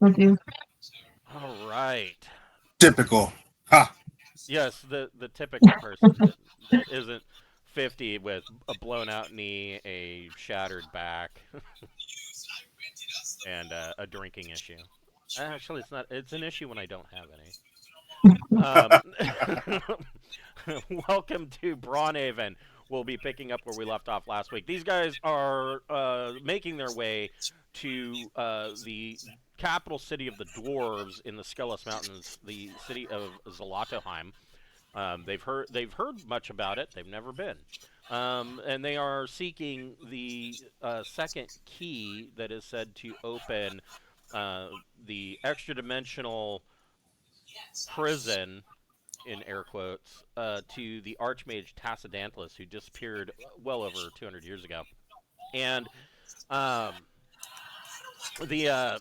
with you. All right. Typical. Ha. Yes, the typical person that isn't 50 with a blown out knee, a shattered back, and a drinking issue. Actually, it's not. It's an issue when I don't have any. Welcome to Braunhaven. We'll be picking up where we left off last week. These guys are making their way to the capital city of the dwarves in the Skellis Mountains, the city of Zlatoheim. They've heard much about it. They've never been, and they are seeking the second key that is said to open the extra dimensional prison in air quotes to the Archmage Tassadantlus, who disappeared well over 200 years ago, and um, the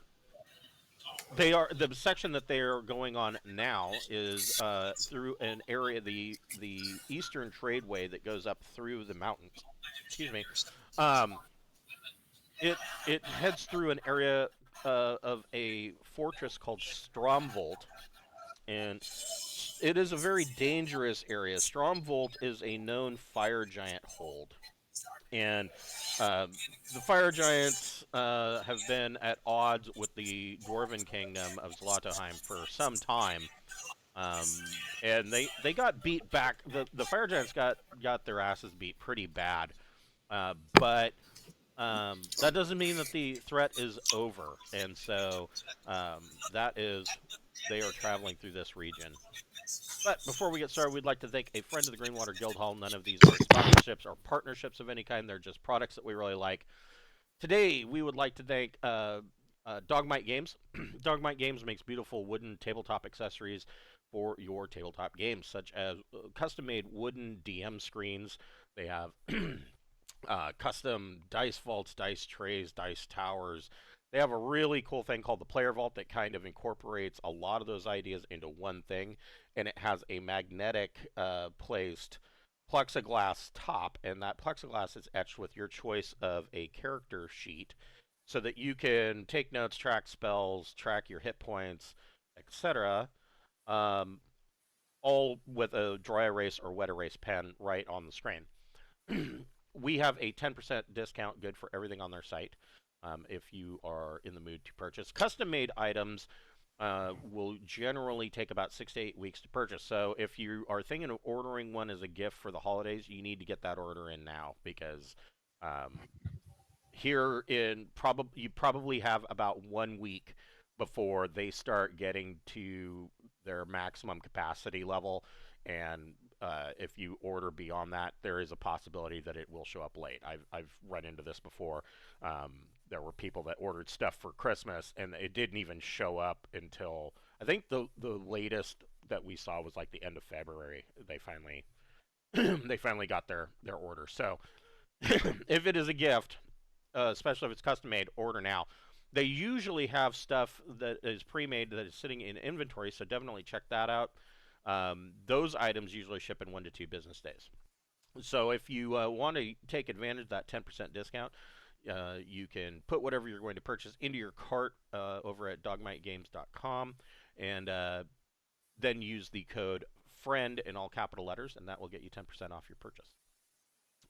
the section that they are going on now is through an area, the Eastern Tradeway that goes up through the mountains. Excuse me. Um, it heads through an area of a fortress called Stromvolt, and it is a very dangerous area. Stromvolt is a known fire giant hold, and um, the fire giants have been at odds with the dwarven kingdom of Zlatoheim for some time, and they got beat back. The fire giants got their asses beat pretty bad, but that doesn't mean that the threat is over, and so that is they are traveling through this region. But before we get started, we'd like to thank a friend of the Greenwater Guildhall. None of these are sponsorships or partnerships of any kind. They're just products that we really like. Today, we would like to thank Dogmight Games. Dogmight Games makes beautiful wooden tabletop accessories for your tabletop games, such as custom-made wooden DM screens. They have custom dice vaults, dice trays, dice towers. They have a really cool thing called the Player Vault that kind of incorporates a lot of those ideas into one thing, and it has a magnetic placed plexiglass top, and that plexiglass is etched with your choice of a character sheet so that you can take notes, track spells, track your hit points, etc. Um, all with a dry erase or wet erase pen right on the screen. We have a 10% discount good for everything on their site if you are in the mood to purchase. Custom made items will generally take about 6 to 8 weeks to purchase. So if you are thinking of ordering one as a gift for the holidays, you need to get that order in now because um, here in you probably have about 1 week before they start getting to their maximum capacity level, and if you order beyond that, there is a possibility that it will show up late. I've run into this before. There were people that ordered stuff for Christmas and it didn't even show up until I think the latest that we saw was like the end of February. They finally they finally got their order. So if it is a gift, especially if it's custom made, order now. They usually have stuff that is pre-made that is sitting in inventory, so definitely check that out. Those items usually ship in 1 to 2 business days. So if you want to take advantage of that 10% discount, you can put whatever you're going to purchase into your cart over at dogmightgames.com, and then use the code FRIEND in all capital letters, and that will get you 10% off your purchase.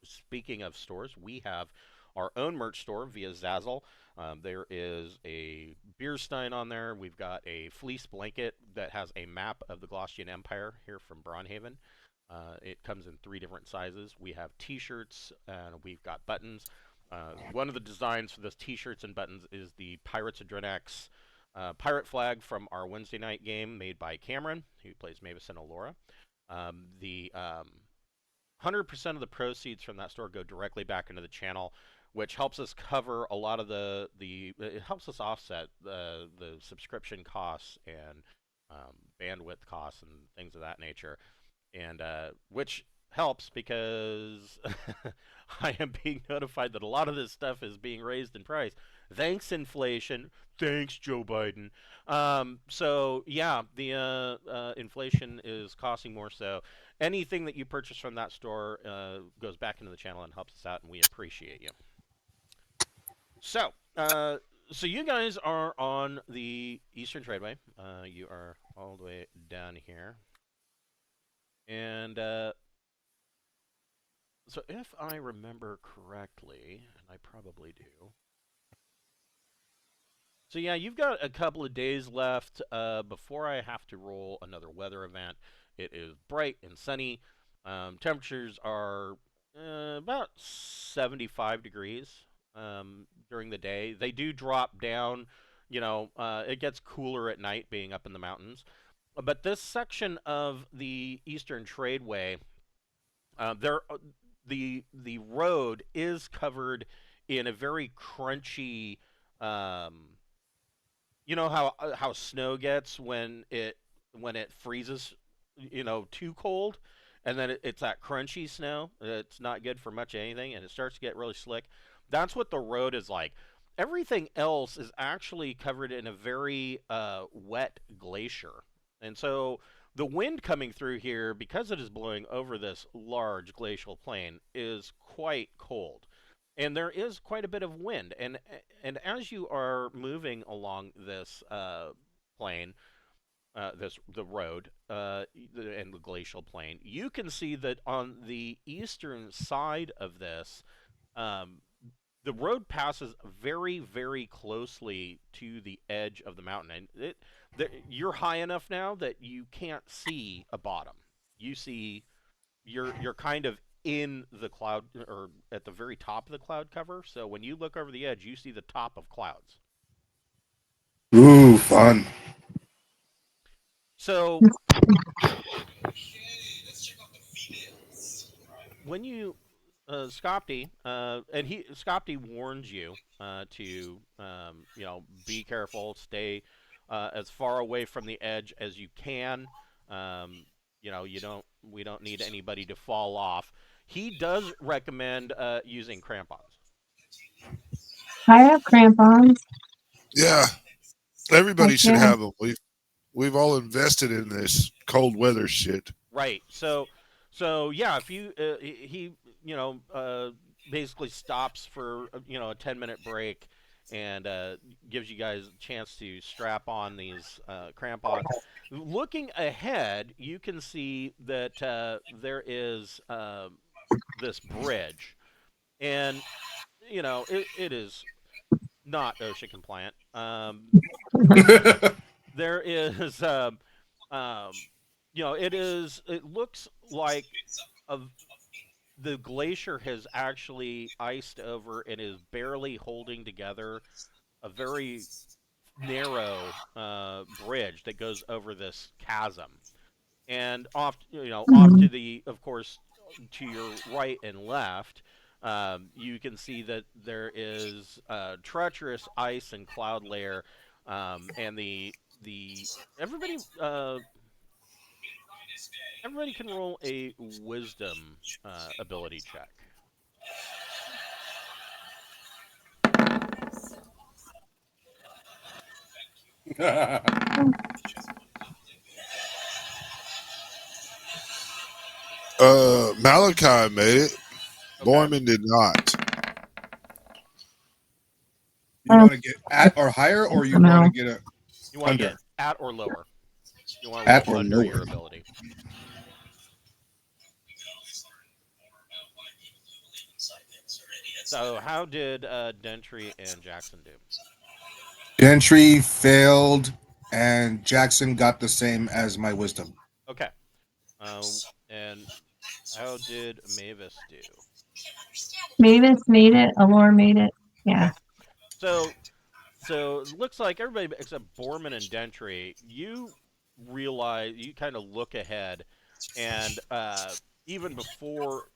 Speaking of stores, we have our own merch store via Zazzle. There is a beer stein on there. We've got a fleece blanket that has a map of the Glossian Empire here from Braunhaven. It comes in 3 different sizes. We have t-shirts and we've got buttons. One of the designs for those t-shirts and buttons is the Pirates of Drenex pirate flag from our Wednesday night game made by Cameron, who plays Mavis and Allura. The 100% of the proceeds from that store go directly back into the channel, which helps us cover a lot of it helps us offset the subscription costs and bandwidth costs and things of that nature, and which helps because I am being notified that a lot of this stuff is being raised in price. Thanks, inflation. Thanks, Joe Biden. So yeah, the inflation is costing more. So anything that you purchase from that store goes back into the channel and helps us out, and we appreciate you. So So you guys are on the Eastern Tradeway. You are all the way down here, and so if I remember correctly, and I probably do. So yeah, you've got a couple of days left before I have to roll another weather event. It is bright and sunny. Temperatures are about 75 degrees during the day. They do drop down. It gets cooler at night being up in the mountains. But this section of the Eastern Tradeway, there the road is covered in a very crunchy. Um, you know how snow gets when it freezes, too cold, and then it's that crunchy snow. It's not good for much of anything, and it starts to get really slick. That's what the road is like. Everything else is actually covered in a very wet glacier, and so the wind coming through here, because it is blowing over this large glacial plain, is quite cold, and there is quite a bit of wind. And as you are moving along this plane, the road, and the glacial plain, you can see that on the eastern side of this, um, the road passes very, very closely to the edge of the mountain, and you're high enough now that you can't see a bottom. You see you're kind of in the cloud, or at the very top of the cloud cover. So when you look over the edge, you see the top of clouds. Ooh, fun. So when you Scopty, and he Scopty warns you to be careful, stay as far away from the edge as you can. You don't we don't need anybody to fall off. He does recommend using crampons. I have crampons. Yeah, everybody should Okay. have them. We've all invested in this cold weather shit. Right. So yeah, if you he basically stops for a 10-minute break, and gives you guys a chance to strap on these crampons. Looking ahead, you can see that there is this bridge, and it is not OSHA compliant. There is it looks like a the glacier has actually iced over and is barely holding together a very narrow bridge that goes over this chasm. And off to Mhm. the, of course, to your right and left, you can see that there is treacherous ice and cloud layer, and the everybody everybody can roll a wisdom ability check. Malachi made it. Okay. Borman did not. You want to get at or higher, or you want to No. get a You want to under? get at or lower. You want to roll At or under lower? your ability. So, how did Dentry and Jackson do? Gentry failed, and Jackson got the same as my wisdom. Okay. And how did Mavis do? Mavis made it. Allure made it. Okay. Yeah. So, it looks like everybody except Borman and Dentry, you kind of look ahead, and even before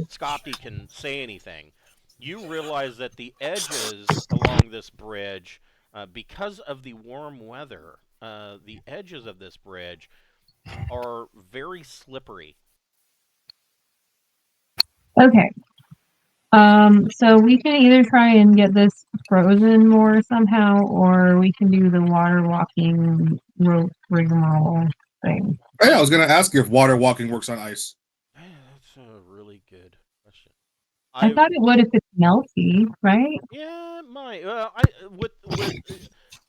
Scotty can say anything, you realize that the edges along this bridge, because of the warm weather, the edges of this bridge are very slippery. Okay. So we can either try and get this frozen more somehow, or we can do the water walking rope rigmarole thing. Hey, I was going to ask you if water walking works on ice. That's a really good question. I I thought it would if it's melty, right? Yeah, it might.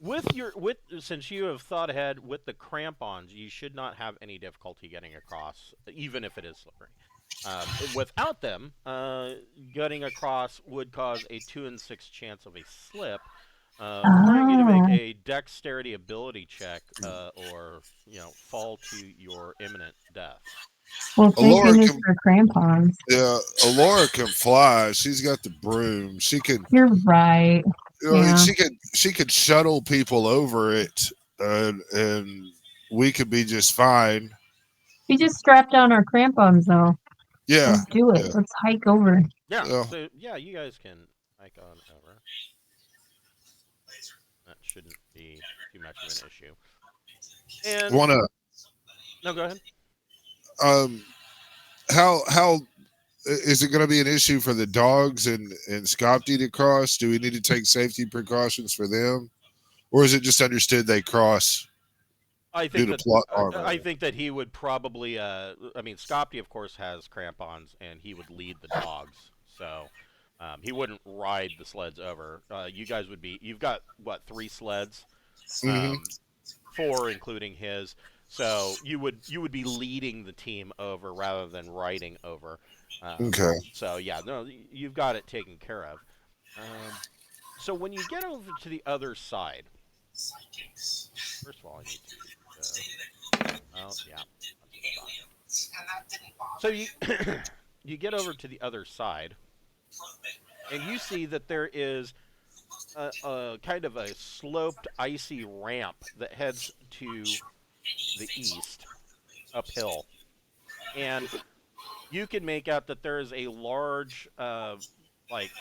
With since you have thought ahead with the crampons, you should not have any difficulty getting across, even if it is slippery. Without them, getting across would cause a 2 in 6 chance of a slip, requiring you to make Oh, a dexterity ability check, or fall to your imminent death. well, thank Alora goodness can, for crampons. yeah, Alora can fly. She's got the broom. She could, You're right. Yeah. she could shuttle people over it, and we could be just fine. We just strapped on our crampons, though. Yeah, Let's do it. yeah. Let's hike over. Yeah. Yeah. So yeah, you guys can hike on over. That shouldn't be too much of an issue. And Wanna no, go ahead. how is it going to be an issue for the dogs and Scopty to cross? Do we need to take safety precautions for them, or is it just understood they cross I due think to that plot armor? I think that he would probably. I mean, Scopty, of course, has crampons, and he would lead the dogs. So he wouldn't ride the sleds over. You guys would be. You've got what, 3 sleds? Mhm. 4 including his. So you would be leading the team over rather than riding over. Okay. So yeah, no, you've got it taken care of. So when you get over to the other side, first of all, I need to. Oh yeah. So you you get over to the other side, and you see that there is a kind of a sloped, icy ramp that heads to the east, uphill, and you can make out that there is a large, like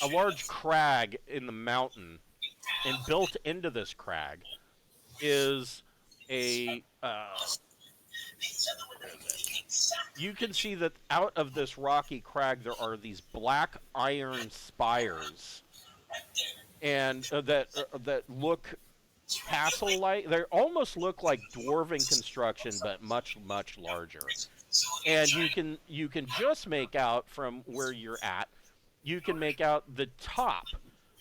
a large crag in the mountain, and built into this crag is a you can see that out of this rocky crag there are these black iron spires, and that look castle-like. They almost look like dwarven construction, but much larger. And you can just make out from where you're at. You can make out the top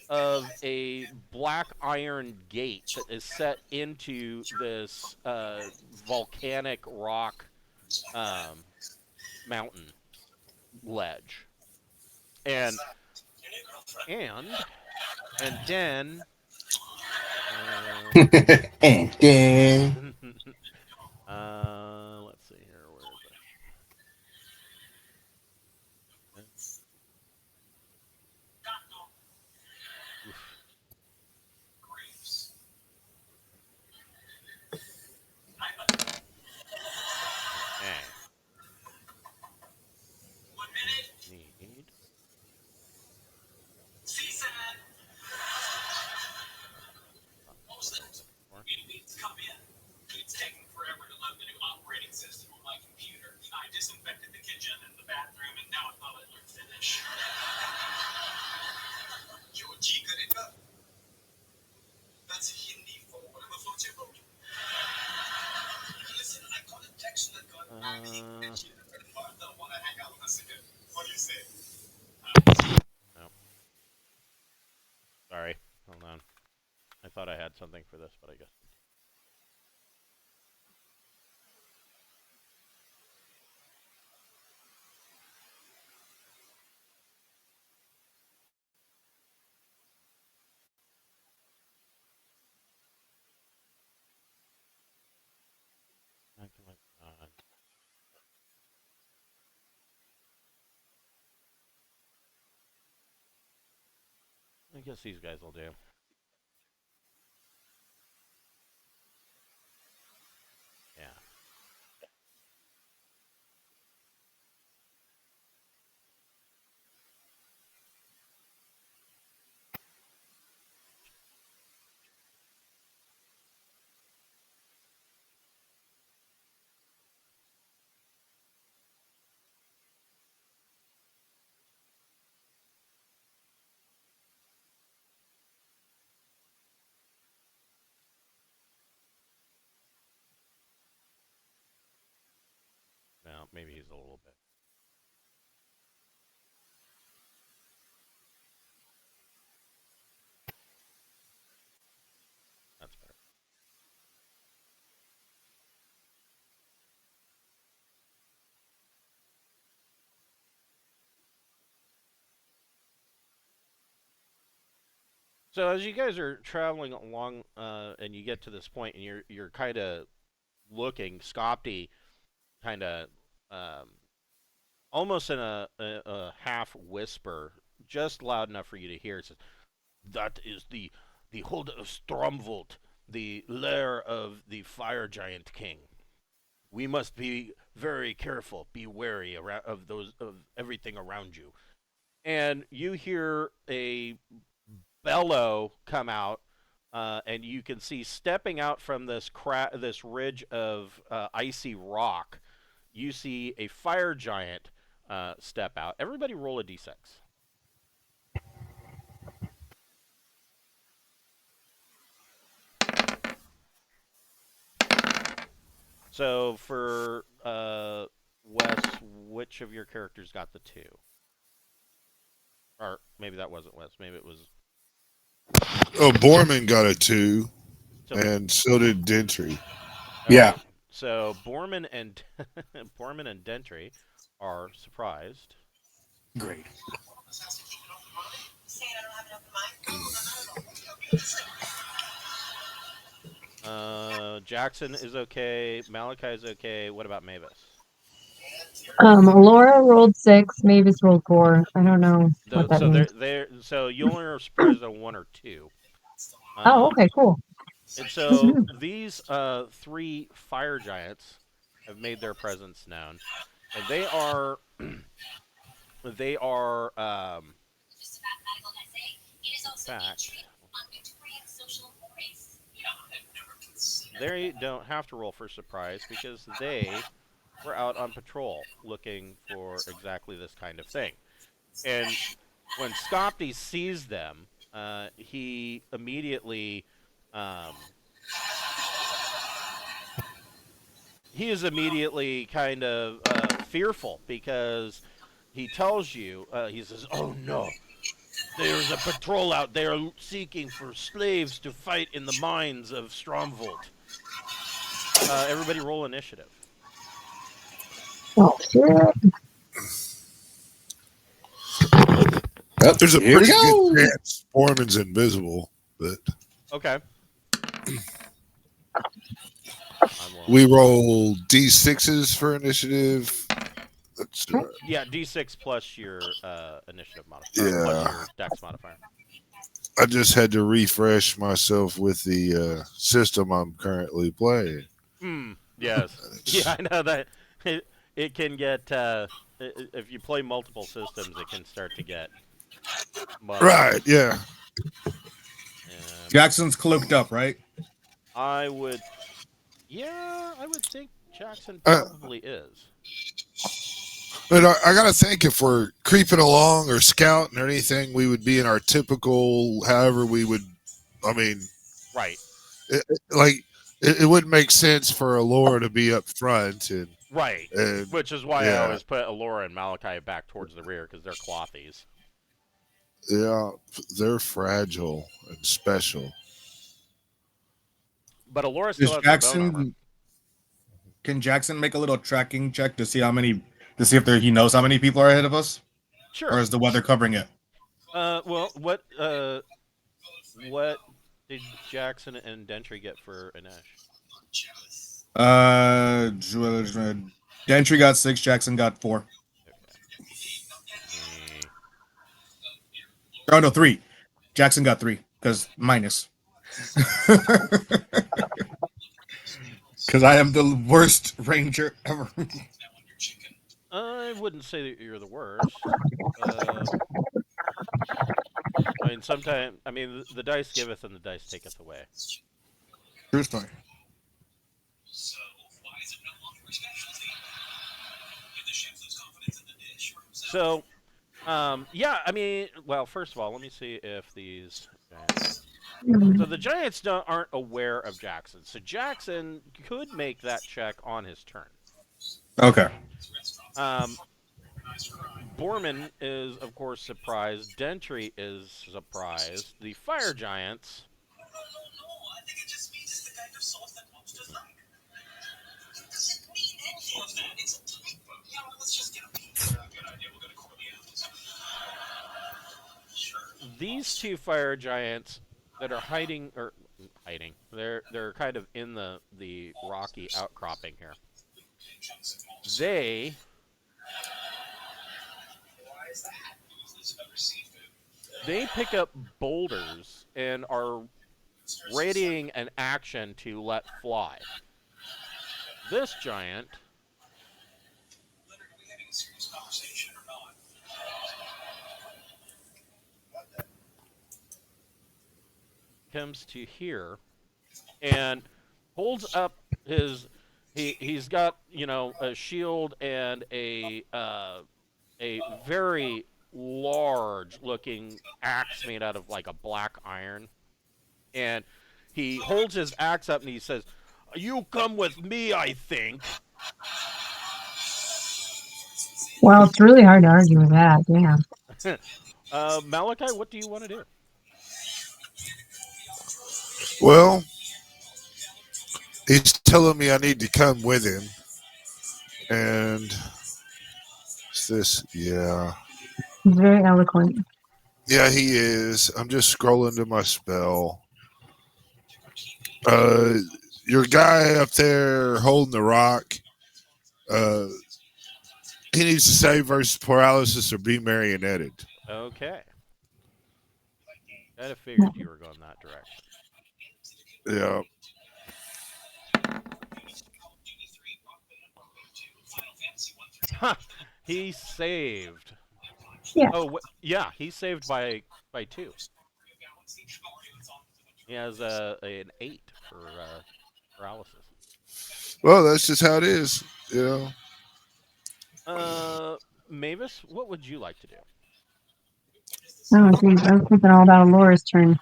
of a black iron gate that is set into this volcanic rock mountain ledge, and and then And then let's see here, where is it? Okay. Need. No. Sorry. Hold on. I thought I had something for this, but I guess. I guess these guys will do. Yeah. Well, maybe he's a little bit. So as you guys are traveling along, and you get to this point, and you're kind of looking, Scopty kind of um, almost in a half whisper, just loud enough for you to hear. It says, "That is the hold of Stromvolt, the lair of the fire giant king. We must be very careful, be wary of everything around you." And you hear a bellow come out, and you can see stepping out from this ridge of icy rock. You see a fire giant step out. Everybody roll a d6. So for Wes, which of your characters got the 2? Or maybe that wasn't Wes. Maybe it was. Oh, Borman got a 2, So, and so did Dentry. okay. Yeah. So Borman and Borman and Dentry are surprised. Great. Jackson is okay. Malachi is okay. What about Mavis? Laura rolled 6, Mavis rolled 4. I don't know what that So means. so you only are surprised on 1 or 2. Oh, okay, cool. And so these 3 fire giants have made their presence known, and they are they are in fact, they don't have to roll for surprise because they were out on patrol looking for exactly this kind of thing. And when Scopty sees them, he immediately he is immediately kind of fearful because he tells you, he says, "Oh no, there's a patrol out there seeking for slaves to fight in the mines of Stromvolt." Everybody roll initiative. Oh, shit. Yep, There's a here we pretty go. good chance Borman's invisible, but Okay. we roll D6s for initiative. That's Yeah, D6 plus your initiative modifier. Yeah. Plus your dex modifier. I just had to refresh myself with the system I'm currently playing. Yes. Yeah, I know that it can get if you play multiple systems, it can start to get muddy. Right, yeah. Jackson's cloaked up, right? I would think Jackson probably is. But I got to think if we're creeping along or scouting or anything, we would be in our typical, however we would, I mean, Right. It wouldn't make sense for Allura to be up front. Right. And which is why I yeah. always put Allura and Malachi back towards the rear because they're clothies. Yeah, they're fragile and special. But Allura still has the bone armor. Can Jackson make a little tracking check to see if he knows how many people are ahead of us? Sure. Or is the weather covering it? Well, what did Jackson and Dentry get for Inesh? Dentry got 6, Jackson got 4. Okay. Oh no, 3. Jackson got 3 because minus. Because I am the worst ranger ever. I wouldn't say that you're the worst. I mean, sometimes, the dice giveth and the dice taketh away. True story. So, yeah, well, first of all, let me see if these giants... So the giants aren't aware of Jackson. So Jackson could make that check on his turn. Okay. Borman is, of course, surprised. Dentry is surprised. The fire giants... these two fire giants that are hiding. They're kind of in the rocky outcropping here. They pick up boulders and are readying an action to let fly. This giant comes to here and holds up his. He's got a shield and a very large looking axe made out of like a black iron, and he holds his axe up and he says, "You come with me, I think." Well, it's really hard to argue with that. Yeah. Malachi, what do you want to do? Well, he's telling me I need to come with him. And is this, yeah. He's very eloquent. Yeah, he is. I'm just scrolling to my spell. Your guy up there holding the rock, he needs to save versus paralysis or be marionetted. Okay. Kind of figured you were going that direction. Yeah. Huh. He saved. Yeah. Oh, yeah. He saved by 2. He has an 8 for paralysis. Well, that's just how it is. Yeah. Mavis, what would you like to do? Oh, geez. I was thinking all about Laura's turn.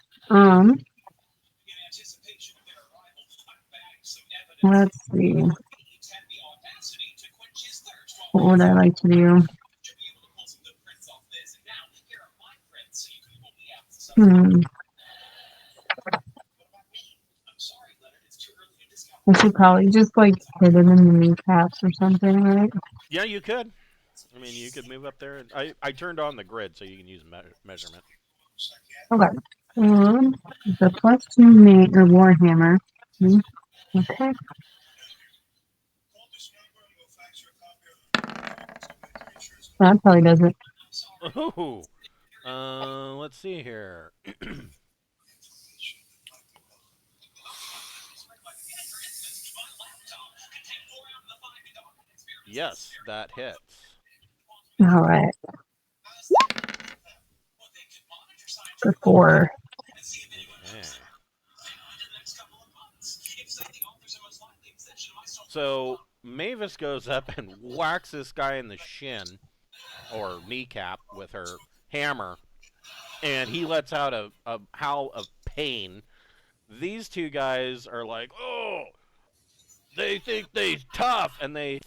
Let's see. What would I like to do? I should probably just like hit him in the kneecaps or something, right? Yeah, you could. I mean, you could move up there. And I turned on the grid so you can use measurement. Okay. The +2 mate or warhammer. Okay. That probably does it. Oh, let's see here. Yes, that hits. All right. For 4. Okay. So Mavis goes up and whacks this guy in the shin or kneecap with her hammer, and he lets out a howl of pain. These two guys are like, "Oh, they think they're tough," and they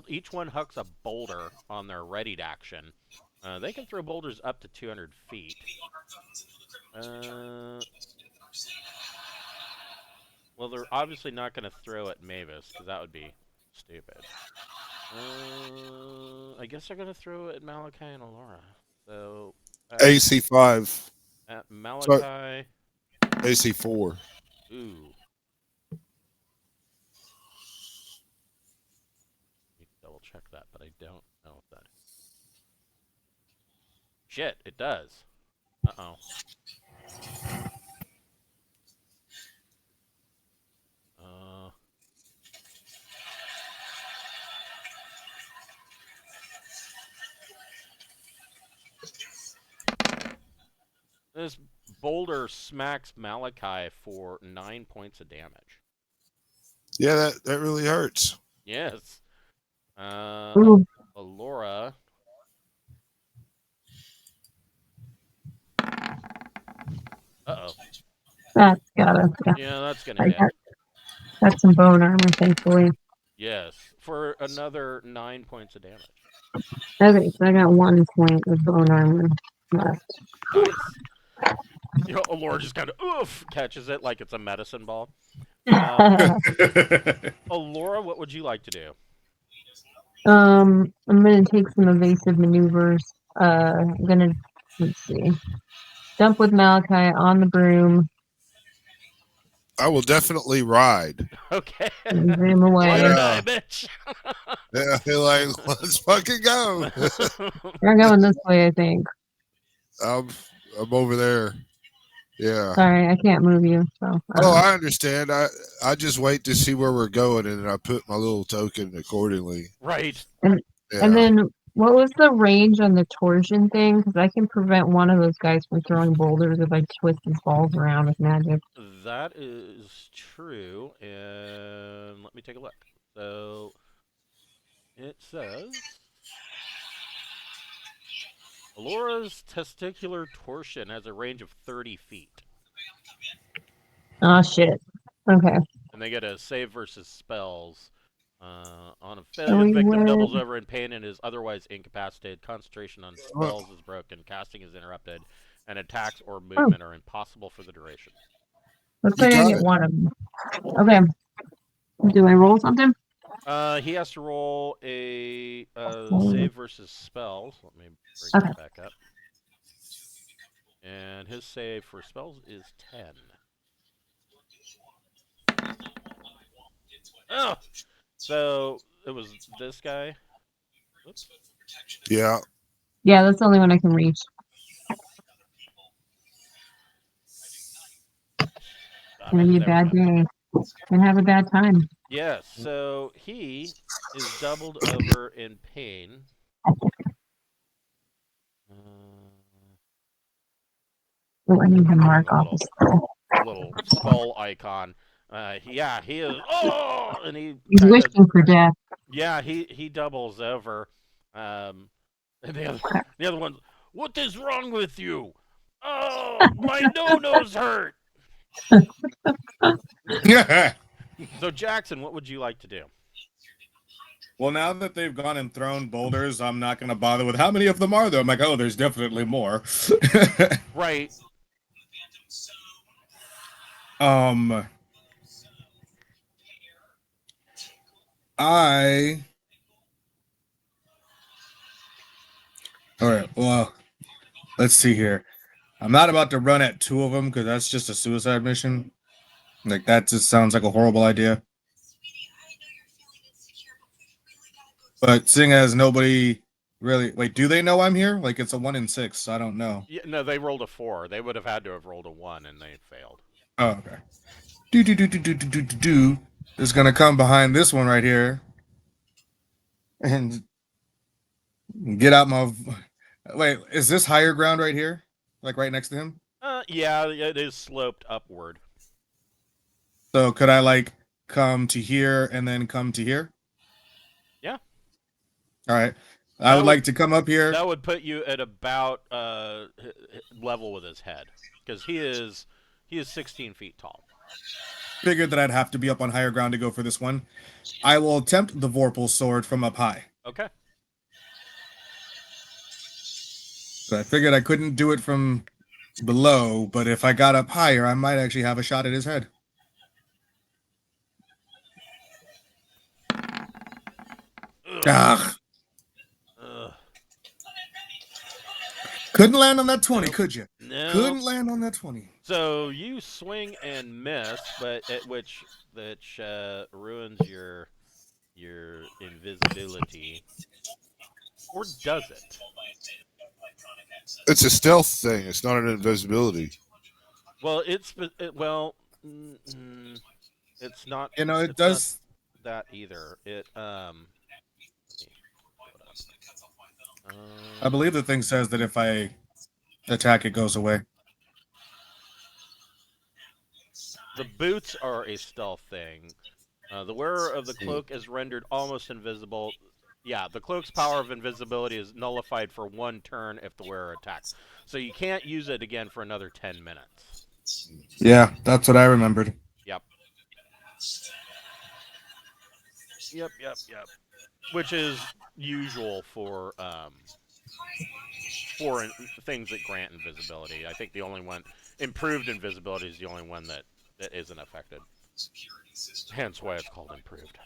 each one hucks a boulder on their readied action. They can throw boulders up to 200 feet. Well, they're obviously not going to throw at Mavis, because that would be stupid. I guess they're going to throw at Malachi and Alora. So AC 5. At Malachi. AC 4. Ooh. Double check that, but I don't know if that. Shit, it does. Uh-oh. This boulder smacks Malachi for 9 points of damage. Yeah, that really hurts. Yes. Alora. Uh-oh. That's gotta. Yeah, that's gonna hit. That's some bone armor, thankfully. Yes, for another 9 points of damage. Okay, so I got 1 point of bone armor left. Nice. Alora just kind of catches it like it's a medicine ball. Alora, what would you like to do? I'm gonna take some evasive maneuvers. I'm gonna Let's see. Jump with Malachi on the broom. I will definitely ride. Okay. And zoom away. Ride or Yeah. die, bitch. Yeah, I feel like let's fucking go. We're going this way, I think. I'm over there. Yeah. Sorry, I can't move you. So. Oh, I understand. I just wait to see where we're going, and then I put my little token accordingly. Right. And Yeah. then, what was the range on the torsion thing? Because I can prevent one of those guys from throwing boulders if I twist his balls around with magic. That is true. And let me take a look. So it says Alora's testicular torsion has a range of 30 feet. Oh, shit. Okay. And they get a save versus spells. On a So failure, we the victim would- doubles over in pain and is otherwise incapacitated. Concentration on spells is broken. Casting is interrupted. And attacks or movement are impossible for the duration. Looks You like I got get it. one of them. Okay. Do I roll something? He has to roll a Oh. save versus spells. Let me bring Okay. that back up. And his save for spells is 10. Oh! So it was this guy. Oops. Yeah. Yeah, that's the only one I can reach. Gonna be a bad day. Gonna have a bad time. Yes, so he is doubled over in pain. Oh, I need to mark off Little- the skull. Little skull icon. Yeah, he is. Oh, and He's kinda- wishing for death. Yeah, he doubles over. And the other one's, what is wrong with you? Oh, my no-nos hurt. Yeah. So Jackson, what would you like to do? Well, now that they've gone and thrown boulders, I'm not going to bother with how many of them are there. I'm like, oh, there's definitely more. Right. All right. Well, let's see here. I'm not about to run at two of them because that's just a suicide mission. Like that just sounds like a horrible idea. But seeing as nobody really wait, do they know I'm here? Like it's a 1 in 6. So I don't know. Yeah, no, they rolled a 4. They would have had to have rolled a 1, and they failed. Oh, okay. Do is gonna come behind this one right here and get out my. Wait, is this higher ground right here? Like right next to him? Yeah, it is sloped upward. So could I like come to here and then come to here? Yeah. All right. I would like to come up here. That would put you at about level with his head, because he is 16 feet tall. Figured that I'd have to be up on higher ground to go for this one. I will attempt the Vorpal sword from up high. Okay. So I figured I couldn't do it from below, but if I got up higher, I might actually have a shot at his head. Ugh. Couldn't land on that 20, could you? No. Couldn't land on that 20. So you swing and miss, but which ruins your invisibility, or does it? It's a stealth thing. It's not an invisibility. Well, it's not. You know, it it's does. not that either. It I believe the thing says that if I attack, it goes away. The boots are a stealth thing. The wearer of the cloak is rendered almost invisible. Yeah, the cloak's power of invisibility is nullified for 1 turn if the wearer attacks. So you can't use it again for another 10 minutes. Yeah, that's what I remembered. Yep. Which is usual for things that grant invisibility. I think the only one, improved invisibility, is the only one that isn't affected. Hence why it's called improved.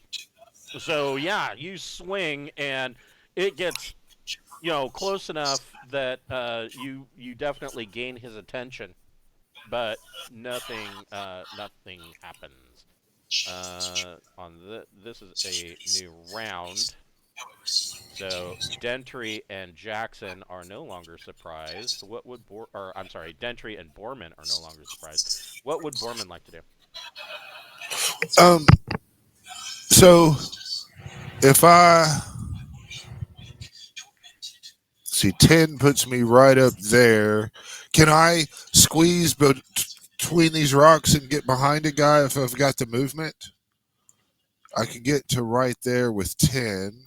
So yeah, you swing and it gets close enough that you definitely gain his attention, but nothing happens. This is a new round, so Dentry and Jackson are no longer surprised. What would I'm sorry, Dentry and Borman are no longer surprised. What would Borman like to do? So if I see 10 puts me right up there, can I squeeze between these rocks and get behind a guy if I've got the movement? I could get to right there with 10.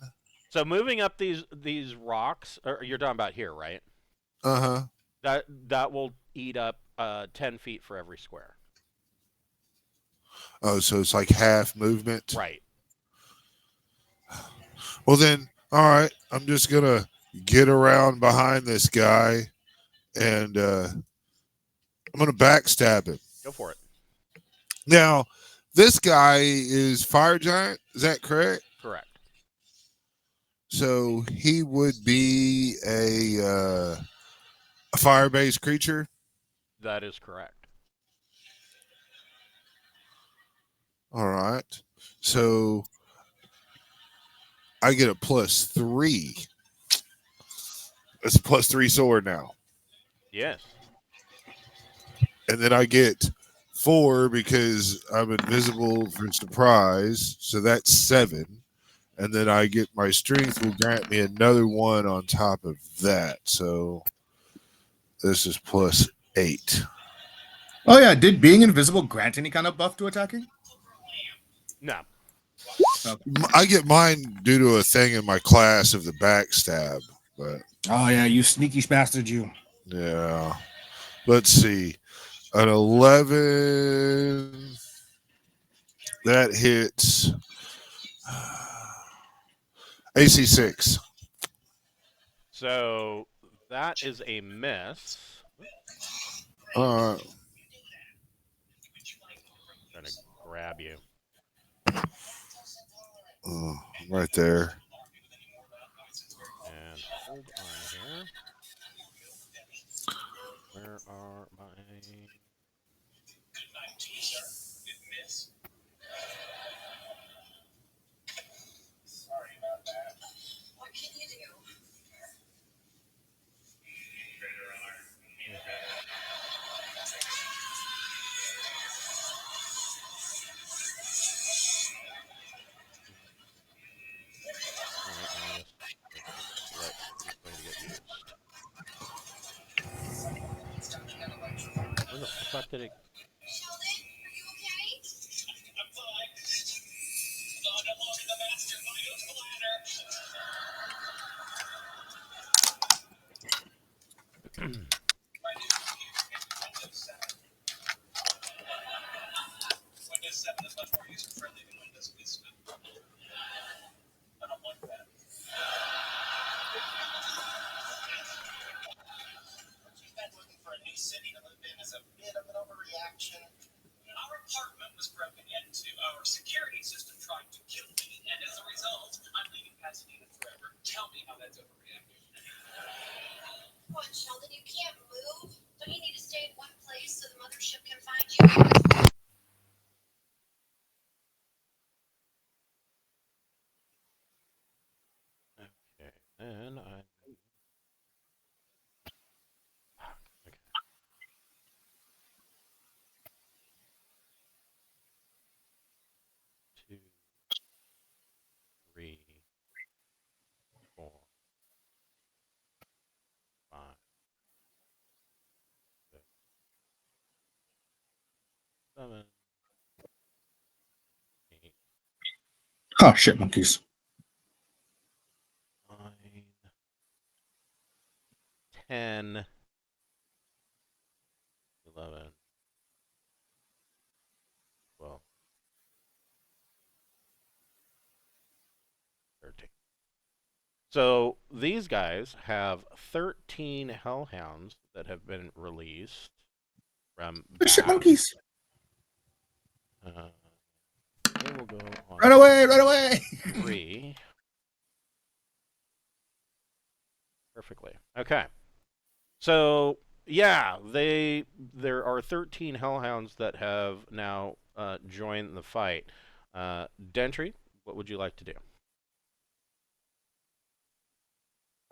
So moving up these rocks, or you're talking about here, right? Uh-huh. That will eat up 10 feet for every square. Oh, so it's like half movement. Right. Well then, all right. I'm just gonna get around behind this guy, and I'm gonna backstab him. Go for it. Now, this guy is fire giant. Is that correct? Correct. So he would be a fire-based creature. That is correct. All right. So I get a +3. That's a +3 sword now. Yes. And then I get 4 because I'm invisible for surprise. So that's 7. And then I get my strength will grant me another 1 on top of that. So this is +8. Oh yeah, did being invisible grant any kind of buff to attacking? No. I get mine due to a thing in my class of the backstab. But Oh yeah, you sneaky bastard, you. yeah. Let's see. An 11 that hits AC 6. So that is a miss. Uh, Trying to grab you. right there. And hold on here. Where are my... What is going to get used? Where the fuck did it... Okay, and I... Okay. 2, 3, 4, 5, 6, 7, 8, Oh shit, monkeys. 9, 10, 11, 12, 13. So these guys have 13 hellhounds that have been released from Shit, back. monkeys. They will go on Run away, run away. 3. perfectly. Okay. So yeah, there are 13 hellhounds that have now joined the fight. Dentry, what would you like to do?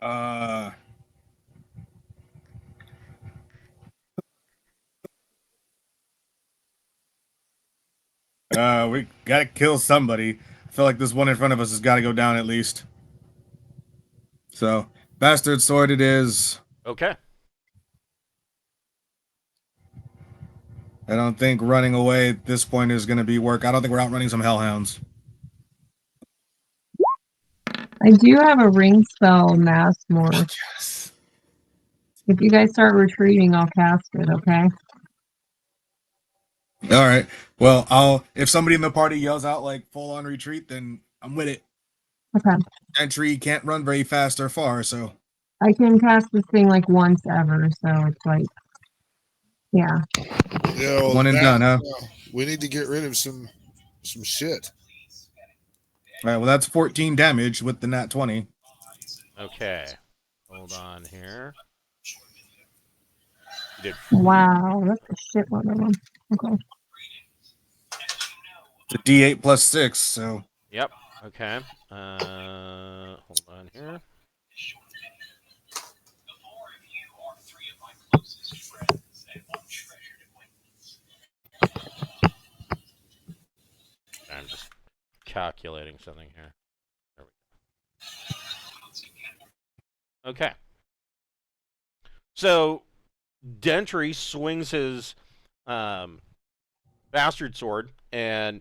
Uh, we gotta kill somebody. I feel like this one in front of us has got to go down at least. So, bastard sword it is. Okay. I don't think running away at this point is going to be work. I don't think we're outrunning some hellhounds. I do have a ring spell, Mass Morph. Yes. If you guys start retreating, I'll cast it, okay? All right. Well, if somebody in the party yells out like full on retreat, then I'm with it. Okay. Entry can't run very fast or far, so I can cast this thing like once ever, so it's like, yeah. Yeah, well, one and done, huh? we need to get rid of some shit. All right. Well, that's 14 damage with the nat 20. Okay. Hold on here. You did Wow, that's a shit one of them. Okay. It's a D8 plus 6, so Yep. Okay. Hold on here. I'm just calculating something here. There we go. Okay. So Dentry swings his bastard sword and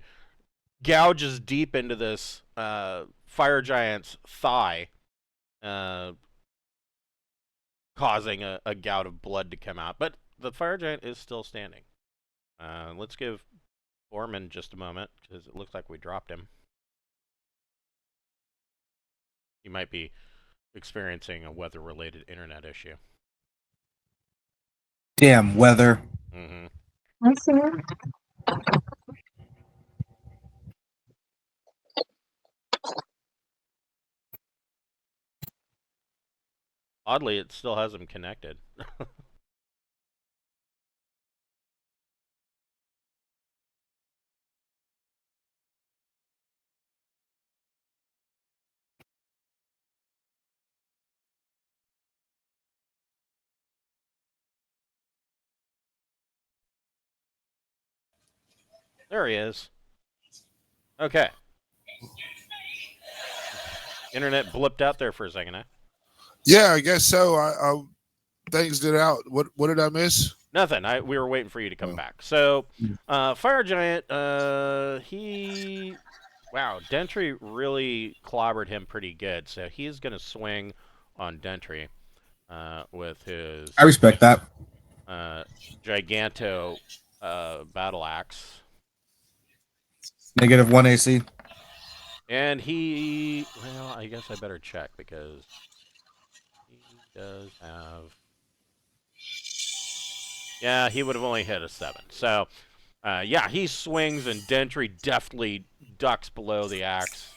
gouges deep into this fire giant's thigh, causing a gout of blood to come out. But the fire giant is still standing. Let's give Borman just a moment, because it looks like we dropped him. He might be experiencing a weather-related internet issue. damn weather. Mm-hmm. I see it. Oddly, it still has him connected. There he is. Okay. Internet blipped out there for a second, huh? Yeah, I guess so. I things did out. What did I miss? Nothing. We were waiting for you to come back. So, Fire Giant, wow, Dentry really clobbered him pretty good. So he's going to swing on Dentry with his... I respect that. Giganto battle axe. -1 AC. And well, I guess I better check because he does have... Yeah, he would have only hit a 7. So, yeah, he swings and Dentry deftly ducks below the axe.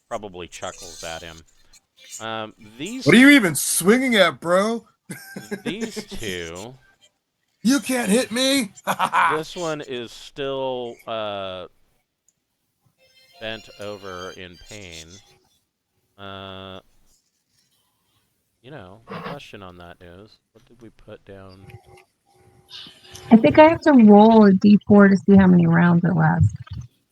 Probably chuckles at him. What are you even swinging at, bro? These two... You can't hit me! This one is still bent over in pain. You know, the question on that is, what did we put down? I think I have to roll a d4 to see how many rounds it lasts,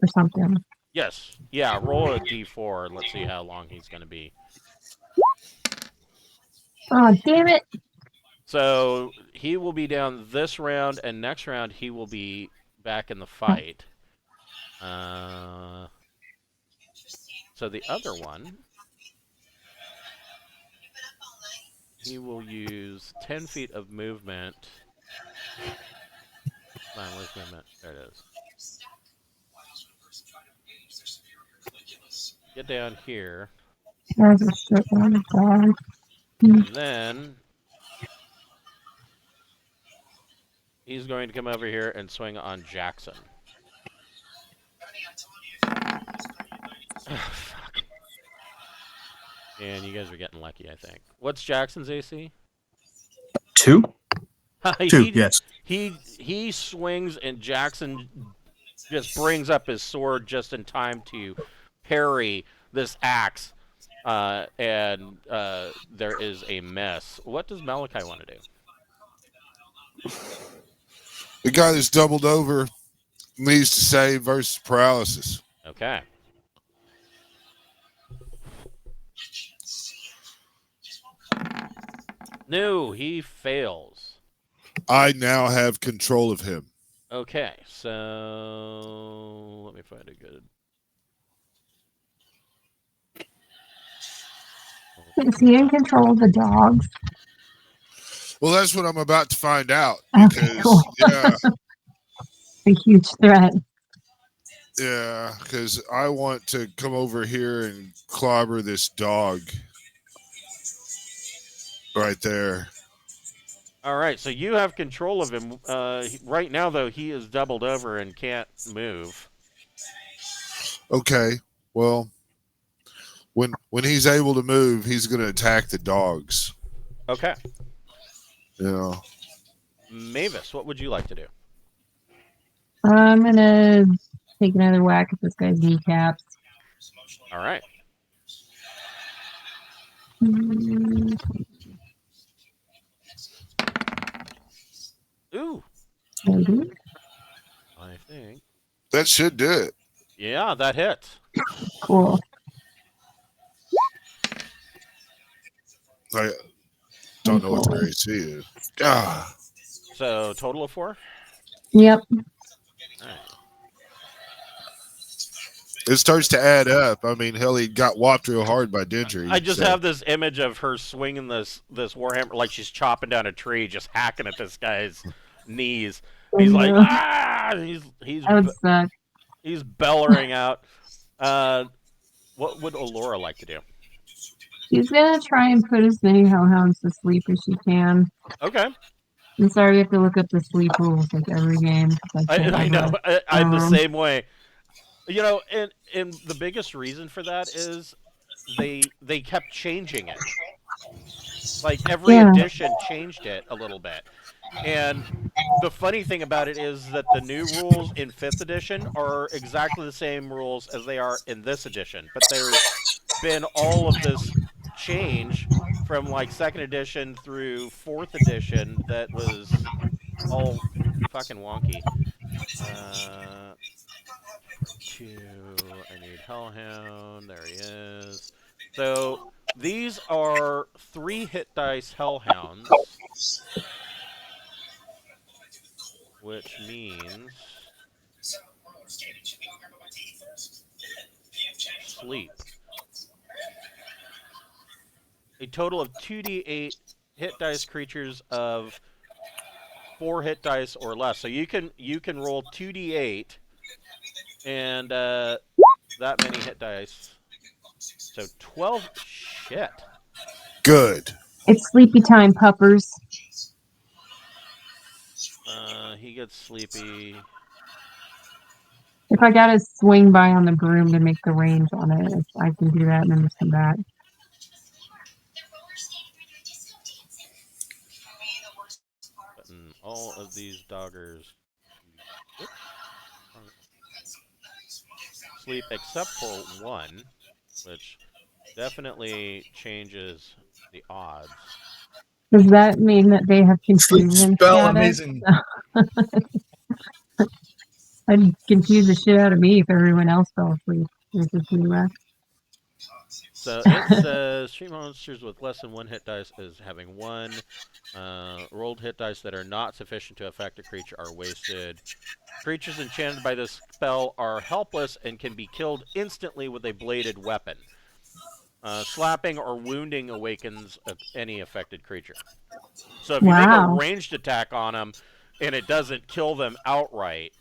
or something. Yes. Yeah, roll a d4 and let's see how long he's going to be. Oh, damn it! So, he will be down this round, and next round he will be back in the fight. So the other one, he will use 10 feet of movement. Come on, where's movement? There it is. Get down here. That was a shit one. God. And then he's going to come over here and swing on Jackson. Oh, fuck. And you guys are getting lucky, I think. What's Jackson's AC? 2? 2, he yes. he swings, and Jackson just brings up his sword just in time to parry this axe, and there is a mess. What does Malachi want to do? The guy that's doubled over needs to save versus paralysis. Okay. No, he fails. I now have control of him. Okay, so let me find a good. Is he in control of the dogs? Well, that's what I'm about to find out. Okay, Because, cool. yeah, A huge threat. yeah, because I want to come over here and clobber this dog right there. All right, so you have control of him. Right now, though, he is doubled over and can't move. Okay, well, when he's able to move, he's going to attack the dogs. Okay. You know. Mavis, what would you like to do? I'm gonna take another whack at this guy's kneecaps. All right. Ooh, Maybe. I think. That should do it. Yeah, that hits. Cool. I don't know what their AC is. Ah. So, total of 4? Yep. All right. It starts to add up. I mean, hell, he got whopped real hard by Dendry. I just have this image of her swinging this warhammer like she's chopping down a tree, just hacking at this guy's knees. He's like, ah! That would suck. He's bellowing out. What would Allura like to do? She's gonna try and put as many hellhounds to sleep as she can. Okay. I'm sorry, we have to look up the sleep rules like every game. I know. I'm the same way. You know, and the biggest reason for that is they kept changing it. Like every edition changed it a little bit. And the funny thing about it is that the new rules in 5th edition are exactly the same rules as they are in this edition. But there's been all of this change from like 2nd edition through 4th edition that was all fucking wonky. I need Hellhound. There he is. So these are 3 hit dice Hellhounds, which means sleep. A total of 2d8 hit dice creatures of 4 hit dice or less. So you can roll 2d8 and that many hit dice. So 12. Shit. Good. It's sleepy time, puppers. He gets sleepy. If I gotta swing by on the broom to make the range on it, I can do that and then just come back. Button all of these doggers sleep except for one, which definitely changes the odds. Does that mean that they have confusion Spell status? amazing. I'd confuse the shit out of me if everyone else fell asleep. It's just me left. So it says stream monsters with less than 1 hit dice is having 1. Rolled hit dice that are not sufficient to affect a creature are wasted. Creatures enchanted by this spell are helpless and can be killed instantly with a bladed weapon. Slapping or wounding awakens any affected creature. So if you make a ranged attack on them and it doesn't kill them outright,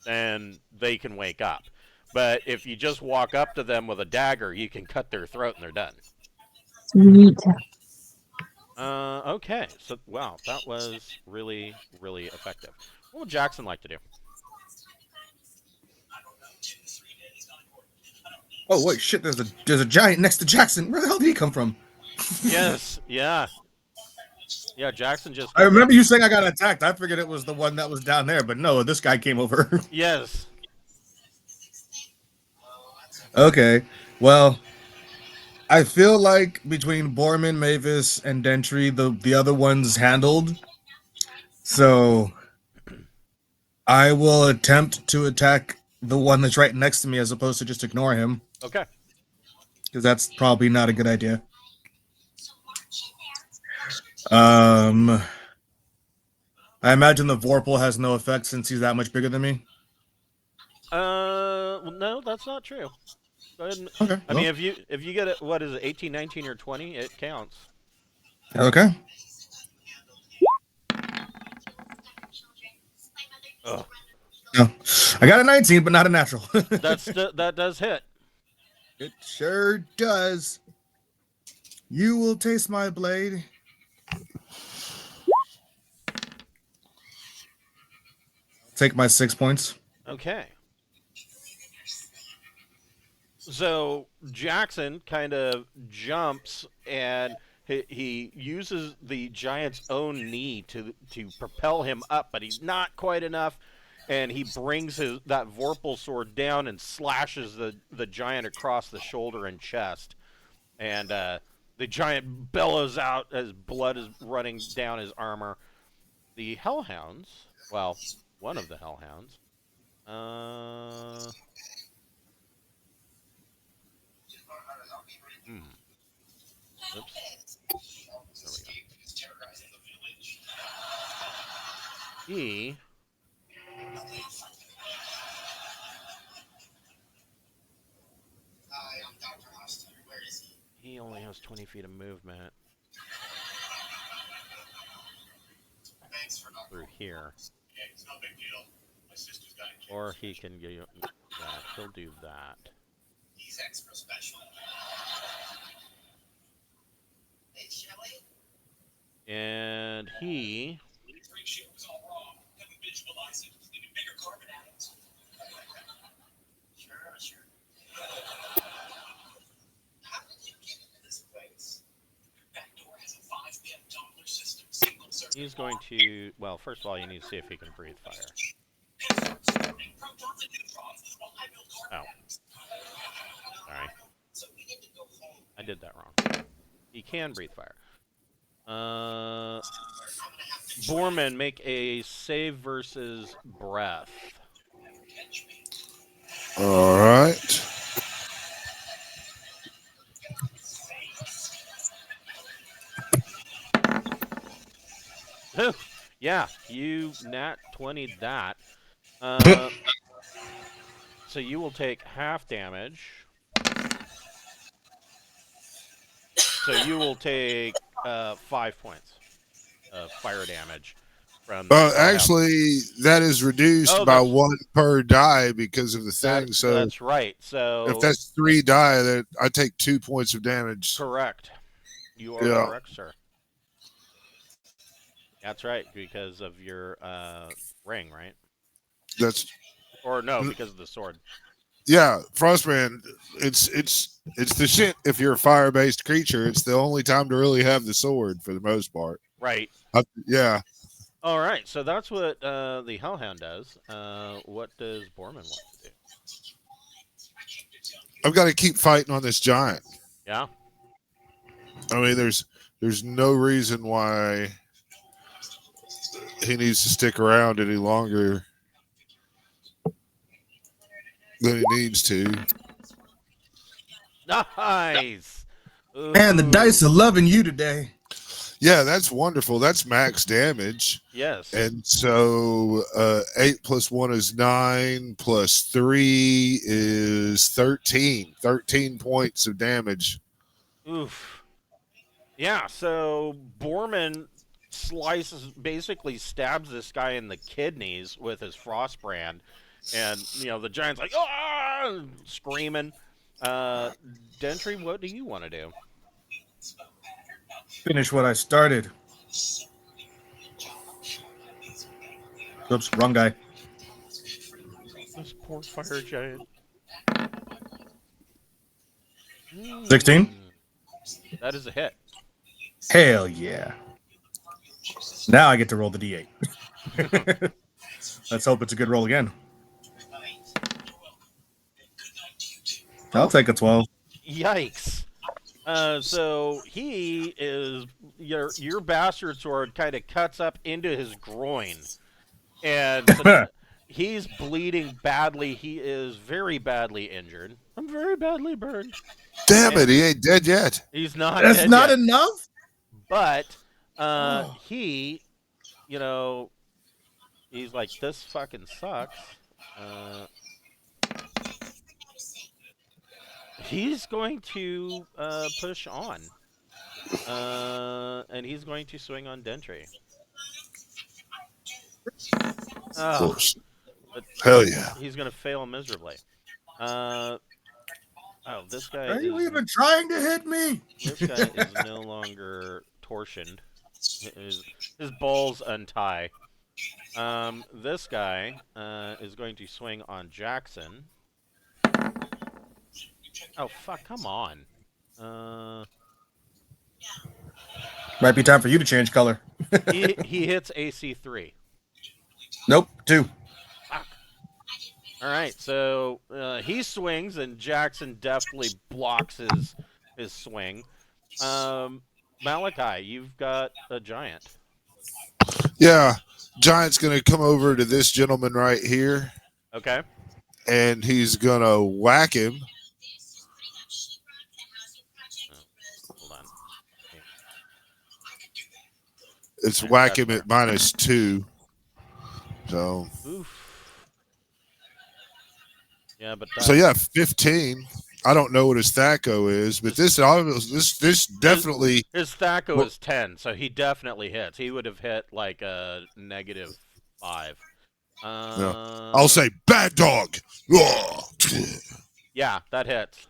then they can wake up. But if you just walk up to them with a dagger, you can cut their throat and they're done. Sweet. Okay. So, wow, that was really, really effective. What would Jackson like to do? Oh wait, shit! There's a giant next to Jackson. Where the hell did he come from? Yes, yeah. Yeah, Jackson just I got remember you saying I got attacked. I figured it was the one that was down there, but no, this guy came over. Yes. Okay, well, I feel like between Borman, Mavis, and Dentry, the other one's handled. So I will attempt to attack the one that's right next to me as opposed to just ignore him, Okay. because that's probably not a good idea. I imagine the Vorpal has no effect since he's that much bigger than me. Well, no, that's not true. Go ahead. Okay. I mean, if you get it, what is it, 18, 19, or 20, it counts. Okay. Ugh. No, I got a 19, but not a natural. That does hit. It sure does. You will taste my blade. Take my 6 points. Okay. So Jackson kind of jumps and he uses the giant's own knee to propel him up, but he's not quite enough, and he brings that Vorpal sword down and slashes the giant across the shoulder and chest, and the giant bellows out as blood is running down his armor. The Hellhounds, well, one of the Hellhounds, Oops. There we go. He only has 20 feet of movement through here. Or he can get you. Yeah, he'll do that. He's extra special. And he. He's going to. Well, first of all, you need to see if he can breathe fire. Oh. Sorry. I did that wrong. He can breathe fire. Borman, make a save versus breath. All right. Yeah, you nat 20'd that. So you will take half damage. So you will take 5 points of fire damage from. Actually, that is reduced by 1 per die because of the thing. So that's right. So if that's 3 die, that I take 2 points of damage. Correct. You are correct, sir. That's right, because of your ring, right? That's because of the sword. Yeah, Frostbrand. It's the shit. If you're a fire-based creature, it's the only time to really have the sword for the most part. Right. Yeah. All right. So that's what the Hellhound does. What does Borman want to do? I've got to keep fighting on this giant. Yeah. I mean, there's no reason why he needs to stick around any longer than he needs to. Nice. Man, the dice are loving you today. Yeah, that's wonderful. That's max damage. Yes. And so 8 plus 1 is 9 plus 3 is 13. 13 points of damage. Oof. Yeah, so Borman basically stabs this guy in the kidneys with his Frostbrand. And, the giant's like, ah, screaming. Dentry, what do you want to do? Finish what I started. Oops, wrong guy. This poor fire giant. 16? That is a hit. Hell yeah. Now I get to roll the d8. Let's hope it's a good roll again. I'll take a 12. Yikes. So he is your bastard sword kind of cuts up into his groin, and so he's bleeding badly. He is very badly injured. I'm very badly burned. Damn it, he ain't dead yet. He's not. That's dead not yet. enough? But he, he's like, this fucking sucks. He's going to push on. And he's going to swing on Dentry. Of course. Hell yeah. He's going to fail miserably. This guy Are you even trying to hit me? This guy is no longer torsioned. His balls untie. This guy is going to swing on Jackson. Oh, fuck, come on. Might be time for you to change color. he hits AC 3. Nope, 2. Fuck. Alright, so he swings, and Jackson definitely blocks his swing. Malachi, you've got a giant. Yeah, Giant's going to come over to this gentleman right here. Okay. And he's going to whack him. Hold on. It's whack him at -2. So. Oof. Yeah, but so yeah, 15. I don't know what his Thaco is, but this definitely his Thaco is 10, so he definitely hits. He would have hit like a -5. Yeah. I'll say bad dog. Yeah, that hits.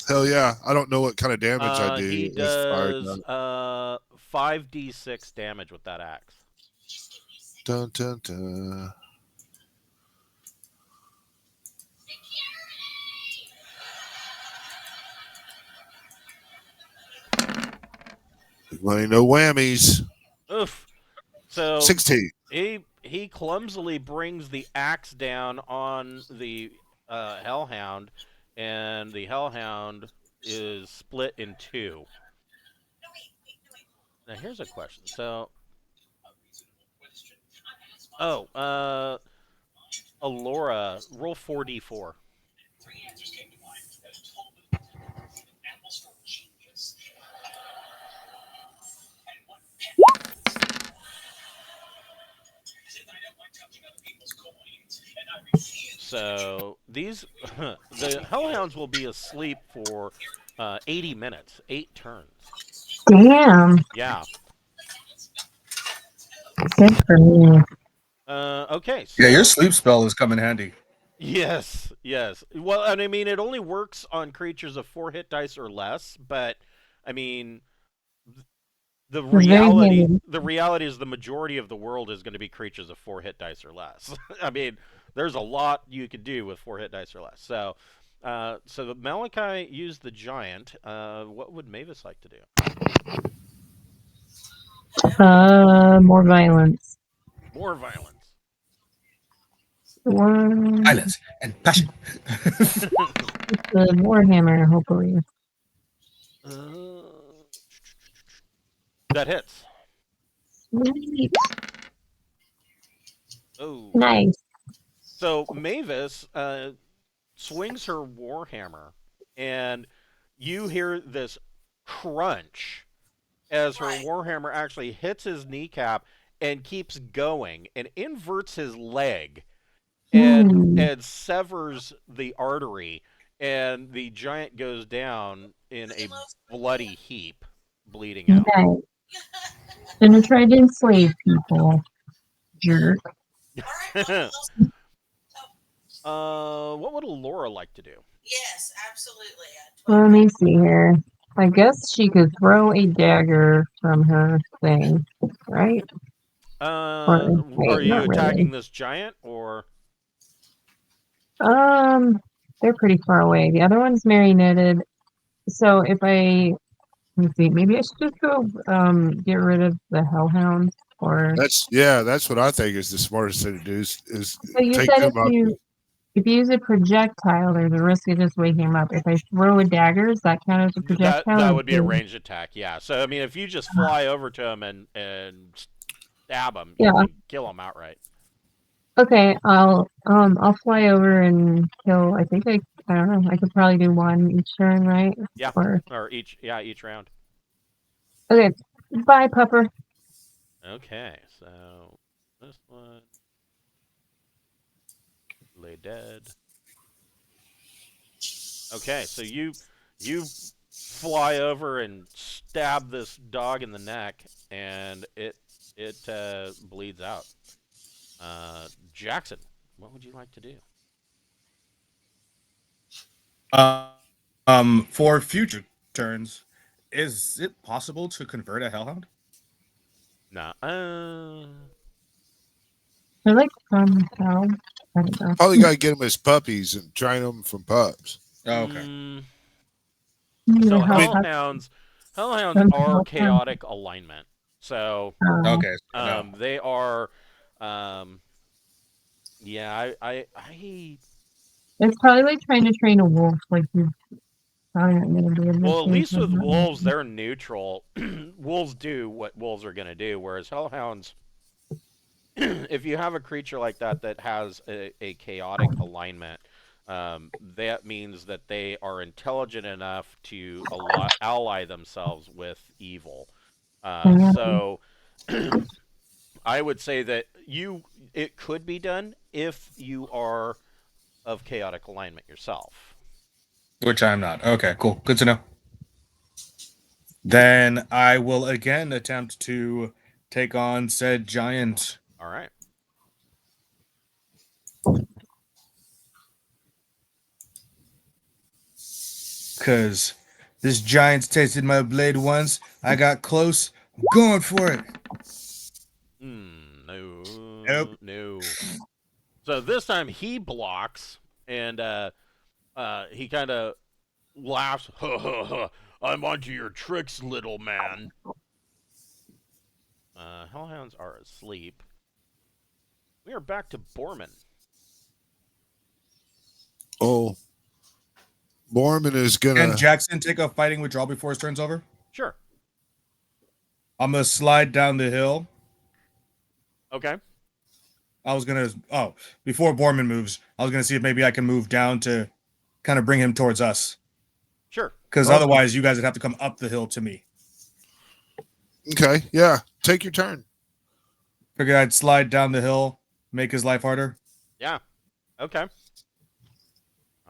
Hell yeah! I don't know what kind of damage I do. He does 5d6 damage with that axe. Dun dun dun. Money, no whammies. Oof. So 16. He clumsily brings the axe down on the Hellhound, and the Hellhound is split in 2. Now here's a question. So, Alora, roll 4d4. So these the Hellhounds will be asleep for 80 minutes, 8 turns. Damn. Yeah. Good for me. Okay. So, yeah, your sleep spell is coming handy. Yes, yes. Well, and I mean, it only works on creatures of 4 hit dice or less, but I mean, the reality is the majority of the world is going to be creatures of 4 hit dice or less. I mean, there's a lot you could do with 4 hit dice or less. So, so the Malachi used the giant. What would Mavis like to do? More violence. More violence. Violence and passion. The Warhammer, hopefully. That hits. Sweet. Oh. Nice. So Mavis swings her warhammer, and you hear this crunch as her warhammer actually hits his kneecap and keeps going and inverts his leg and severs the artery, and the giant goes down in a bloody heap, bleeding out. Okay. Gonna try to enslave people. Jerk. What would Laura like to do? Yes, absolutely. Let me see here. I guess she could throw a dagger from her thing, right? Are you attacking this giant, or? They're pretty far away. The other one's marionetted. So if let's see, maybe I should just go get rid of the hellhounds, or That's what I think is the smartest thing to do is so you take said them out. if you use a projectile, there's a risk of just waking him up. If I throw a dagger, does that count as a projectile? That or would be a do- ranged attack. Yeah. So I mean, if you just fly over to him and stab him, Yeah. you can kill him outright. Okay, I'll fly over and kill. I think I don't know. I could probably do one each turn, right? Yeah. Or Or each round. okay, bye, pupper. Okay. So this one lay dead. Okay. So you fly over and stab this dog in the neck, and it bleeds out. Jackson, what would you like to do? For future turns, is it possible to convert a hellhound? Nah. They're like from hell. I don't know. Probably got to get them as puppies and train them from pups. Oh, okay. So Hell pup- hellhounds from are hell chaotic alignment. So Okay. So no. they are yeah, I It's probably like trying to train a wolf. Like you probably not gonna be able to well, at train least with someone. wolves, they're neutral. Wolves do what wolves are going to do, whereas hellhounds, if you have a creature like that has a chaotic alignment, that means that they are intelligent enough to ally themselves with evil. So I would say that it could be done if you are of chaotic alignment yourself. Which I'm not. Okay, cool. Good to know. Then I will again attempt to take on said giant. All right. Because this giant's tasted my blade once. I got close. I'm going for it. No. Nope. No. So this time he blocks, and he kind of laughs. Ha ha ha! I'm onto your tricks, little man. Hellhounds are asleep. We are back to Borman. Oh, Borman is gonna. Can Jackson take a fighting withdrawal before his turn's over? Sure. I'm gonna slide down the hill. Okay. Before Borman moves, I was gonna see if maybe I can move down to kind of bring him towards us. Sure. Because otherwise, you guys would have to come up the hill to me. Okay, yeah. Take your turn. Figured I'd slide down the hill, make his life harder. Yeah. Okay.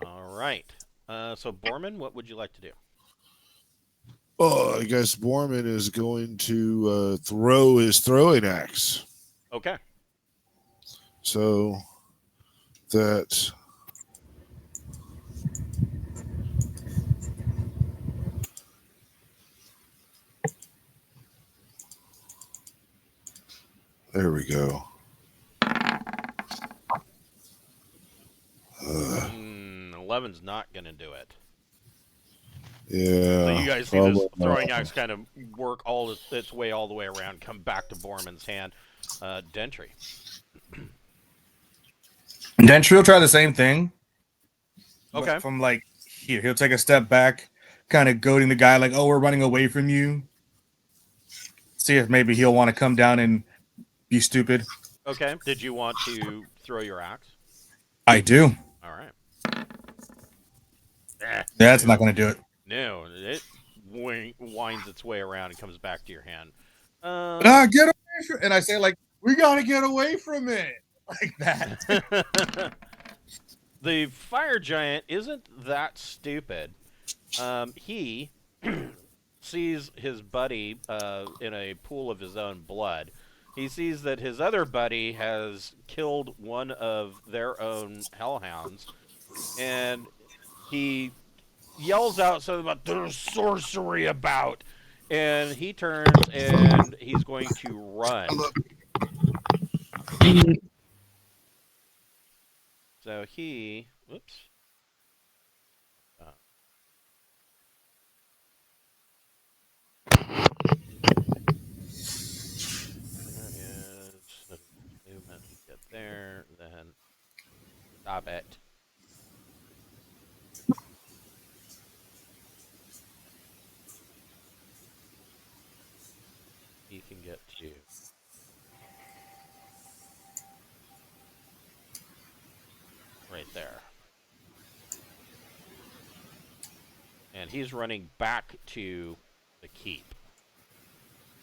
All right. So Borman, what would you like to do? Oh, I guess Borman is going to throw his throwing axe. Okay. So that there we go. 11's not gonna do it. Yeah. So you guys see this throwing axe kind of work its way all the way around, come back to Borman's hand. Dentry. Dentry will try the same thing. Okay. From like here, he'll take a step back, kind of goading the guy like, "Oh, we're running away from you." See if maybe he'll want to come down and be stupid. Okay. Did you want to throw your axe? I do. All right. That's not going to do it. No, it winds its way around and comes back to your hand. Get away from it. And I say, like, we got to get away from it. Like that. The fire giant isn't that stupid. He sees his buddy in a pool of his own blood. He sees that his other buddy has killed one of their own hellhounds, and he yells out something about "there's sorcery about," and he turns and he's going to run. So he, oops. Stop it. He can get to. Right there. And he's running back to the keep.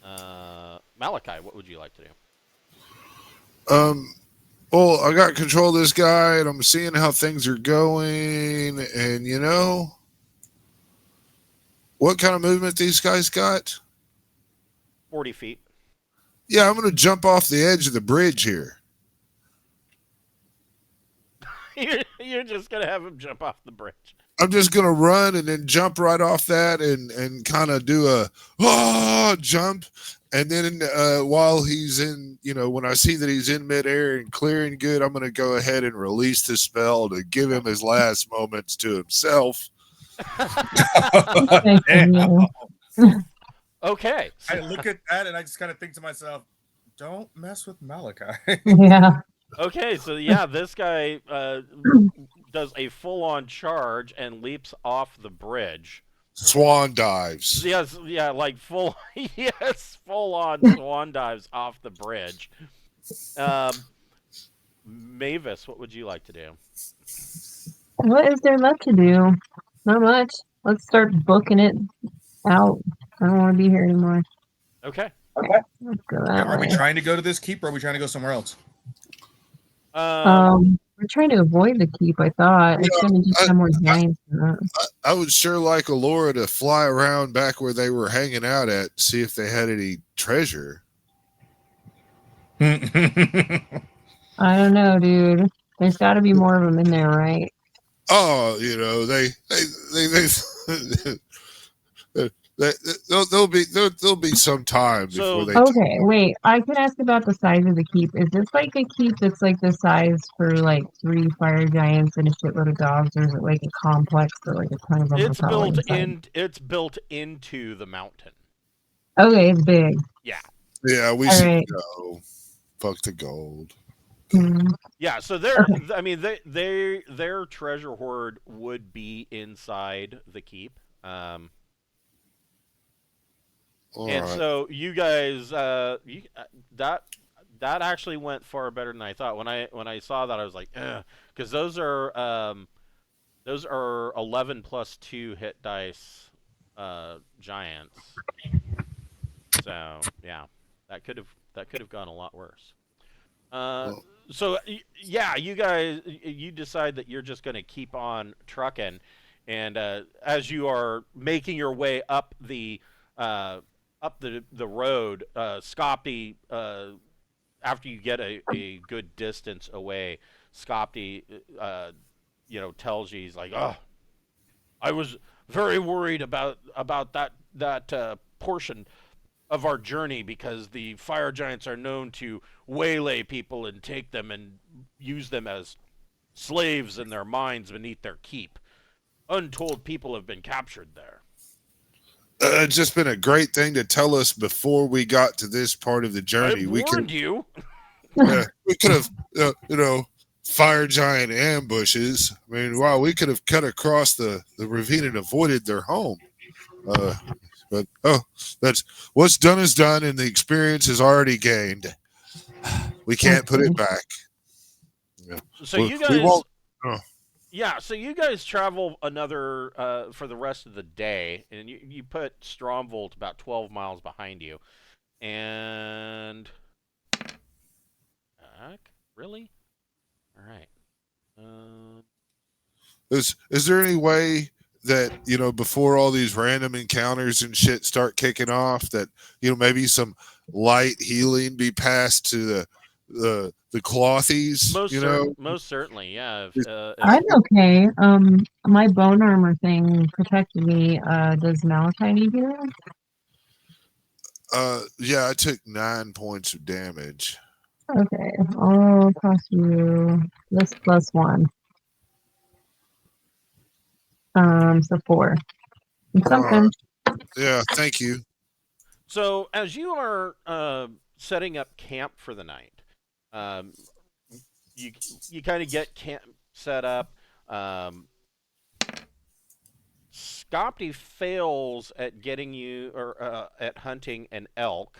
Malachi, what would you like to do? Well, I got control of this guy, and I'm seeing how things are going. And what kind of movement these guys got? 40 feet. Yeah, I'm going to jump off the edge of the bridge here. You're just going to have him jump off the bridge. I'm just going to run and then jump right off that and kind of do a jump. And then while he's in, when I see that he's in midair and clearing good, I'm going to go ahead and release the spell to give him his last moments to himself. Okay. I look at that and I just kind of think to myself, don't mess with Malachi. Yeah. Okay, so yeah, this guy does a full-on charge and leaps off the bridge. Swan dives. Yes, yeah, like full-on swan dives off the bridge. Mavis, what would you like to do? What is there left to do? Not much. Let's start booking it out. I don't want to be here anymore. Okay. Let's go that Are we way. trying to go to this keep or are we trying to go somewhere else? We're trying to avoid the keep, I thought. It's going to just have more giants than that. I would sure like Alora to fly around back where they were hanging out at, see if they had any treasure. I don't know, dude. There's got to be more of them in there, right? Oh, there'll be some time before they. Okay, wait. I could ask about the size of the keep. Is this like a keep that's like the size for like 3 fire giants and a shitload of dogs, or is it like a complex that like a ton of them? It's built into the mountain. Okay, it's big. Yeah. Yeah, we should go. Fuck the gold. Yeah, so their treasure hoard would be inside the keep. So you guys, that actually went far better than I thought. When I saw that, I was like, because those are 11 plus 2 hit dice, giants. So yeah, that could have gone a lot worse. So yeah, you guys, you decide that you're just going to keep on trucking, and as you are making your way up the road, Scopty, after you get a good distance away, Scopty, tells you, he's like, oh, I was very worried about that portion of our journey, because the fire giants are known to waylay people and take them and use them as slaves in their mines beneath their keep. Untold people have been captured there. It's just been a great thing to tell us before we got to this part of the journey. I warned you. We could have, fire giant ambushes. I mean, wow, we could have cut across the ravine and avoided their home. But that's what's done is done, and the experience is already gained. We can't put it back. Yeah. So you guys, so you guys travel another for the rest of the day, and you put Stromvolt about 12 miles behind you, and really, all right. Is there any way that, before all these random encounters and shit start kicking off, that, maybe some light healing be passed to the clothies? Most certainly, yeah. I'm okay. My bone armor thing protected me. Does Malachi need healing? Yeah, I took 9 points of damage. Okay, I'll cost you this +1. So 4. Something. Yeah, thank you. So as you are setting up camp for the night, you kind of get set up. Scopty fails at getting you or at hunting an elk,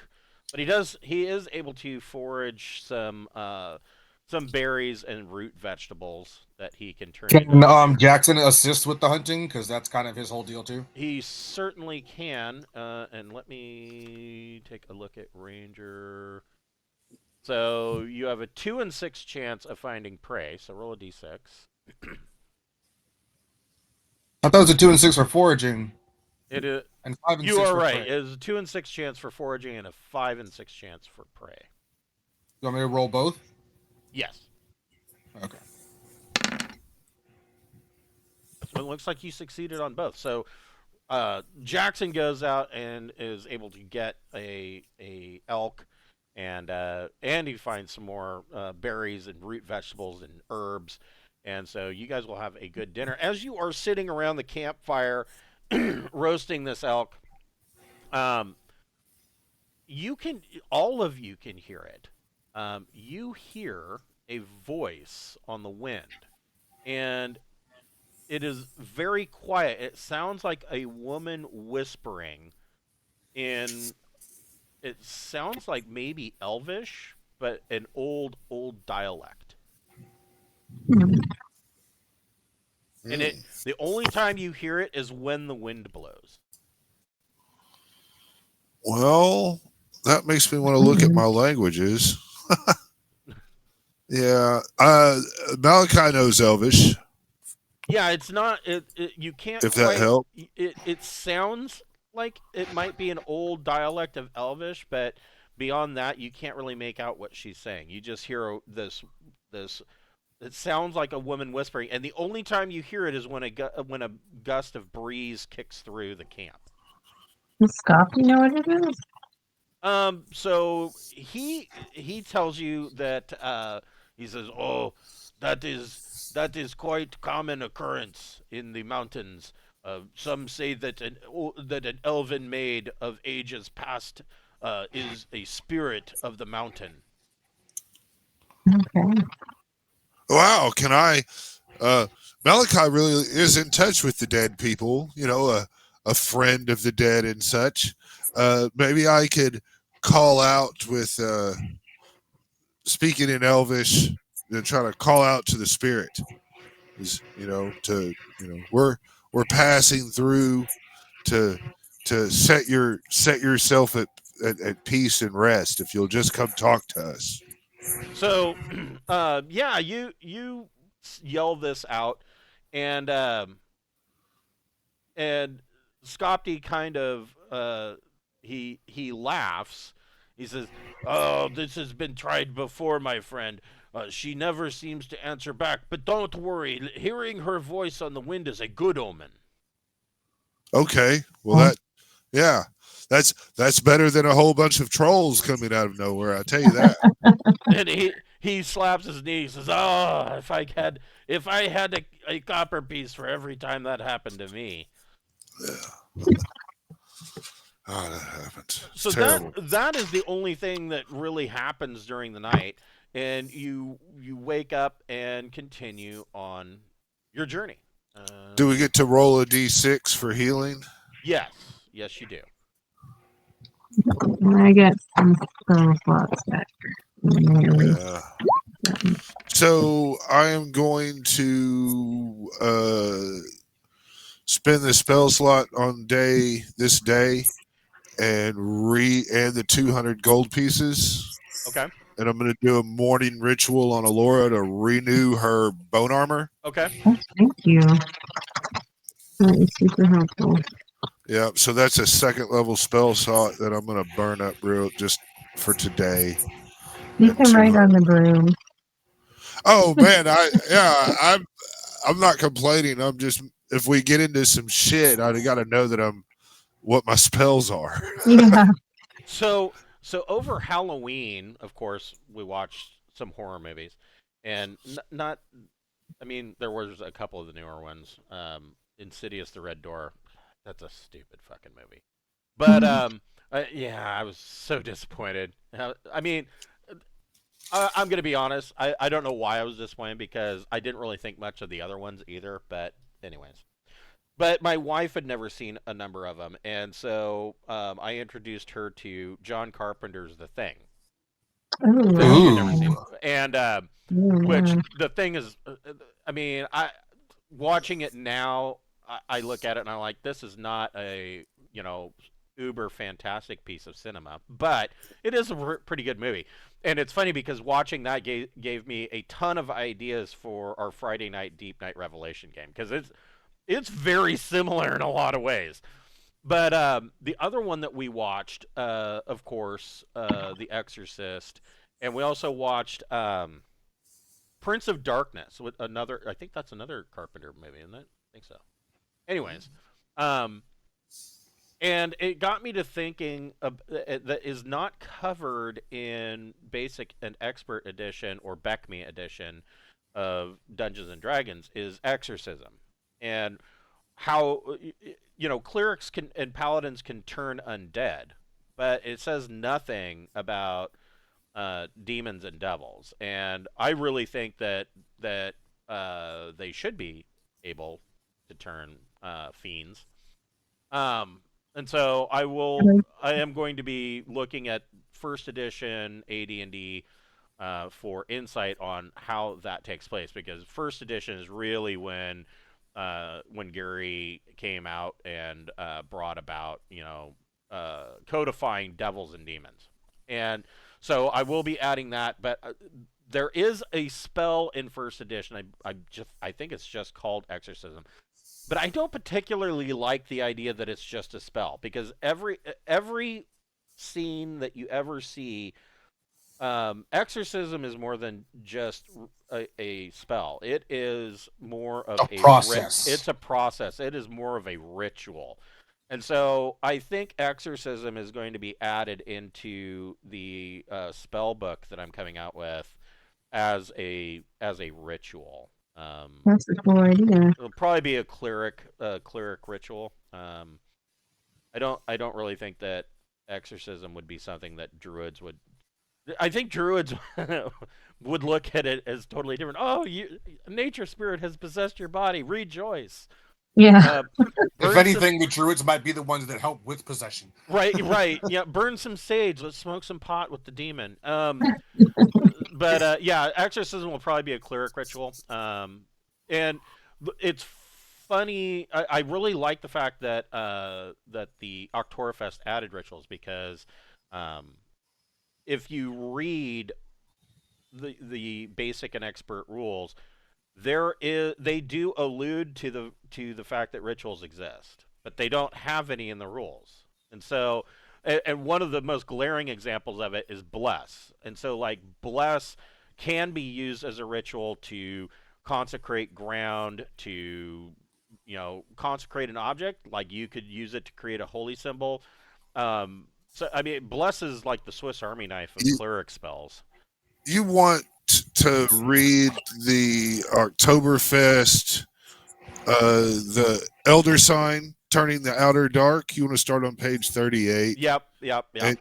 but he is able to forage some berries and root vegetables that he can turn into. Can Jackson assist with the hunting? Because that's kind of his whole deal too. He certainly can. And let me take a look at Ranger. So you have a 2 in 6 chance of finding prey. So roll a d6. I thought it was a 2 and 6 for foraging. It is. And 5 and You 6 are for right. prey. It is a 2 in 6 chance for foraging and a 5 in 6 chance for prey. You want me to roll both? Yes. Okay. It looks like you succeeded on both. So Jackson goes out and is able to get a elk, and he finds some more berries and root vegetables and herbs, and so you guys will have a good dinner as you are sitting around the campfire roasting this elk. All of you can hear it. You hear a voice on the wind, and it is very quiet. It sounds like a woman whispering in. It sounds like maybe Elvish, but an old dialect. And the only time you hear it is when the wind blows. Well, that makes me want to look at my languages. Yeah. Malachi knows Elvish. Yeah, it's not. You can't. If that helps. It sounds like it might be an old dialect of Elvish, but beyond that, you can't really make out what she's saying. You just hear this. It sounds like a woman whispering, and the only time you hear it is when a gust of breeze kicks through the camp. Does Scotty know what it is? So he tells you that he says, "Oh, that is quite common occurrence in the mountains. Some say that an elven maid of ages past is a spirit of the mountain." Okay. Wow, can I? Malachi really is in touch with the dead people. You know, a friend of the dead and such. Maybe I could call out with speaking in Elvish and try to call out to the spirit. We're passing through to set yourself at peace and rest. If you'll just come talk to us. So, yeah, you yell this out, and Scopty kind of he laughs. He says, "Oh, this has been tried before, my friend. She never seems to answer back, but don't worry. Hearing her voice on the wind is a good omen." Okay, well that's better than a whole bunch of trolls coming out of nowhere. I tell you that. And he slaps his knee. He says, "Oh, if I had a copper piece for every time that happened to me." Yeah. Oh, that happens. It's So terrible. that is the only thing that really happens during the night, and you wake up and continue on your journey. Do we get to roll a d6 for healing? Yes, you do. I get some spell slots back. Yeah. So I am going to spend the spell slot on this day and and the 200 gold pieces. Okay. And I'm going to do a morning ritual on Alora to renew her bone armor. Okay. Oh, thank you. That is super helpful. Yeah, so that's a second level spell slot that I'm going to burn up real just for today. You can write on the broom. Oh man, I'm not complaining. I'm just, if we get into some shit, I got to know that what my spells are. Yeah. So over Halloween, of course, we watched some horror movies, and not. I mean, there was a couple of the newer ones. Insidious: The Red Door. That's a stupid fucking movie. But yeah, I was so disappointed. I mean, I'm gonna be honest. I don't know why I was disappointed because I didn't really think much of the other ones either. But anyways, but my wife had never seen a number of them, and so I introduced her to John Carpenter's The Thing. Thing she had never seen, Ooh. and which Yeah. the thing is, I mean, I watching it now, I look at it and I'm like, this is not a uber fantastic piece of cinema, but it is a pretty good movie. And it's funny because watching that gave me a ton of ideas for our Friday night Deep Night Revelation game because it's very similar in a lot of ways. But the other one that we watched, of course, The Exorcist, and we also watched Prince of Darkness with another. I think that's another Carpenter movie, isn't it? I think so. Anyways, um, and it got me to thinking that is not covered in Basic and Expert Edition or Beckme Edition of Dungeons and Dragons is Exorcism, and how clerics can and paladins can turn undead, but it says nothing about demons and devils, and I really think that they should be able to turn fiends. And so I am going to be looking at first edition AD&D for insight on how that takes place because first edition is really when Gary came out and brought about codifying devils and demons, and so I will be adding that. But there is a spell in first edition. I think it's just called Exorcism, but I don't particularly like the idea that it's just a spell because every scene that you ever see, exorcism is more than just a spell. It is more of A process. It's a process. It is more of a ritual, and so I think exorcism is going to be added into the spell book that I'm coming out with as a ritual. That's a cool idea. It'll probably be a cleric ritual. I don't really think that exorcism would be something that druids would. I think druids would look at it as totally different. Oh, nature spirit has possessed your body. Rejoice. Yeah. If anything, the druids might be the ones that help with possession. Right. Yeah, burn some sage. Let's smoke some pot with the demon. But yeah, exorcism will probably be a cleric ritual. And it's funny. I really like the fact that that the Oktoberfest added rituals because if you read the basic and expert rules, they do allude to the fact that rituals exist, but they don't have any in the rules. And so, and one of the most glaring examples of it is bless. And so, like bless can be used as a ritual to consecrate ground, to consecrate an object. Like you could use it to create a holy symbol. So I mean, bless is like the Swiss Army knife of cleric spells. You want to read the Oktoberfest, the Elder Sign, Turning the Outer Dark. You want to start on page 38. Yep. And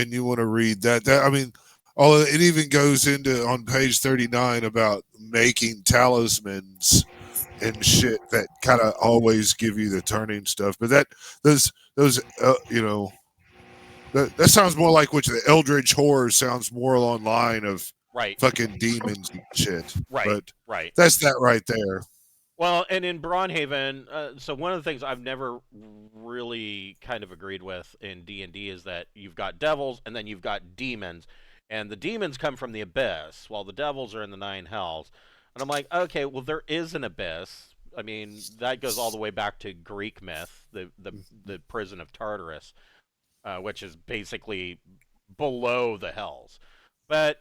you want to read that. I mean, it even goes into on page 39 about making talismans and shit that kind of always give you the turning stuff. But those that sounds more like which the Eldritch Horror sounds more along line of fucking demons and shit. But that's that right there. Well, and in Braunhaven, so one of the things I've never really kind of agreed with in D&D is that you've got devils and then you've got demons, and the demons come from the abyss while the devils are in the nine hells. And I'm like, okay, well there is an abyss. I mean, that goes all the way back to Greek myth, the prison of Tartarus, which is basically below the hells. But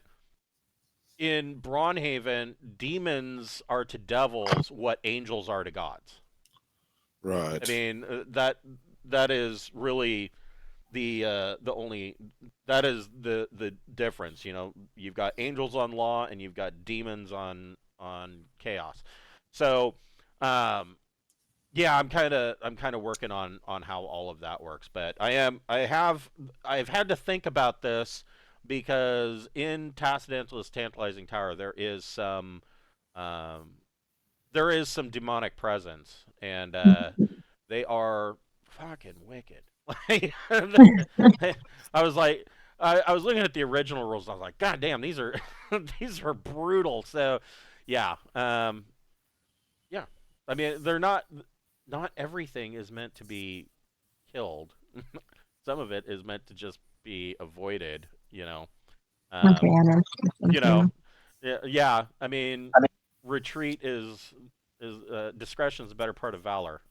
in Braunhaven, demons are to devils what angels are to gods. Right. I mean, that is really the only that is the difference. You've got angels on law and you've got demons on chaos. So, yeah, I'm kind of working on how all of that works. But I've had to think about this because in Tassadantulus Tantalizing Tower um, there is some demonic presence, and they are fucking wicked. I was like, I was looking at the original rules. And I was like, God damn, these are these are brutal. So, yeah, yeah. I mean, they're not everything is meant to be killed. Some of it is meant to just be avoided. Banished or You know, something. yeah. I mean, retreat is discretion is a better part of valor.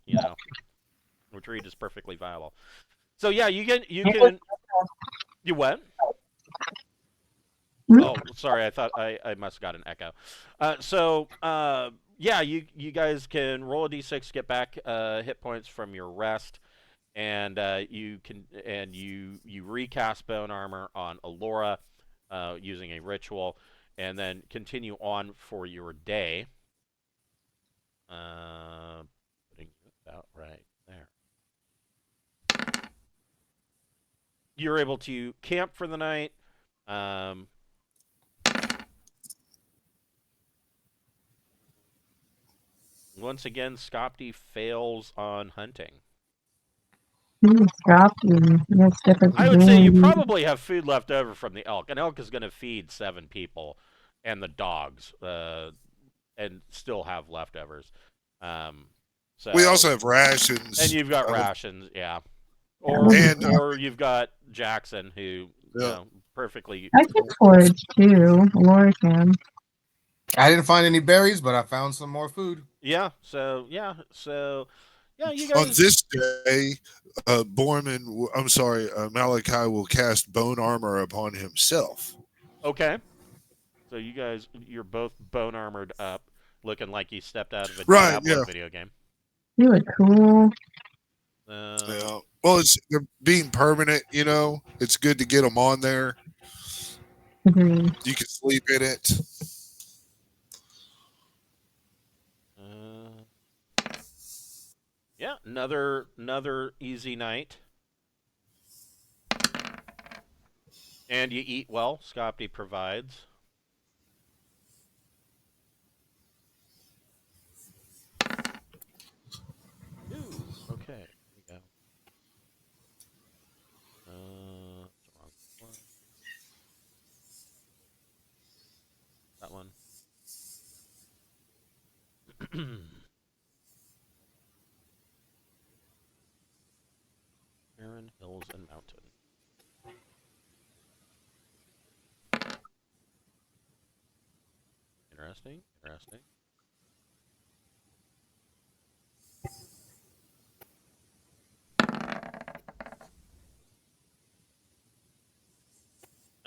Retreat is perfectly viable. So yeah, you what? Mhm. Oh, sorry. I thought I must have got an echo. Yeah, you guys can roll a d6, get back hit points from your rest, and you recast bone armor on Alora using a ritual, and then continue on for your day. Putting it about right there. You're able to camp for the night. Um, Once again, Skopti fails on hunting. Stop you. That's different I would say you advantage. probably have food left over from the elk. An elk is going to feed 7 people and the dogs, and still have leftovers. Um, We also so, have rations. and you've got rations, yeah. And Or you've got Jackson, who yeah. perfectly. I can forage too. Laura can. I didn't find any berries, but I found some more food. Yeah. So yeah. You on guys. this day, Malachi will cast bone armor upon himself. Okay. So you're both bone armored up, looking like you stepped out of a Right, Diablo yeah. video game. You look cool. Yeah. Well, they're being permanent, It's good to get them on there. Agreed. You can sleep in it. Yeah, another easy night. And you eat well. Skopti provides. Ooh, okay. Here we go. Wrong one. That one. Barren Hills and Mountain. Interesting.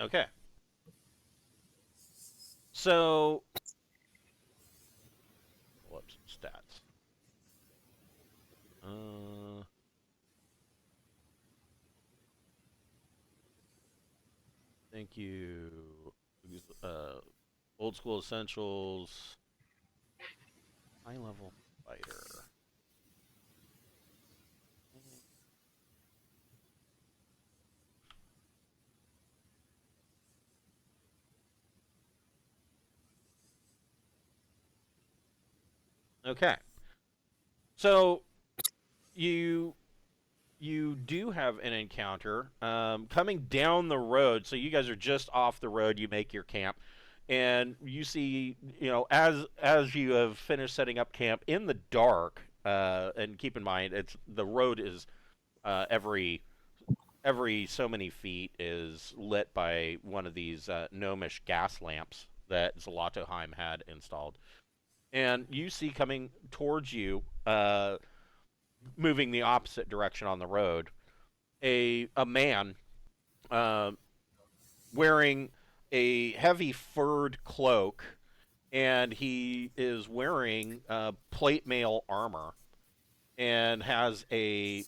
Okay. So, pull up some stats. Thank you. Old School Essentials. High level fighter. Okay. So you do have an encounter coming down the road. So you guys are just off the road. You make your camp, and you see, as you have finished setting up camp in the dark. And keep in mind, the road is every so many feet is lit by one of these gnomish gas lamps that Zlatoheim had installed. And you see coming towards you, moving the opposite direction on the road, a man wearing a heavy furred cloak, and he is wearing plate mail armor and has a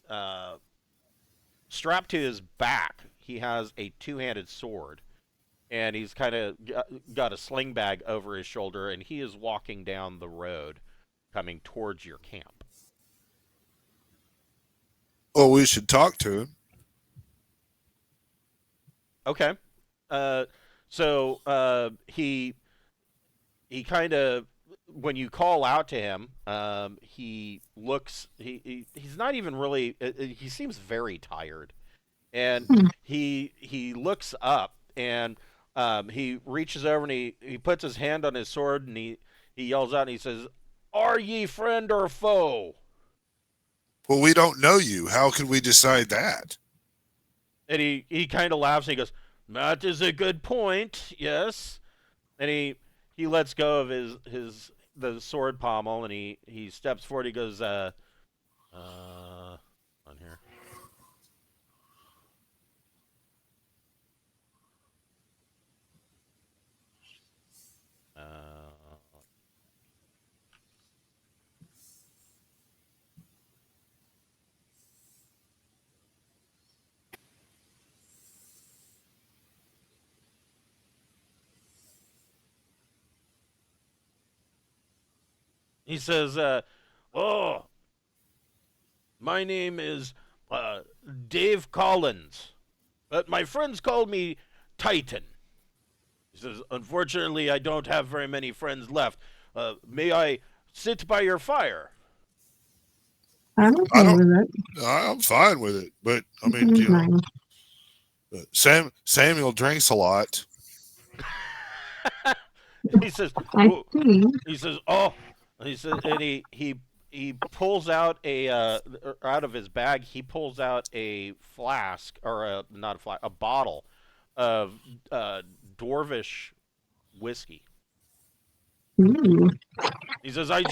strapped to his back. He has a two-handed sword, and he's kind of got a sling bag over his shoulder, and he is walking down the road coming towards your camp. Well, we should talk to him. Okay. He kind of, when you call out to him, he looks. He's not even really. He seems very tired, and Hmm. he looks up and he reaches over and he puts his hand on his sword and he yells out and he says, "Are ye friend or foe?" Well, we don't know you. How can we decide that? And he kind of laughs and he goes, "That is a good point. Yes." And he lets go of the sword pommel and he steps forward. He goes, on here. He says, "Oh, my name is Dave Collins, but my friends call me Titan." He says, "Unfortunately, I don't have very many friends left. May I sit by your fire?" I'm I okay don't. with it. I'm fine with it, but I It mean, seems nice. Samuel drinks a lot. He says, I "Oh," see. he says, "Oh," he says, and he pulls out out of his bag. He pulls out a flask or not a flask, a bottle of Dwarvish whiskey. Ooh. He says, I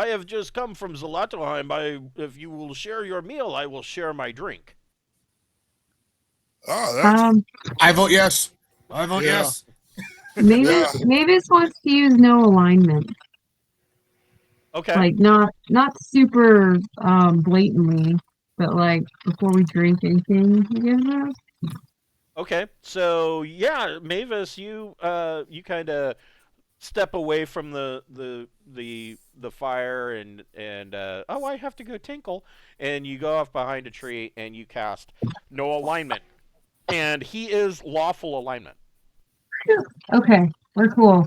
have just come from Zlatoheim. If you will share your meal, I will share my drink." Oh, that's I vote yes. I vote Yeah. yes. Mavis, Yeah. Mavis wants to use no alignment. Okay. Like not super blatantly, but like before we drink anything, you give us. Okay. So yeah, Mavis, you kind of step away from the fire and oh, I have to go tinkle, and you go off behind a tree and you cast no alignment, and he is lawful alignment. Okay, we're cool.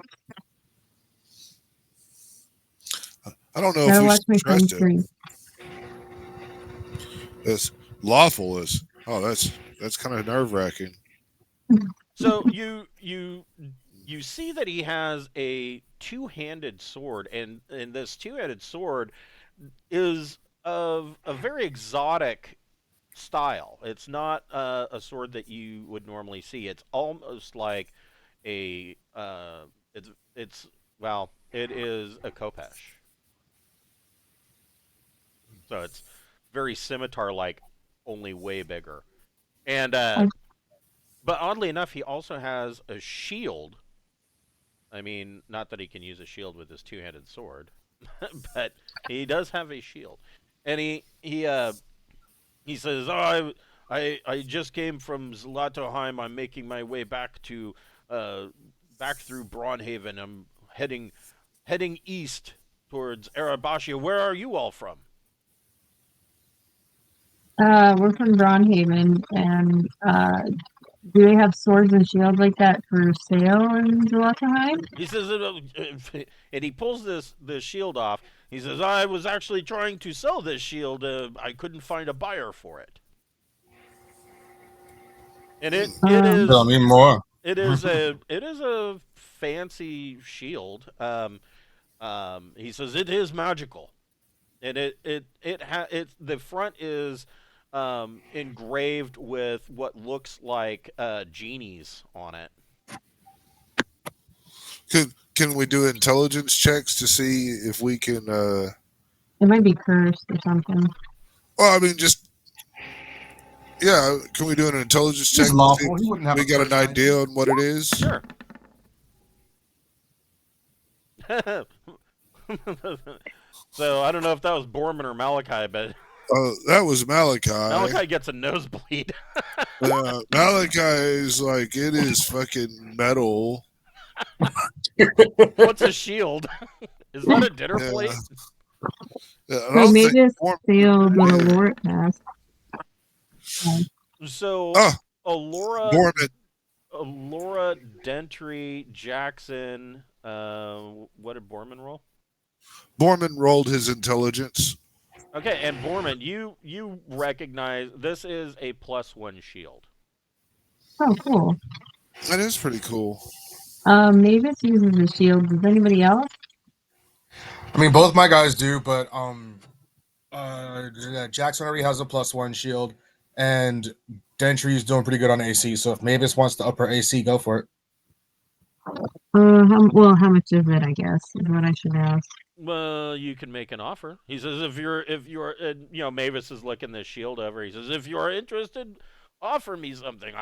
I don't know if Gotta we watch should my trust friend's him. drink. It's lawful is. Oh, that's kind of nerve wracking. So you see that he has a two-handed sword, and this two-handed sword is of a very exotic style. It's not a sword that you would normally see. It's almost like a it's well, it is a khopesh. So it's very scimitar-like, only way bigger. And I, but oddly enough, he also has a shield. I mean, not that he can use a shield with his two-handed sword, but he does have a shield. And he says, "Oh, I just came from Zlatoheim. I'm making my way uh, back through Braunhaven. I'm heading east towards Erebachia. Where are you all from?" we're from Braunhaven, and do they have swords and shields like that for sale in Jotunheim? He says, and he pulls this shield off. He says, "I was actually trying to sell this shield. I couldn't find a buyer for it." And Tell me more. it is a fancy shield. He says it is magical, and it's the front is engraved with what looks like genies on it. Can we do intelligence checks to see if we can? It might be cursed or something. Well, I mean, just yeah. Can we do an intelligence check? He's To see lawful. if He wouldn't have we a got an first idea on what it is. Sure. So I don't know if that was Borman or Malachi, but That was Malachi. Malachi gets a nosebleed. Malachi is like it is fucking metal. What's a shield? Is that a dinner Yeah. plate? Yeah, I So don't think Mavis Borman- failed on a yeah. lore test. So Oh, Alora Borman. Laura, Dentry, Jackson. What did Borman roll? Borman rolled his intelligence. Okay, and Borman, you recognize this is a +1 shield. Oh, cool. That is pretty cool. Mavis uses a shield. Does anybody else? I mean, both my guys do, but Jackson already has a +1 shield, and Dentry's doing pretty good on AC. So if Mavis wants to up her AC, go for it. How much is it? I guess is what I should ask. Well, you can make an offer. He says if you're Mavis is looking this shield over. He says if you are interested, offer me something.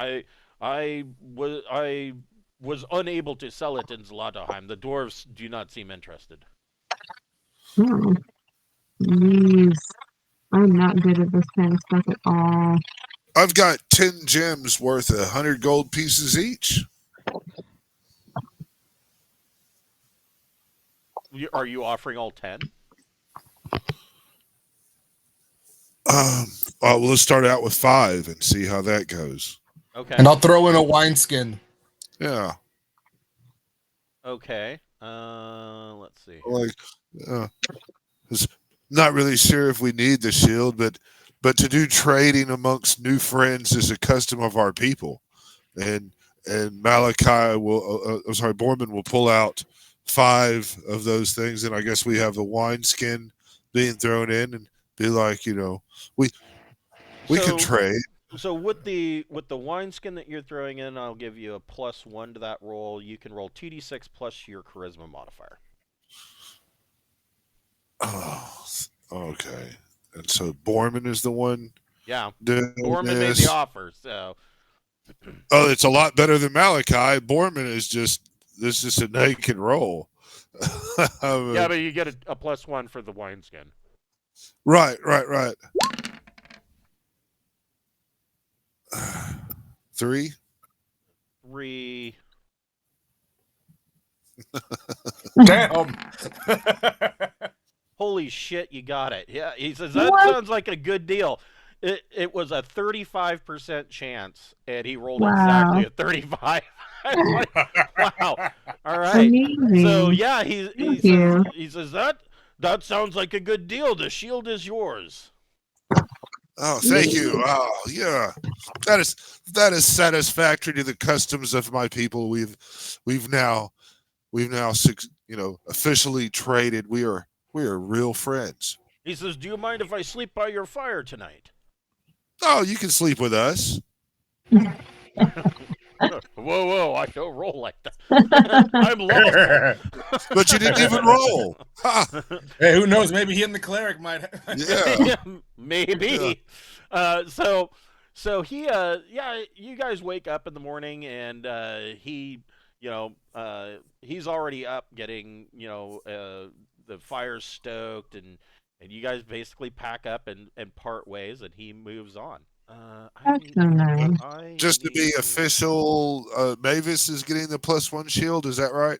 I was unable to sell it in Zlatoheim. The dwarves do not seem interested. Oh, jeez. I'm not good at this kind of stuff at all. I've got 10 gems worth 100 gold pieces each. Are you offering all 10? Well, let's start out with 5 and see how that goes. Okay. And I'll throw in a wineskin. Yeah. Okay. Let's see. Like, not really sure if we need the shield, but to do trading amongst new friends is a custom of our people, and Malachi will, Borman will pull out 5 of those things, and I guess we have the wineskin being thrown in, and be like, we can trade. So with the wineskin that you're throwing in, I'll give you a +1 to that roll. You can roll 2d6 plus your charisma modifier. Oh, okay. And so Borman is the one. Yeah. Borman made the offer, so. Oh, it's a lot better than Malachi. Borman is just a naked roll. Yeah, but you get a +1 for the wineskin. Right. 3. 3. Damn. Holy shit, you got it. Yeah, he says, that sounds like a good deal. It was a 35% chance, and he rolled exactly a 35. Like, wow. All right. Amazing. So, yeah, he says, that sounds like a good deal. The shield is yours. Oh, thank you. Oh, yeah. That is satisfactory to the customs of my people. We've now officially traded. We are real friends. He says, do you mind if I sleep by your fire tonight? Oh, you can sleep with us. Whoa, I don't roll like that. I'm lost. But you didn't even roll. Hey, who knows? Maybe he and the cleric might. Yeah. Maybe. Yeah. So he, you guys wake up in the morning, and he, he's already up getting, the fire stoked, and you guys basically pack up and part ways, and he moves on. That's so nice. Just to be official, Mavis is getting the +1 shield. Is that right?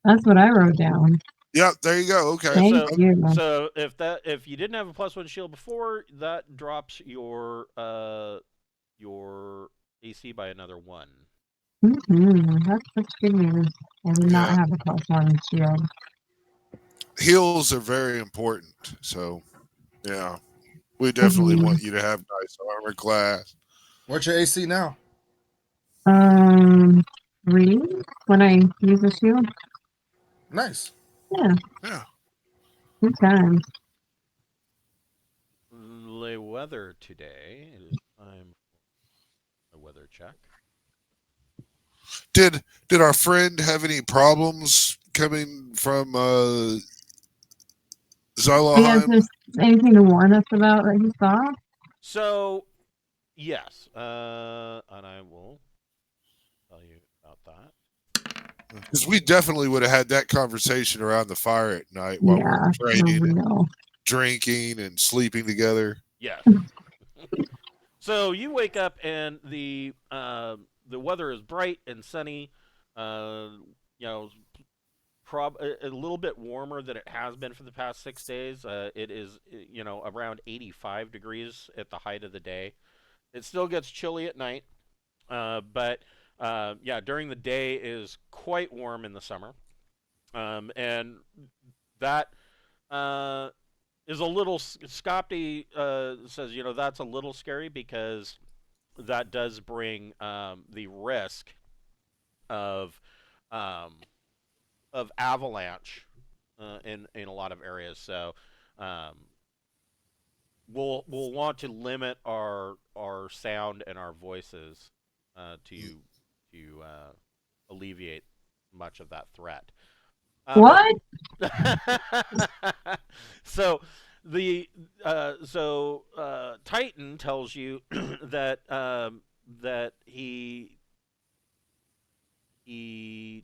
That's what I wrote down. Yep, there you go. Okay. Thank you. So if you didn't have a +1 shield before, that drops your AC by another 1. That's such good news. I did not have a +1 shield. Heals are very important. So, yeah, we definitely want you to have nice armor class. What's your AC now? 3 when I use a shield. Nice. Yeah. Good times. The weather today is time for a weather check. Did our friend have any problems coming from Zalaheim? Is there anything to warn us about that you saw? So, yes, and I will tell you about that. Because we definitely would have had that conversation around the fire at night while we're trading and drinking and sleeping together. Yes. So you wake up and the weather is bright and sunny. A little bit warmer than it has been for the past 6 days. It is around 85 degrees at the height of the day. It still gets chilly at night, but Yeah, during the day is quite warm in the summer, and that is a little. Scotty says, that's a little scary because that does bring the risk of um, avalanche in a lot of areas. So um, we'll want to limit our sound and our voices to alleviate much of that threat. But What? so Titan tells you that that he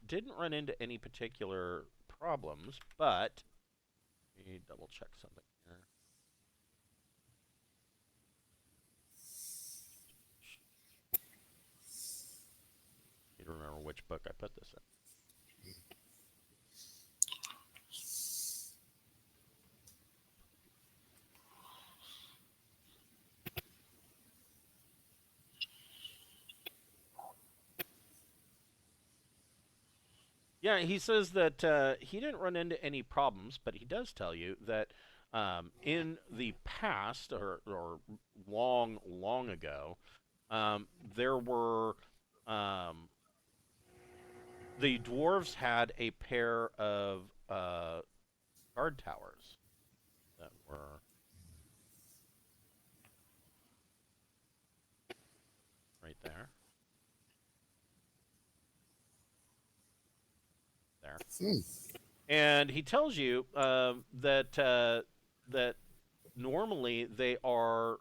didn't run into any particular problems, but let me double check something here. I don't remember which book I put this in. Yeah, he says that he didn't run into any problems, but he does tell you that in the past, or long, long ago, there were the dwarves had a pair of guard towers that were right there. Hmm. And he tells you that normally they are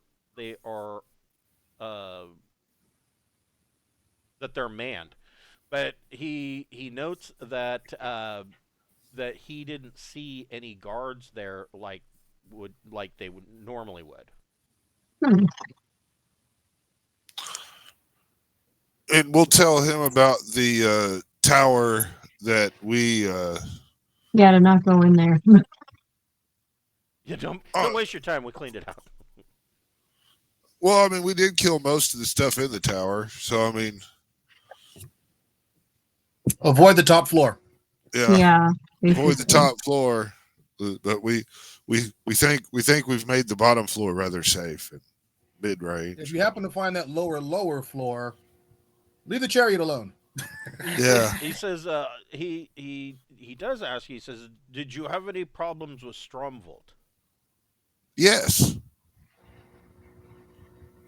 that they're manned, but he notes that he didn't see any guards there like they would normally would. Hmm. And we'll tell him about the tower that we. Yeah, to not go in there. Yeah, don't waste your time. We cleaned it out. Well, I mean, we did kill most of the stuff in the tower, so I mean, Avoid the top floor. yeah, Yeah. avoid the Basically. top floor, but we think we've made the bottom floor rather safe and mid range. If you happen to find that lower floor, leave the chariot alone. Yeah. He says he does ask. He says, "Did you have any problems with Stromvolt?" Yes.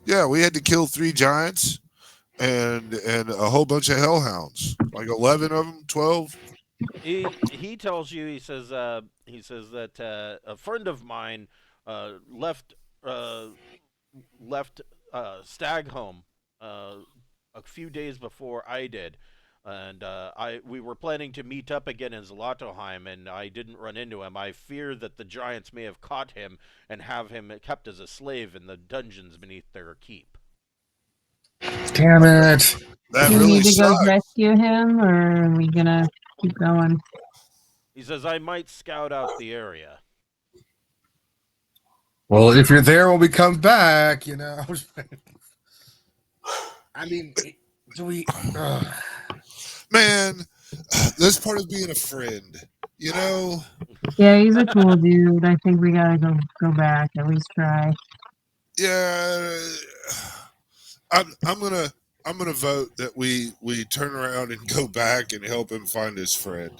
Yeah, we had to kill 3 giants and a whole bunch of hellhounds, like 11 of them, 12. He tells you. He says that a friend of mine left left Stagholm a few days before I did, and we were planning to meet up again in Zlatoheim, and I didn't run into him. I fear that the giants may have caught him and have him kept as a slave in the dungeons beneath their keep. Damn it. That Do we really need to go sucked. rescue him, or are we gonna keep going? He says I might scout out the area. Well, if you're there when we come back, I mean, do we? Man, that's part of being a friend, you know? Yeah, he's a cool dude. I think we gotta go back. At least try. Yeah. I'm gonna vote that we turn around and go back and help him find his friend.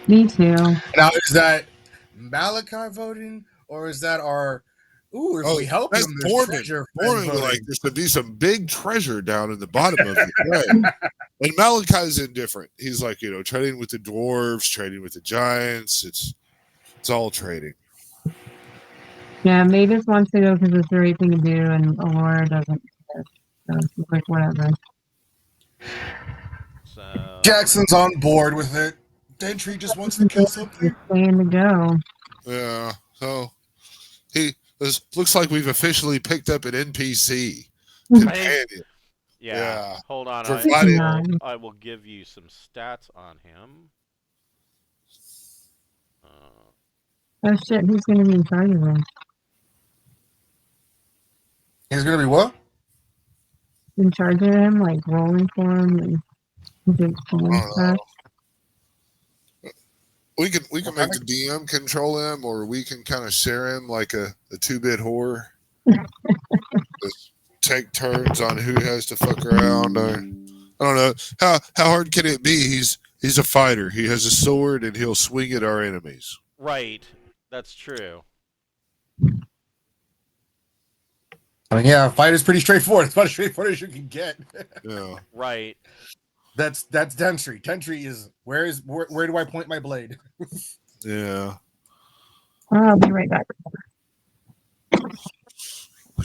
Me too. Now, is that Malachi voting, or is that our? Ooh, if we help that's him, there's Borman. treasure. Friend Borman, like voting. there should be some big treasure down in the bottom of the thread. And Malachi's indifferent. He's like, trading with the dwarves, trading with the giants. It's all trading. Yeah, Mavis wants to go because it's the right thing to do, and Aurora doesn't. So she's like, whatever. So Jackson's on board with it. Dentry just wants to kill something. Saying to go. Yeah. So looks like we've officially picked up an NPC companion. yeah. Hold on. Provided- I will give you some stats on him. Oh shit, who's gonna be in charge of him? He's gonna be what? The in charge of him, like rolling for him and just doing stuff. We can What make kind the DM control him, or we can kind of share him like a 2-bit whore. Just take turns on who has to fuck around. Or, I don't know how hard can it be. He's a fighter. He has a sword and he'll swing at our enemies. Right. That's true. I mean, yeah, fight is pretty straightforward. It's about as straightforward as you can get. Yeah. Right. That's Dentry. Dentry is where do I point my blade? Yeah. I'll be right back.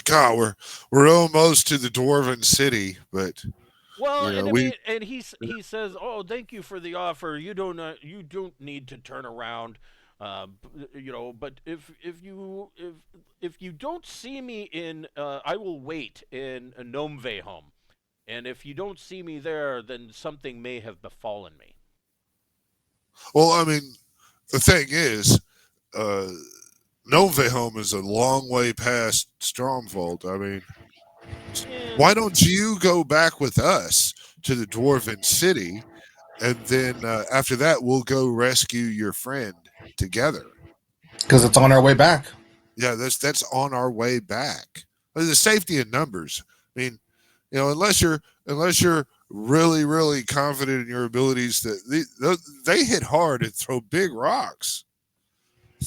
God, we're almost to the Dwarven city, but Well, you know, and I we mean, and he says, "Oh, thank you for the offer. You don't need to turn around, But if you don't see me in, I will wait in Gnomeveholm, and if you don't see me there, then something may have befallen me." well, I mean, the thing is, Noveholm is a long way past Stromvolt. I mean, Yeah. why don't you go back with us to the Dwarven city, and then after that, we'll go rescue your friend together. Because it's on our way back. Yeah, that's on our way back. The safety in numbers. I mean, unless you're really really confident in your abilities, that they hit hard and throw big rocks,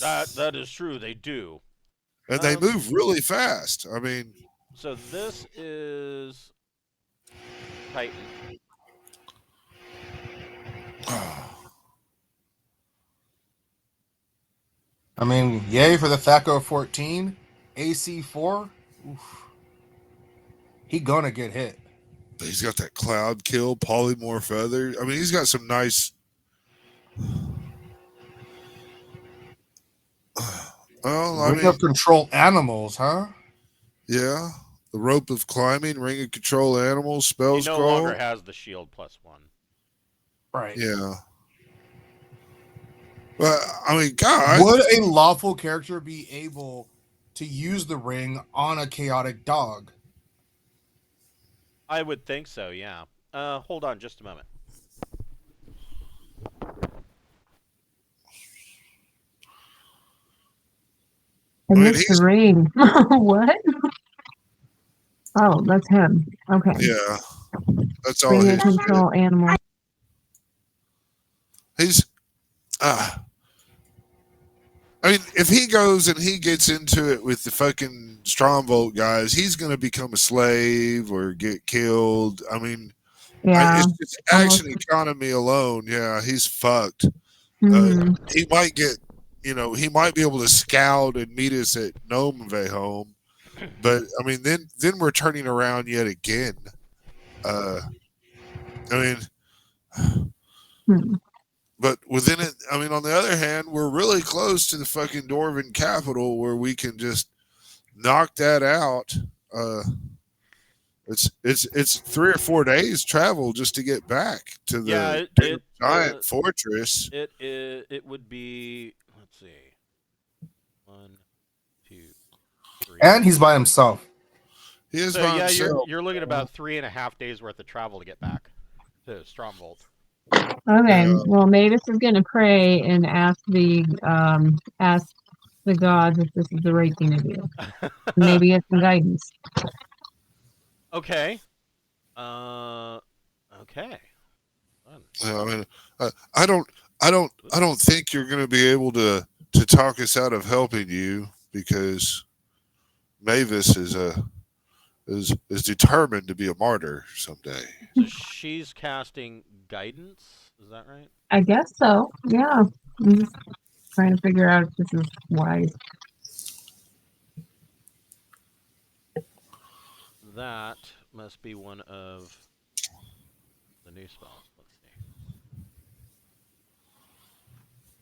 That is true. They do. and they move really fast. I mean, So this is Titan. I mean, yay for the THACO 14, AC 4. Oof. He gonna get hit. he's got that cloud kill, polymorph feather. I mean, he's got some nice. Well, I Ring mean, of control animals, huh? yeah, the rope of climbing, ring of control animals, spell He no scroll. longer has the shield +1. Right. Yeah. But I mean, God, Would a lawful character be able to use the ring on a chaotic dog? I would think so. Yeah. Hold on, just a moment. I missed the ring. What? Oh, that's him. Okay. Yeah, that's all Ring his of control animal. He's, I mean, if he goes and he gets into it with the fucking Stromvolt guys, he's going to become a slave or get killed. I mean, Yeah. it's action economy alone. Yeah, he's fucked. Mhm. He might get, he might be able to scout and meet us at Gnomeveholm, but I mean, then we're turning around yet again. I mean. But within it, I mean, on the other hand, we're really close to the fucking Dwarven capital where we can just knock that out. It's 3 or 4 days travel just to get back to the giant fortress. It would be, let's see, 1, 2, 3. And he's by himself. He is by himself. You're looking at about 3.5 days worth of travel to get back to Stromvolt. Okay, well, Mavis is going to pray and ask the gods if this is the right thing to do. Maybe get some guidance. Okay. Okay. I mean, I don't think you're going to be able to talk us out of helping you because Mavis is determined to be a martyr someday. So she's casting guidance. Is that right? I guess so. Yeah. I'm just trying to figure out if this is wise. That must be one of the new spells. Let's see.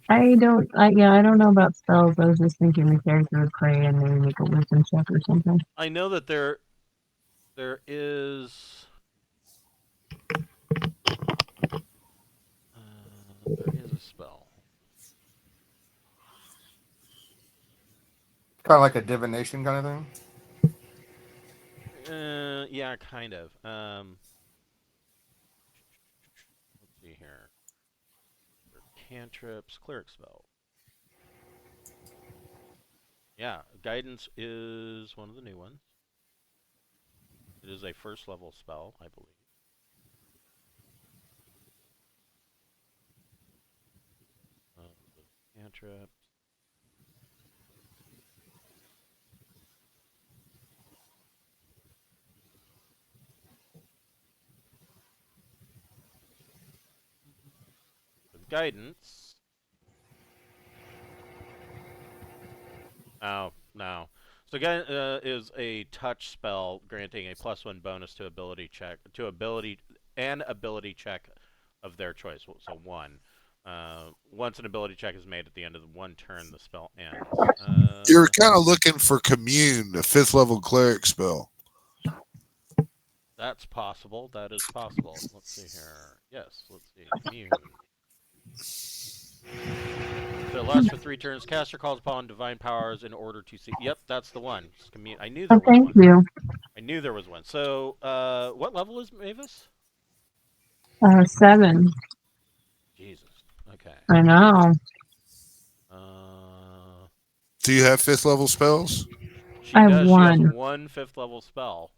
I don't know about spells. I was just thinking the character would pray and maybe make a wisdom check or something. I know that there is a spell. Kind of like a divination kind of thing. Yeah, kind of. Let's see here. Cantrips, cleric spell. Yeah, guidance is one of the new ones. It is a first level spell, I believe. Cantrips. With guidance. Oh, no. So guidance is a touch spell granting a +1 bonus to ability check ability check of their choice. So 1. Once an ability check is made at the end of the one turn, the spell ends. You're kind of looking for Commune, a 5th level cleric spell. That's possible. That is possible. Let's see here. Yes, let's see. Commune. So it lasts for 3 turns. Caster calls upon divine powers in order to see. Yep, that's the one. Commune. I knew there was thank one. you. I knew there was one. So, what level is Mavis? 7. Jesus. Okay. I know. Do you have 5th level spells? She I have does. She has 1. 1 5th level spell.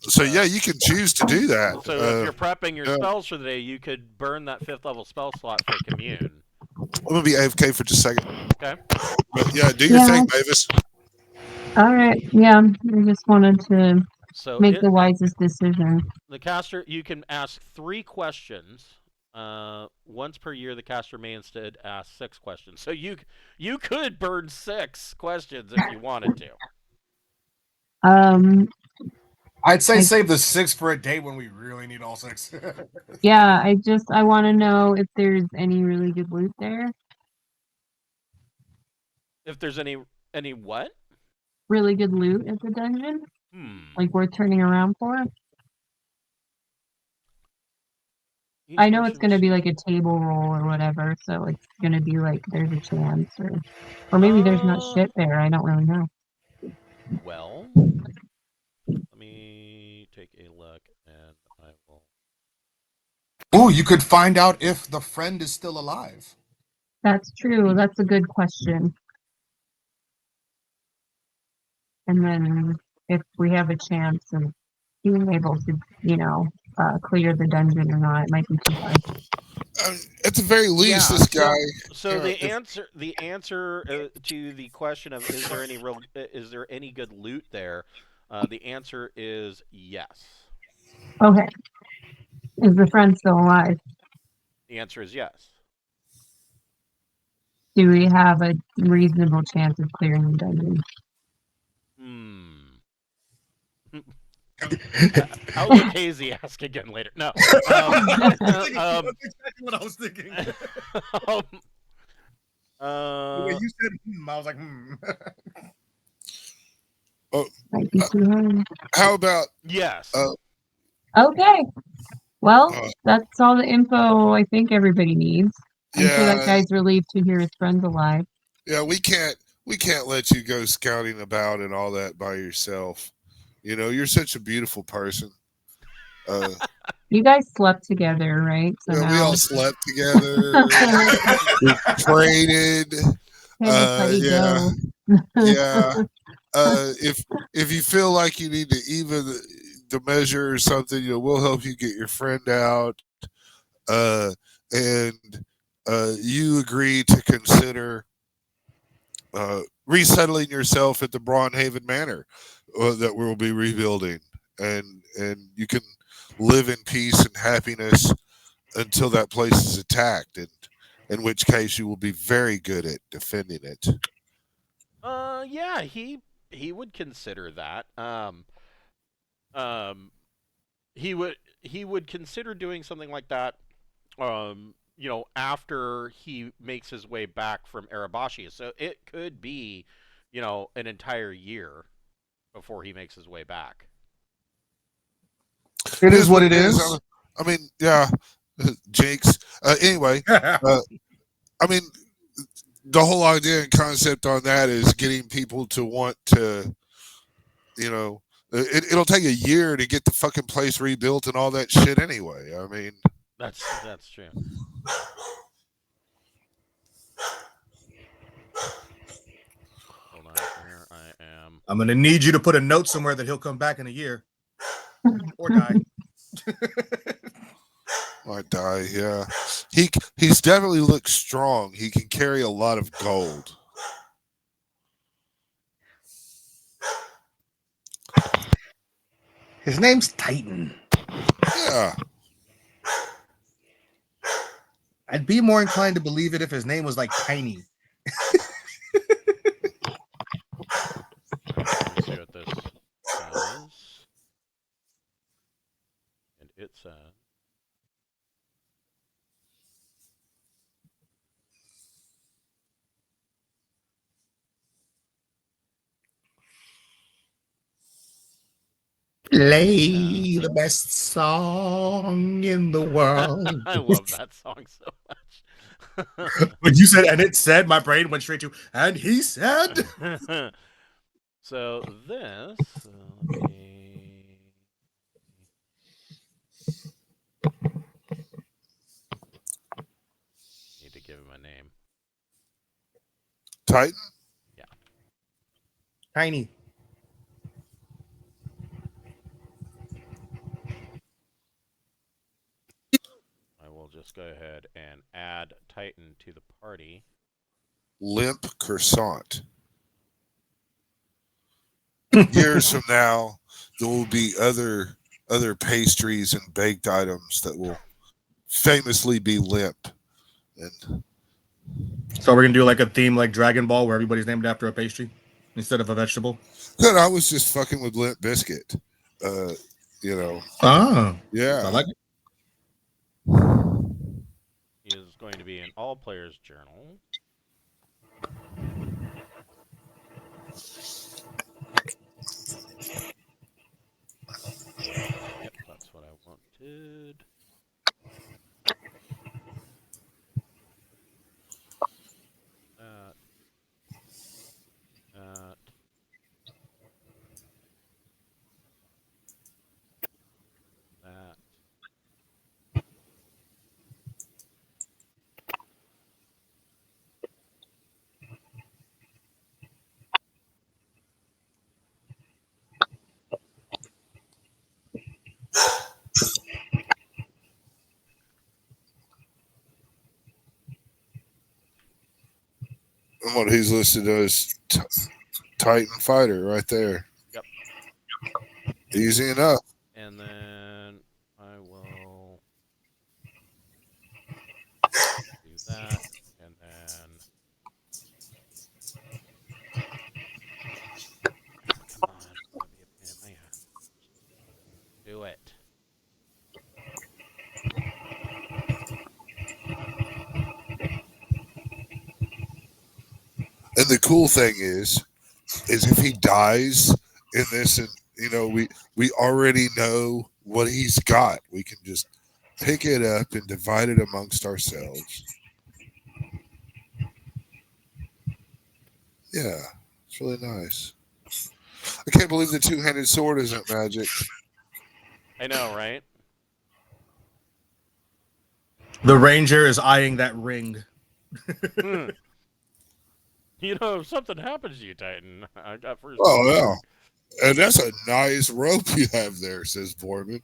So yeah, you can choose to do that. So if you're prepping your spells for the day, you could burn that 5th level spell slot for Commune. I'm gonna be AFK for just a second. Okay. But yeah, do your thing, Mavis. All right. Yeah, I just wanted to make the wisest decision. The caster, you can ask 3 questions. Once per year, the caster may instead ask 6 questions. So you could burn 6 questions if you wanted to. I'd say save the 6 for a day when we really need all 6. Yeah, I want to know if there's any really good loot there. If there's any what? Really good loot at the dungeon? Like worth turning around for? I know it's going to be like a table roll or whatever, so it's going to be like there's a chance, or maybe there's not shit there. I don't really know. Well, let me take a look, and I will. Oh, you could find out if the friend is still alive. That's true. That's a good question. And then if we have a chance of being able to, clear the dungeon or not, it might be too hard. At the very least, this guy. So the answer to the question of is there any good loot there? The answer is yes. Okay. Is the friend still alive? The answer is yes. Do we have a reasonable chance of clearing the dungeon? I'll let Hazy ask again later. No. That's exactly what I was thinking. The way you said I was like, How about yes? Okay. Well, that's all the info I think everybody needs. I'm sure that guy's relieved to hear his friend's alive. Yeah, we can't let you go scouting about and all that by yourself. You know, you're such a beautiful person. You guys slept together, right? So yeah, now... we all slept together. We traded. Yeah. If you feel like you need to even the measure or something, we'll help you get your friend out. And you agree to consider resettling yourself at the Braunhaven Manor that we'll be rebuilding, and you can live in peace and happiness until that place is attacked, and in which case you will be very good at defending it. Yeah, he would consider that. He would consider doing something like that. After he makes his way back from Erebashi. So it could be, an entire year before he makes his way back. It is what it is. I mean, yeah, Jinx. Anyway, I mean, the whole idea and concept on that is getting people to want to, It'll take a year to get the fucking place rebuilt and all that shit anyway. I mean, That's true. Hold on here. I am. I'm gonna need you to put a note somewhere that he'll come back in a year or die. might die. Yeah, he's definitely looks strong. He can carry a lot of gold. His name's Titan. Yeah. I'd be more inclined to believe it if his name was like Tiny. Let me see what this says. And it says. Play the best song in the world. I love that song so much. When you said, and it said, my brain went straight to, and he said. So this, let me... Need to give him a name. Titan? Yeah. Tiny. I will just go ahead and add Titan to the party. Limp croissant. Years from now, there will be other pastries and baked items that will famously be limp. And So we're gonna do like a theme like Dragon Ball where everybody's named after a pastry instead of a vegetable. good, I was just fucking with Limp Biscuit. You know. Ah, Yeah. I like it. He is going to be in all players' journal. Yep, that's what I wanted. That. That. And what he's listed as Titan Fighter right there. Yep. Easy enough. And then I will do that, and then come on, don't be a pain in my ass. Do it. And the cool thing is if he dies in this, and you know, we already know what he's got. We can just pick it up and divide it amongst ourselves. Yeah, it's really nice. I can't believe the two-handed sword isn't magic. I know, right? The ranger is eyeing that ring. You know, if something happens to you, Titan, I got first. Oh yeah. And that's a nice rope you have there, says Borman.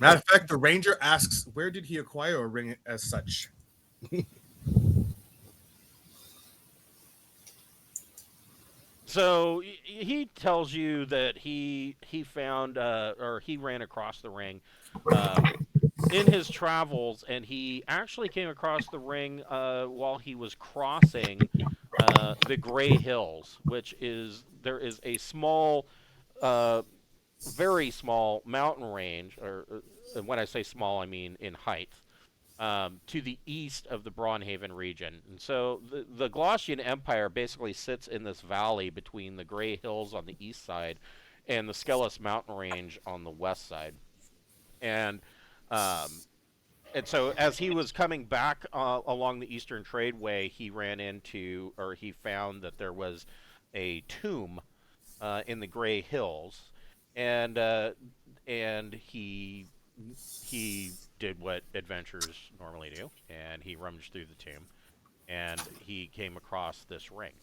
Matter of fact, the ranger asks, where did he acquire a ring as such? So he tells you that he found or he ran across the ring in his travels, and he actually came across the ring while he was crossing the Gray Hills, which is there is a small, very small mountain range, or when I say small, I mean in height. To the east of the Braunhaven region. And so the Glossian Empire basically sits in this valley between the Gray Hills on the east side and the Skelos mountain range on the west side. And And so, as he was coming back along the Eastern Tradeway, he ran into, or he found that there was a tomb in the Gray Hills, and he did what adventurers normally do, and he rummaged through the tomb, and he came across this ring.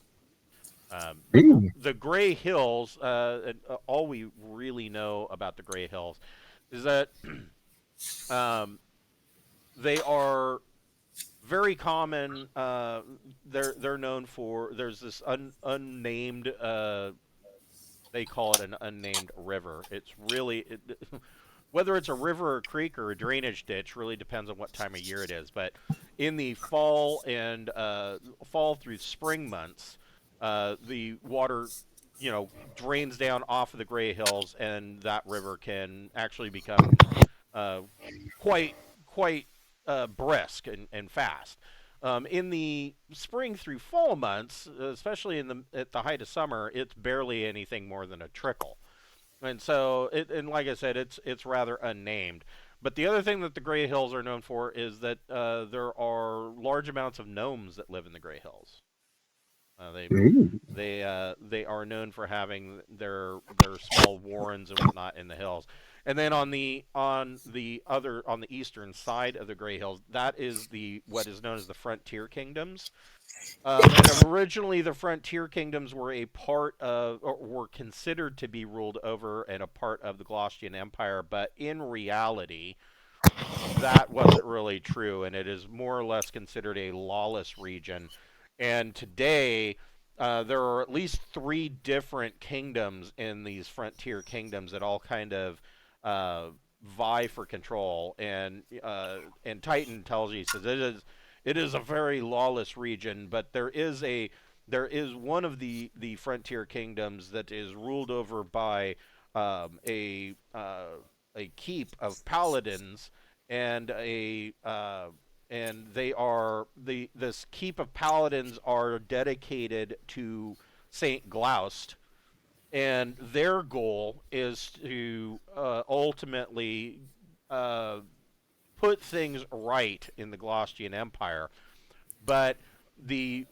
Ooh. The Gray Hills, all we really know about the Gray Hills is that they are very common. They're known for. There's this unnamed. They call it an unnamed river. It's really whether it's a river or a creek or a drainage ditch really depends on what time of year it is. But in the fall and fall through spring months, the water, drains down off of the Gray Hills, and that river can actually become quite brisk and fast. In the spring through fall months, especially at the height of summer, it's barely anything more than a trickle. And so, and like I said, it's rather unnamed. But the other thing that the Gray Hills are known for is that there are large amounts of gnomes that live in the Gray Hills. They Ooh. they are known for having their small warrens and whatnot in the hills. And then on the eastern side of the Gray Hills, that is what is known as the Frontier Kingdoms. And originally, the Frontier Kingdoms were a part of, or were considered to be ruled over and a part of the Glaucian Empire, but in reality, that wasn't really true, and it is more or less considered a lawless region. And today, there are at least 3 different kingdoms in these Frontier Kingdoms that all kind of vie for control. And Titan tells you, he says it is a very lawless region, but there is one of the Frontier Kingdoms that is ruled over by a keep of paladins, and this keep of paladins are dedicated to Saint Gloucest, and their goal is to ultimately put things right in the Glaucian Empire. But the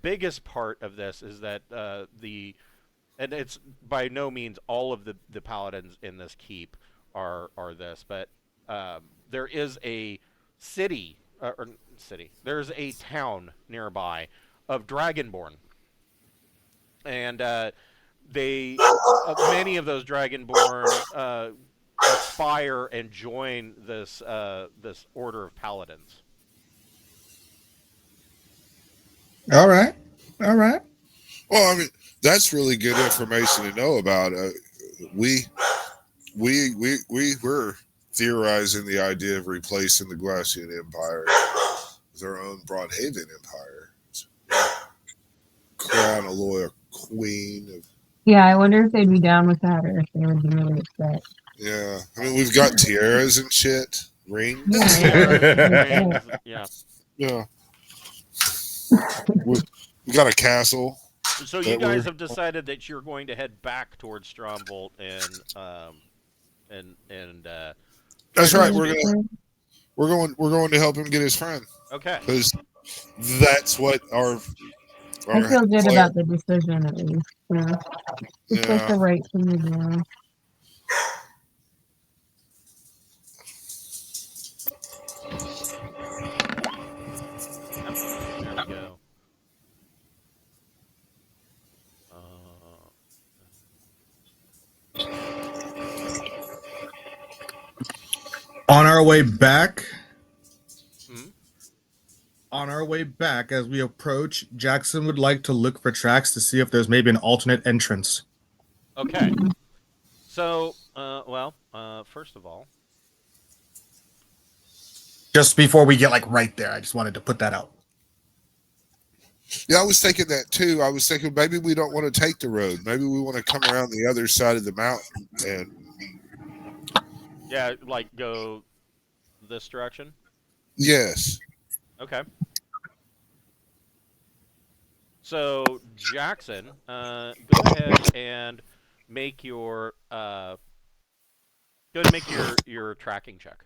biggest part of this is that and it's by no means all of the paladins in this keep are this, but there is a there's a town nearby of Dragonborn, and many of those Dragonborn aspire and join this order of paladins. All right. Well, I mean, that's really good information to know about. We were theorizing the idea of replacing the Glaucian Empire with our own Braunhaven Empire. Crown a loyal queen of. Yeah, I wonder if they'd be down with that or if they would be really upset. Yeah, I mean, we've got tiaras and shit, rings. Rings, yeah. Yeah. We got a castle. So you guys have decided that you're going to head back towards Stromvolt and That's right. We're going to help him get his friend. Okay. Because that's what our I feel good about the decision at least. Yeah. It's like the right thing to do. There we go. On our way back, Hmm? on our way back, as we approach, Jackson would like to look for tracks to see if there's maybe an alternate entrance. Okay. So, first of all, Just before we get like right there, I just wanted to put that out. Yeah, I was thinking that too. I was thinking maybe we don't want to take the road. Maybe we want to come around the other side of the mountain and. yeah, like go this direction. Yes. Okay. So Jackson, go ahead and make your your tracking check.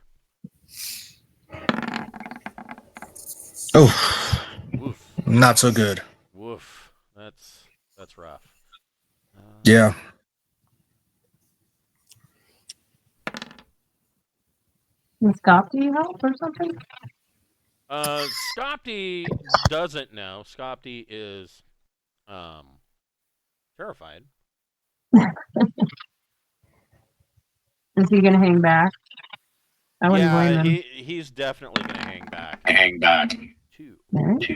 Oh, Woof. not so good. Woof. That's rough. Yeah. Does Scotty help or something? Scopty doesn't know. Scopty is terrified. Is he gonna hang back? I wouldn't blame Yeah, him. he's definitely gonna hang back. Hang back. 2. Alright.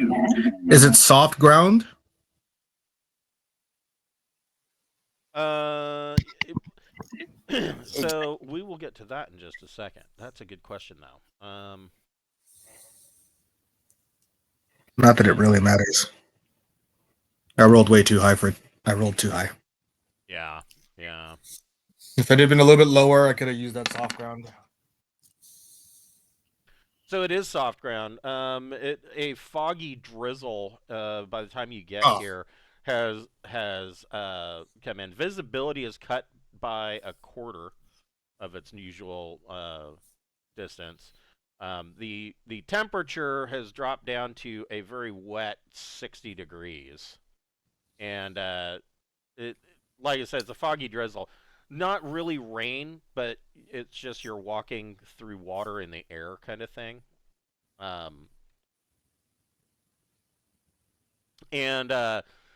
Is it soft ground? So we will get to that in just a second. That's a good question, though. Not that it really matters. I rolled way too high for it. I rolled too high. Yeah, yeah. If it had been a little bit lower, I could have used that soft ground. So it is soft ground. A foggy drizzle. By the time you get here, has come in. Visibility is cut by a quarter of its usual distance. The temperature has dropped down to a very wet 60 degrees, and it, like I said, it's a foggy drizzle. Not really rain, but it's just you're walking through water in the air kind of thing. And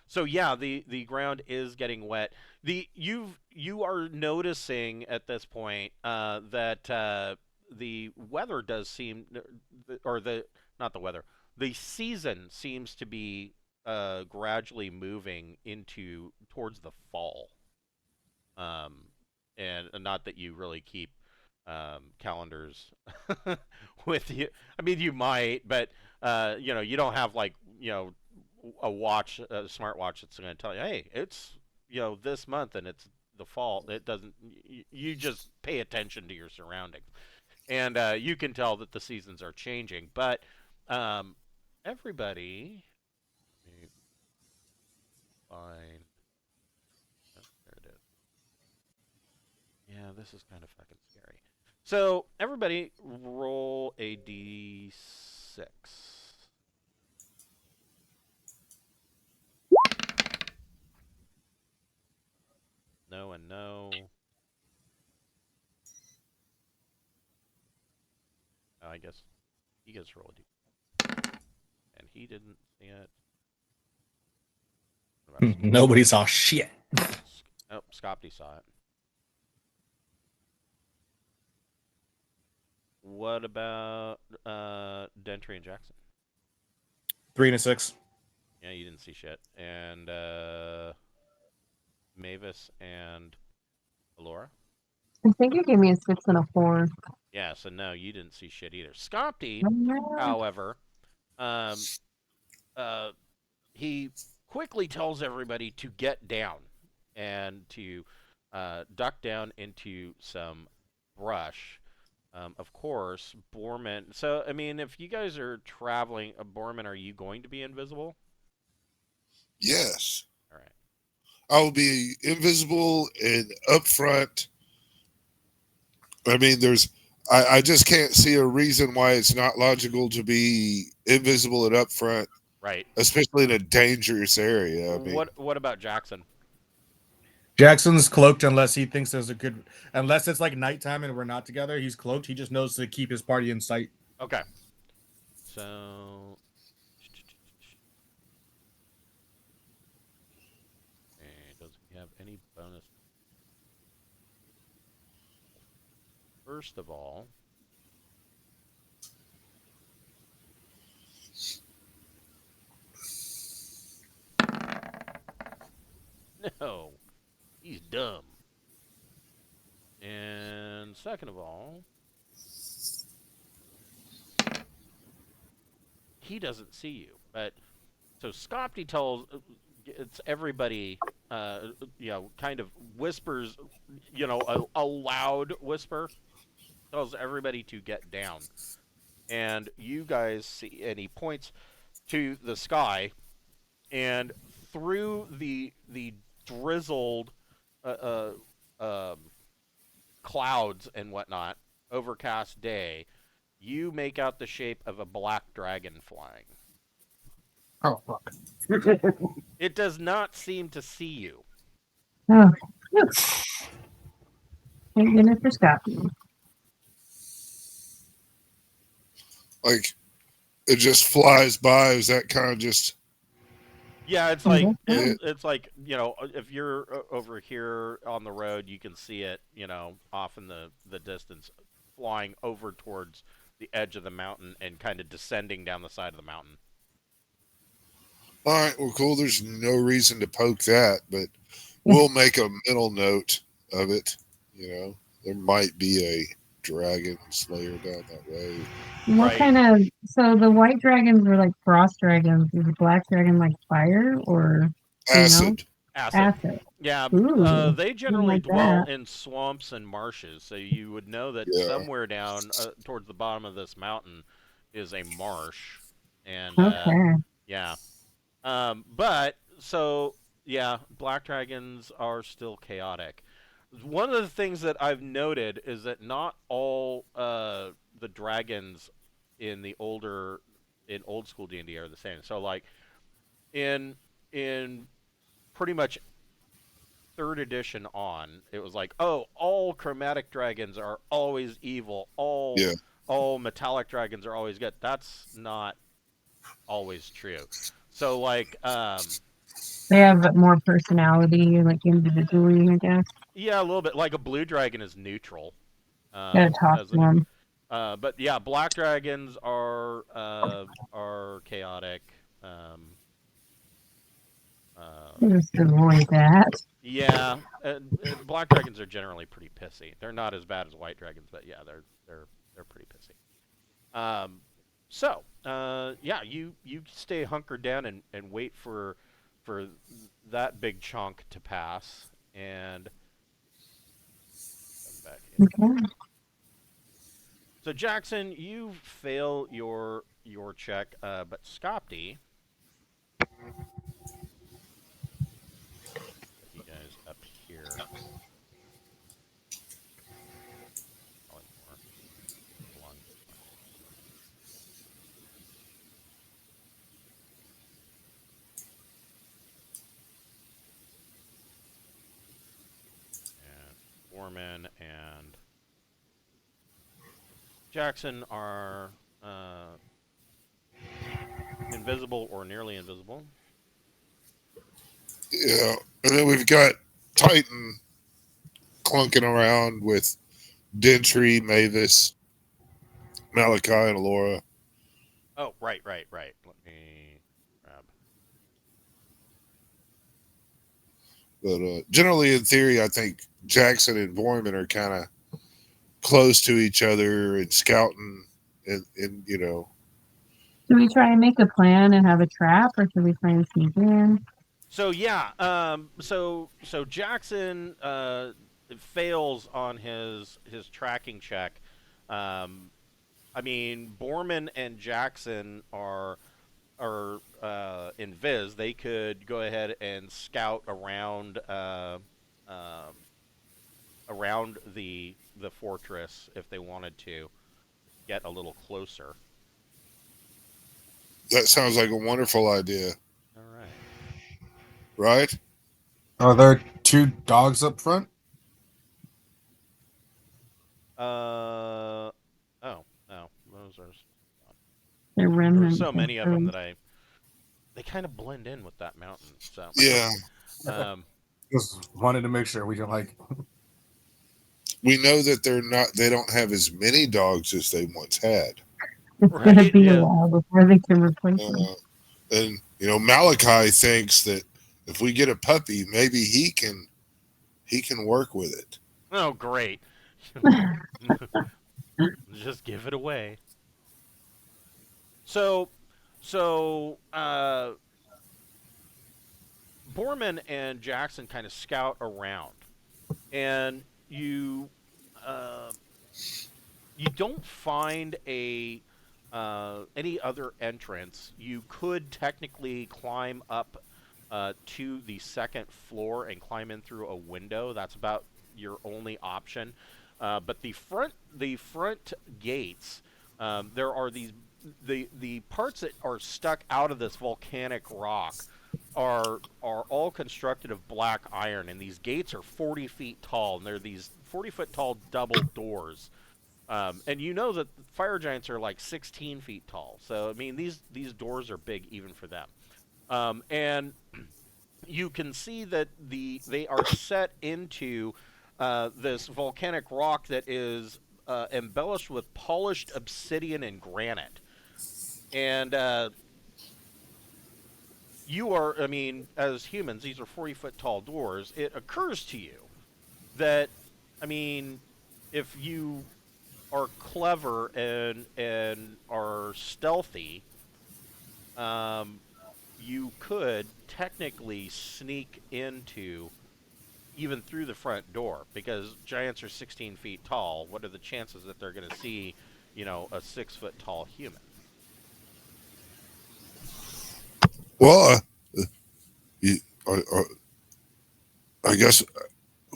so yeah, the ground is getting wet. You are noticing at this point that the weather does seem, or the not the weather, the season seems to be gradually moving into towards the fall. Um, and not that you really keep calendars with you. I mean, you might, but you don't have like a watch, a smartwatch that's going to tell you, hey, it's this month and it's the fall. It doesn't. You just pay attention to your surroundings, and you can tell that the seasons are changing. But everybody, let me find. Oh, there it is. Yeah, this is kind of fucking scary. So everybody, roll a d6. No and no. Oh, I guess he gets to roll a d. And he didn't see it. What about Nobody saw shit. Oh, Scopty saw it. What about Dentry and Jackson? 3 and a 6. Yeah, you didn't see shit. And Mavis and Alora? I think you gave me a 6 and a 4. Yeah, so no, you didn't see shit either. Scopty, Oh, however, um, he quickly tells everybody to get down and to duck down into some brush. Of course, Borman. So, I mean, if you guys are traveling, Borman, are you going to be invisible? Yes. All right. I will be invisible and up front. I mean, I just can't see a reason why it's not logical to be invisible and up front, Right. especially in a dangerous area. I mean, What about Jackson? Jackson's cloaked unless he thinks there's a good. Unless it's like nighttime and we're not together, he's cloaked. He just knows to keep his party in sight. Okay. So. And does he have any bonus? First of all. No. He's dumb. And second of all, he doesn't see you. But so Scopty tells it's everybody, kind of whispers, a loud whisper tells everybody to get down. And you guys see, and he points to the sky, and through the drizzled uh, clouds and whatnot, overcast day, you make out the shape of a black dragon flying. Oh fuck. It does not seem to see you. Oh, thank goodness for Scotty. Like it just flies by. Is that kind of just Yeah, it's I like guess so. it's like, if you're over here on the road, you can see it, off in the distance, flying over towards the edge of the mountain and kind of descending down the side of the mountain. all right? Well, cool. There's no reason to poke that, but we'll make a mental note of it. There might be a dragon slayer down that way. What Right. kind of, so the white dragons are like frost dragons. Is the black dragon like fire or, you know, Acid. Acid. acid? Yeah, Ooh, they don't generally like dwell that. in swamps and marshes, so you would know that Yeah. somewhere down towards the bottom of this mountain is a marsh, and Okay. yeah. But so yeah, black dragons are still chaotic. One of the things that I've noted is that not all the dragons in old school D&D are the same. So like in pretty much third edition on, it was like, oh, all chromatic dragons are always evil. Yeah. All metallic dragons are always good. That's not always true. So like They have more personality, like individually, I guess. yeah, a little bit. Like a blue dragon is neutral. Gotta talk As to them. but yeah, black dragons are chaotic. Just avoid that. Yeah, black dragons are generally pretty pissy. They're not as bad as white dragons, but yeah, they're pretty pissy. Yeah, you stay hunkered down and wait for that big chunk to pass, and come back in. Okay. So Jackson, you fail your check, but Scopty, you guys up here. Probably more along this line. And Foreman and Jackson are invisible or nearly invisible. Yeah. And then we've got Titan clunking around with Dentry, Mavis, Malachi, and Laura. Oh, right. Let me grab. But generally, in theory, I think Jackson and Boyman are kind of close to each other and scouting, and Should we try and make a plan and have a trap, or should we try and sneak in? So yeah, so Jackson fails on his tracking check. I mean, Borman and Jackson are invis. They could go ahead and scout around around the fortress if they wanted to get a little closer. that sounds like a wonderful idea, All right. right? Are there two dogs up front? Oh, those are. They're There are remnants. so many of them those. that they kind of blend in with that mountain. So Yeah. Just wanted to make sure we can We know that they don't have as many dogs as they once had. It's Right, gonna be yeah. a while before they can replace them. And Malachi thinks that if we get a puppy, maybe he can work with it. Oh, great. Just give it away. So Borman and Jackson kind of scout around, and you don't find any other entrance. You could technically climb up to the second floor and climb in through a window. That's about your only option. But the front gates There are the parts that are stuck out of this volcanic rock are all constructed of black iron, and these gates are 40 feet tall, and they're these 40-foot tall double doors. And you know that fire giants are like 16 feet tall, so I mean these doors are big even for them. And you can see that they are set into this volcanic rock that is embellished with polished obsidian and granite. And you are, I mean, as humans, these are 40-foot tall doors. It occurs to you that, I mean, if you are clever and are stealthy, you could technically sneak into even through the front door, because giants are 16 feet tall. What are the chances that they're going to see, a 6-foot tall human? Well, you, I guess.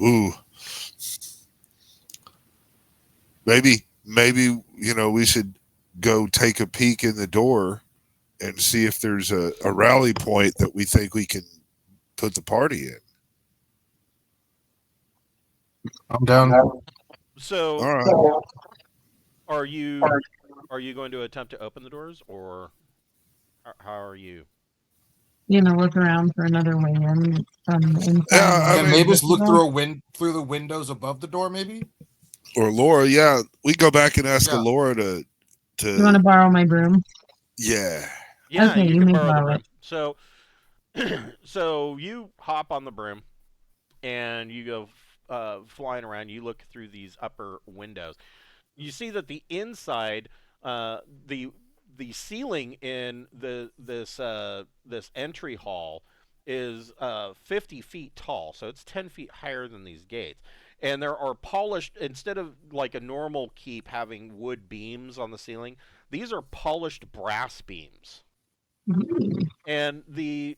Ooh, maybe we should go take a peek in the door and see if there's a rally point that we think we can put the party in. I'm down. So, All right. are you going to attempt to open the doors, or how are you? Look around for another way in from the inside. Yeah, I Can mean, Mavis look through the windows above the door, maybe? Or Laura, yeah, we go back and ask Yeah. Laura to. You want to borrow my broom? Yeah. Yeah, Okay, you you can may borrow the borrow broom. it. So, so you hop on the broom, and you go flying around. You look through these upper windows. You see that the inside, the ceiling in this entry hall is 50 feet tall, so it's 10 feet higher than these gates. And there are polished, instead of like a normal keep having wood beams on the ceiling, these are polished brass beams. Mhm. And the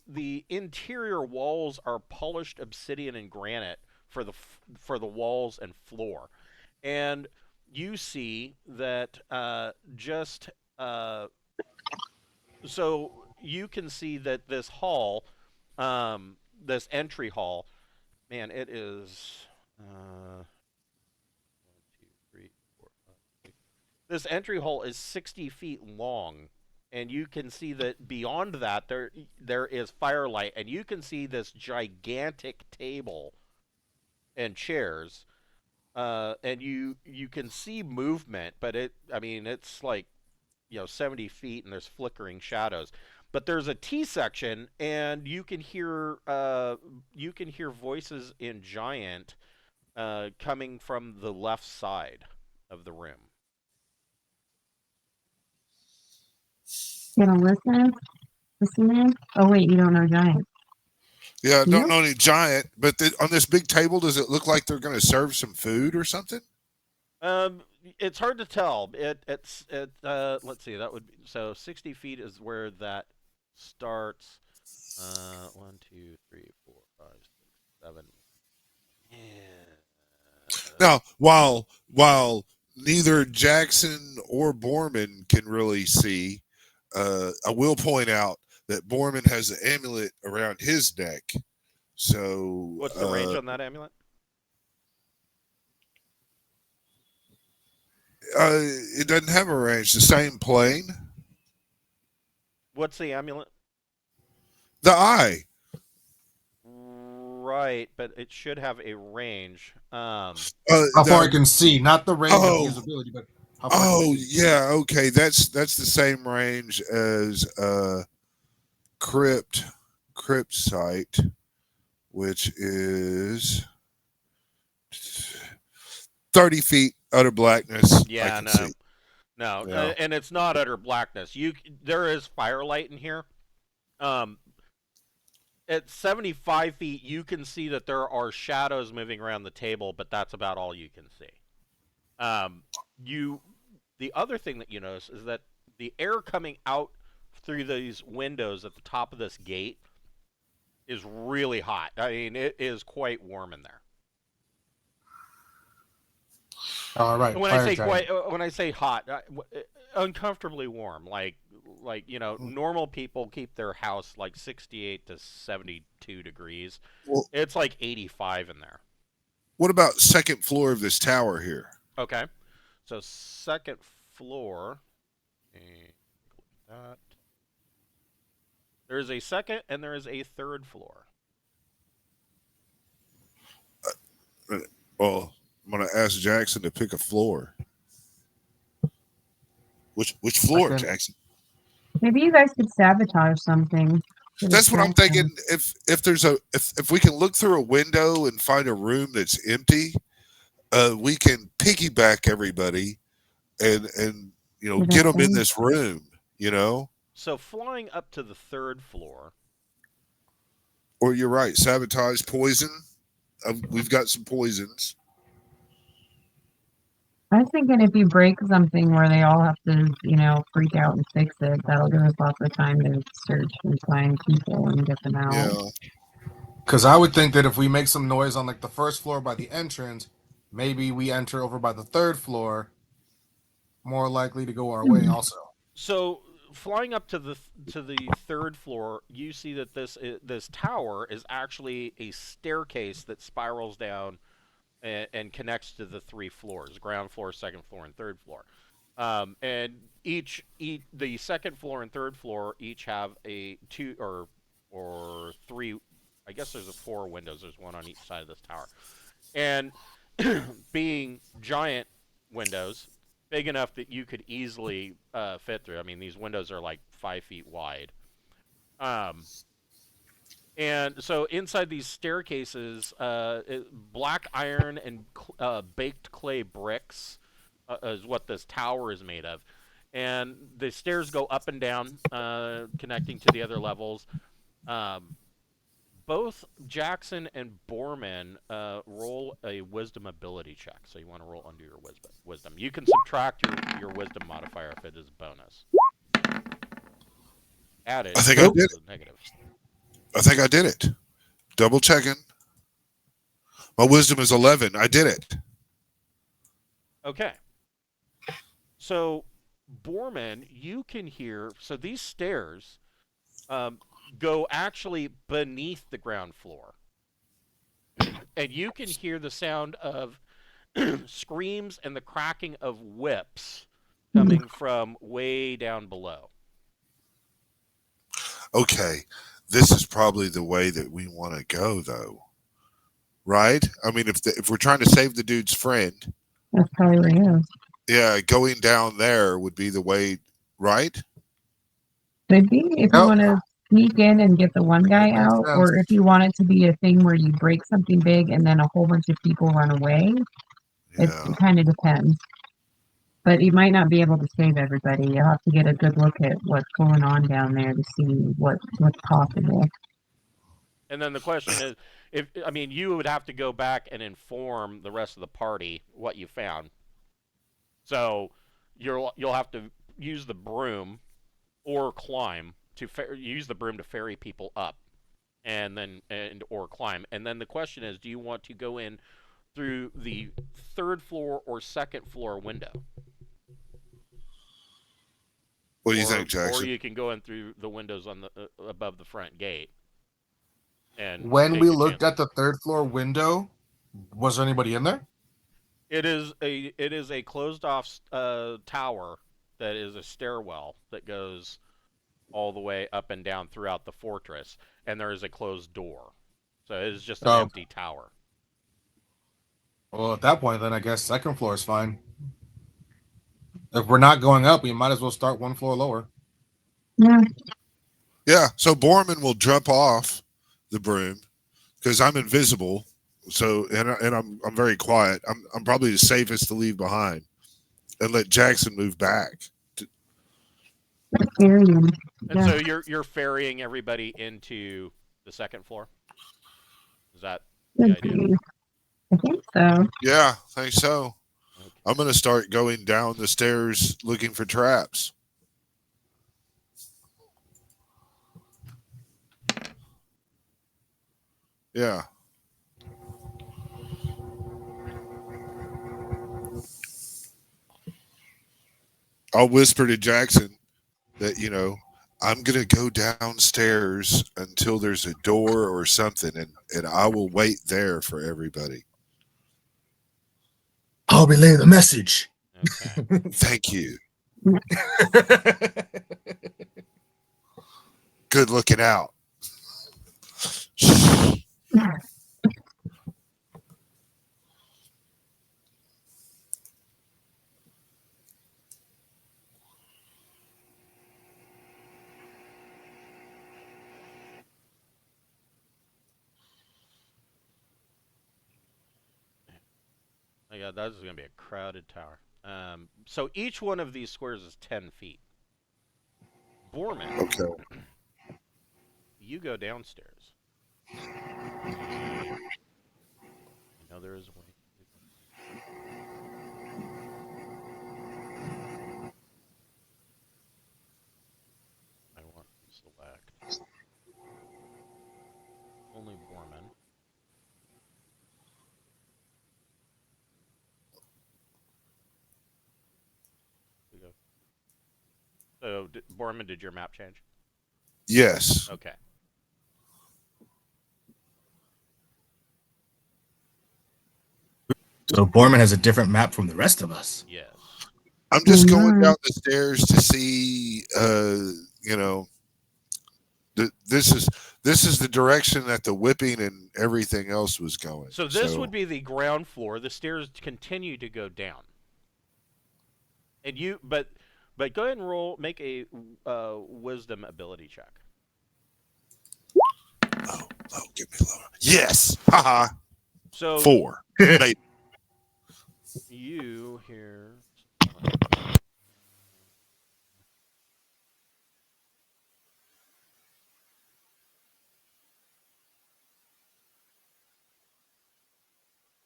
interior walls are polished obsidian and granite for the walls and floor. And you see that so you can see that this hall, this entry hall, man, it is 1, 2, 3, 4, 5, 6. This entry hall is 60 feet long, and you can see that beyond that there is firelight, and you can see this gigantic table and chairs. And you can see movement, but it's like 70 feet, and there's flickering shadows. But there's a T section, and you can hear voices in giant coming from the left side of the room. Gonna listen? Listen in? Oh wait, you don't know giant. Yeah, I don't Yep. know any giant, but on this big table, does it look like they're going to serve some food or something? It's hard to tell. Let's see. That would be, so 60 feet is where that starts. 1, 2, 3, 4, 5, 6, 7. Yeah. Now, while neither Jackson or Borman can really see, I will point out that Borman has an amulet around his neck. So, What's the range on that amulet? It doesn't have a range. The same plane. What's the amulet? The eye. Right, but it should have a range. How far I can see, not the range of usability, but how far I can see. Yeah, okay. That's the same range as crypt site, which is 30 feet utter blackness. Yeah, no, Yeah. and it's not utter blackness. There is firelight in here. At 75 feet, you can see that there are shadows moving around the table, but that's about all you can see. The other thing that you notice is that the air coming out through these windows at the top of this gate is really hot. I mean, it is quite warm in there. All right. When I say hot, uncomfortably warm. Like normal people keep their house like 68 to 72 degrees. Well, It's like 85 in there. what about second floor of this tower here? Okay. So second floor, and that there is a second and there is a third floor. Well, I'm gonna ask Jackson to pick a floor. Which floor, Second. Jackson? Maybe you guys could sabotage something. to That's what I'm distract thinking. them. If we can look through a window and find a room that's empty, we can piggyback everybody and With get that them in thing. this room. So flying up to the third floor. Or you're right, sabotage, poison. We've got some poisons. I was thinking if you break something where they all have to, freak out and fix it, that'll give us lots of time to search and find people and get them out. Yeah. Because I would think that if we make some noise on like the first floor by the entrance, maybe we enter over by the third floor, more likely to go our way also. So flying up to the third floor, you see that this tower is actually a staircase that spirals down and connects to the three floors: ground floor, second floor, and third floor. And each the second floor and third floor each have a two or three. I guess there's 4 windows. There's one on each side of this tower, and being giant windows, big enough that you could easily fit through. I mean, these windows are like 5 feet wide. And so inside these staircases, black iron and baked clay bricks is what this tower is made of. And the stairs go up and down, connecting to the other levels. Both Jackson and Borman roll a wisdom ability check. So you want to roll under your wisdom. You can subtract your wisdom modifier if it is bonus. Add it. I think I did it. Negative. I think I did it. Double checking. My wisdom is 11. I did it. Okay. So, Borman, you can hear. So these stairs go actually beneath the ground floor, and you can hear the sound of screams and the cracking of whips coming from way down below. Okay. This is probably the way that we want to go, though. Right? I mean, if we're trying to save the dude's friend, That's probably where he is. yeah, going down there would be the way, right? Could be if you want to sneak in and get the one guy makes out, sense. or if you want it to be a thing where you break something big and then a whole bunch of people run away. It Yeah. kind of depends. But you might not be able to save everybody. You'll have to get a good look at what's going on down there to see what's possible. And then the question is, you would have to go back and inform the rest of the party what you found. So you'll have to use the broom or climb use the broom to ferry people up, or climb. And then the question is, do you want to go in through the third floor or second floor window? What do you think, Jackson? Or you can go in through the windows on the above the front gate. And when we looked at the third floor window, was there anybody in there? It is a closed off tower that is a stairwell that goes all the way up and down throughout the fortress, and there is a closed door. So it is just an empty tower. Well, at that point, then I guess second floor is fine. If we're not going up, we might as well start one floor lower. Yeah. Yeah. So Borman will jump off the broom because I'm invisible. So and I'm very quiet. I'm probably the safest to leave behind, and let Jackson move back. And so you're ferrying everybody into the second floor. Is that the idea? I think so. Yeah, I think so. Okay. I'm going to start going down the stairs looking for traps. Yeah. I'll whisper to Jackson that, I'm going to go downstairs until there's a door or something, and I will wait there for everybody. I'll relay the message. Okay. Thank you. Good looking out. Oh, yeah, that's going to be a crowded tower. So each one of these squares is 10 feet. Borman, Okay. you go downstairs. There is a way. I want to select only Borman. We go. So, Borman, did your map change? Yes. Okay. So Borman has a different map from the rest of us. Yes. I'm just going down the stairs to see, this is the direction that the whipping and everything else was going. So this would be the ground floor. The stairs continue to go down. And but go ahead and make a wisdom ability check. Oh, get me lower. Yes. Haha. So 4. You here.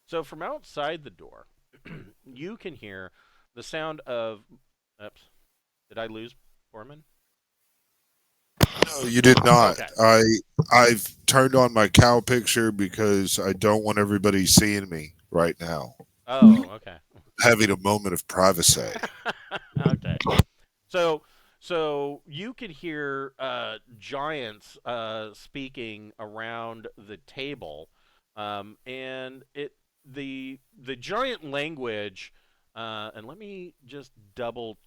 So from outside the door, you can hear the sound of. Oops. Did I lose Borman? No, you did not. Okay. I've turned on my cow picture because I don't want everybody seeing me right now. Oh, okay. Having a moment of privacy. Okay. So you could hear giants speaking around the table, and the giant language. And let me just double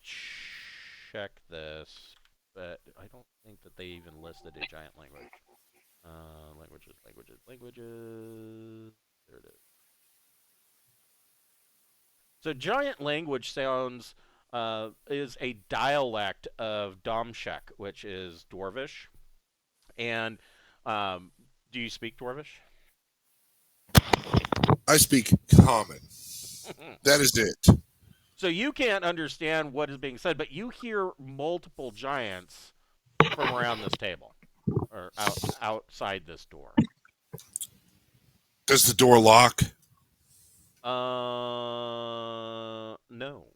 check this, but I don't think that they even listed a giant language. Languages. There it is. So giant language sounds is a dialect of Domshek, which is Dwarvish. And do you speak Dwarvish? I speak common. That is it. So you can't understand what is being said, but you hear multiple giants from around this table or outside this door. Does the door lock? No.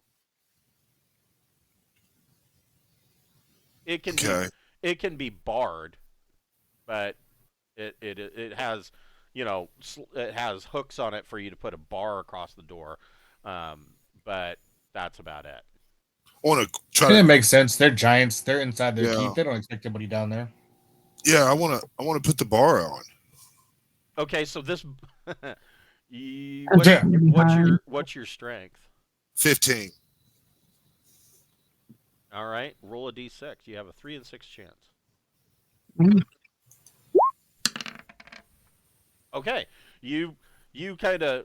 It can it can be barred, but it has it has hooks on it for you to put a bar across the door, but that's about it. I want to try. And it makes sense. They're giants. They're inside their Yeah. keep. They don't expect anybody down there. Yeah, I want to put the bar on. Okay, so this. What's your strength? 15. All right, roll a d6. You have a 3 in 6 chance. Okay, you kind of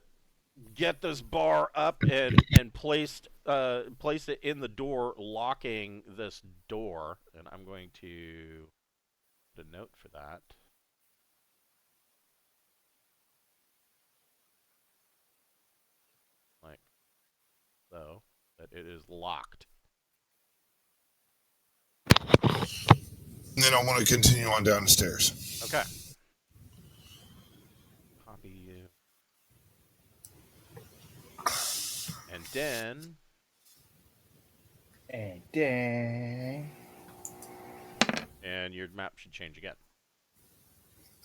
get this bar up and place it in the door, locking this door. And I'm going to put a note for that. Like so, that it is locked. And then I want to continue on down the stairs. Okay. Copy you. And then. And your map should change again.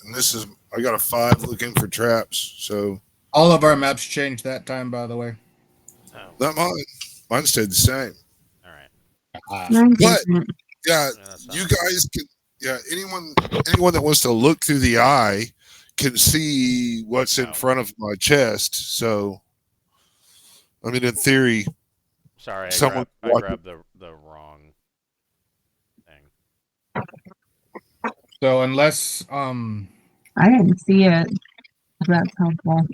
And I got a 5 looking for traps, so. All of our maps changed that time, by the way. Oh. Not mine. Mine stayed the same. All right. Mine But didn't. yeah, Yeah, that's you not guys can. Yeah, anyone that wants to look through the eye can see what's in Oh. front of my chest. So, I mean, in theory, Sorry, someone I watching. grabbed the wrong thing. So unless I didn't see it. If that's helpful.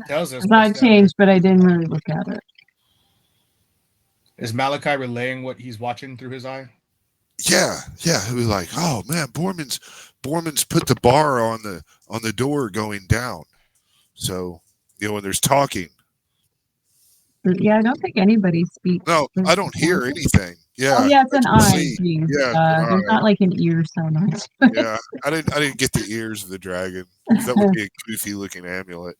tells us I thought what's it down there. changed, but I didn't really look at it. Is Malachi relaying what he's watching through his eye? Yeah, he'll be like, "Oh man, Borman's put the bar on the door going down." So when there's talking, Yeah, I don't think anybody speaks. no, I don't hear anything. Yeah, Oh yeah, it's I an just eye. see. Geez. Yeah, it's an There's eye. not like an ear so much. Yeah, I didn't get the ears of the dragon. That would be a goofy looking amulet.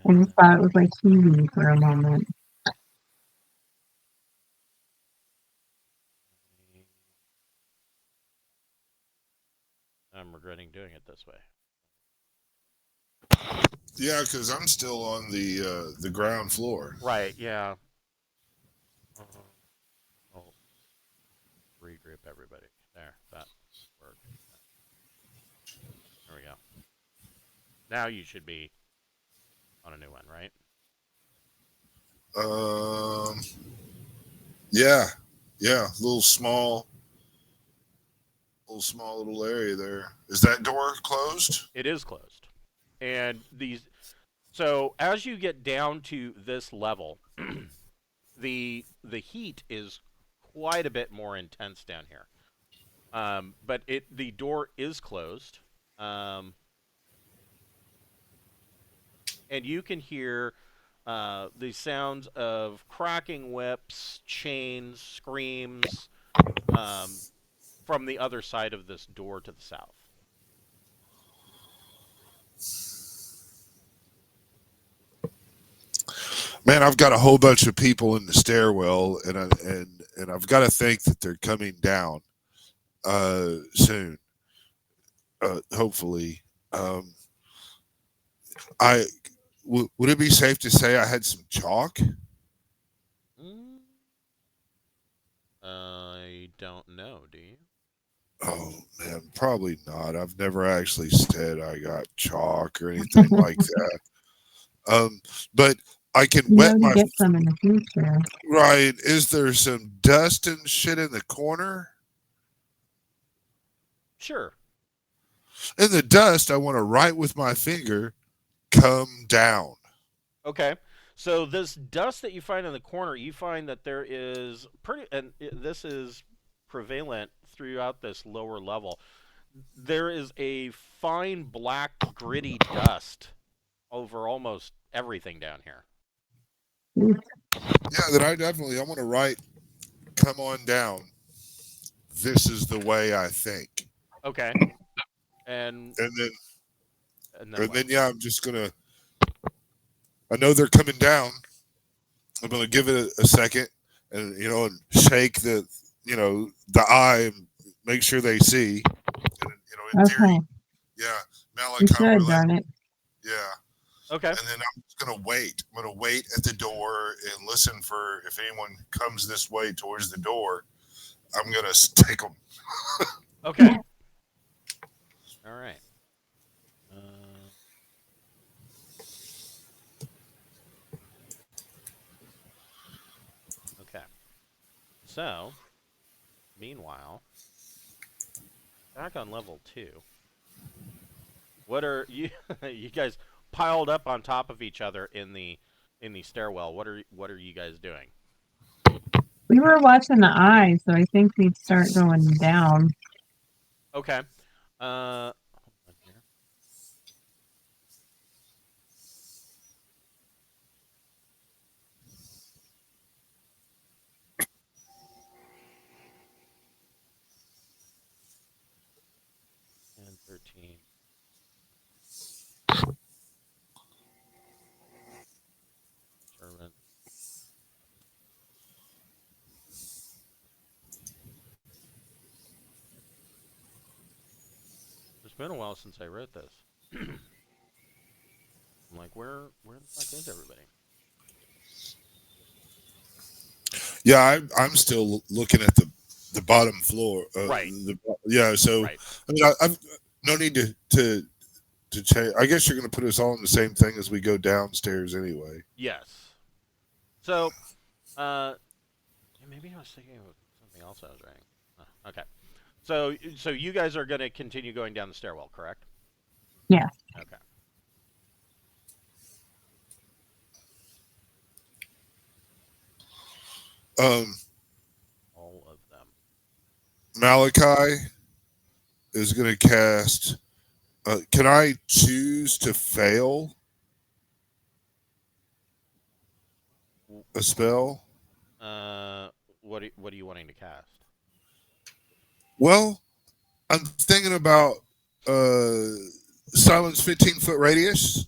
I just thought it was like TV for a moment. I'm regretting doing it this way. Yeah, because I'm still on the ground floor. Right, yeah. I'll regroup everybody. There, that worked. There we go. Now you should be on a new one, right? Yeah, little small area there. Is that door closed? It is closed. And so as you get down to this level, the heat is quite a bit more intense down here. But the door is closed. And you can hear the sounds of cracking whips, chains, screams from the other side of this door to the south. Man, I've got a whole bunch of people in the stairwell, and I've got to think that they're coming down soon. Hopefully, would it be safe to say I had some chalk? I don't know. Do you? Oh man, probably not. I've never actually said I got chalk or anything like that. But I can You wet know my to get some in the future. right. Is there some dust and shit in the corner? Sure. In the dust, I want to write with my finger, "Come down." Okay. So this dust that you find in the corner, you find that there is this is prevalent throughout this lower level. There is a fine black gritty dust over almost everything down here. Yeah, then I want to write, "Come on down. This is the way I think." Okay. And And then what? yeah, I'm just gonna. I know they're coming down. I'm gonna give it a second, and and shake the eye and make sure they see. And, in theory, Okay. yeah, You Malachi should, will darn it. yeah. Okay. And then I'm just gonna wait. I'm gonna wait at the door and listen for if anyone comes this way towards the door. I'm gonna take them. Okay. All right. Okay. So, meanwhile, back on level 2. What are you you guys piled up on top of each other in the stairwell? What are you guys doing? We were watching the eye, so I think we'd start going down. Okay. Hold on here. And 13. Servant. It's been a while since I wrote this. I'm like, like, where the fuck is everybody? Yeah, I'm still looking at the bottom floor. Right. So Right. I mean, I've no need to change. I guess you're going to put us all in the same thing as we go downstairs anyway. Yes. So, maybe I was thinking of something else I was writing. Okay. So you guys are going to continue going down the stairwell, correct? Yeah. Okay. All of them. Malachi is going to cast. Can I choose to fail a spell? What are you wanting to cast? Well, I'm thinking about silence 15-foot radius.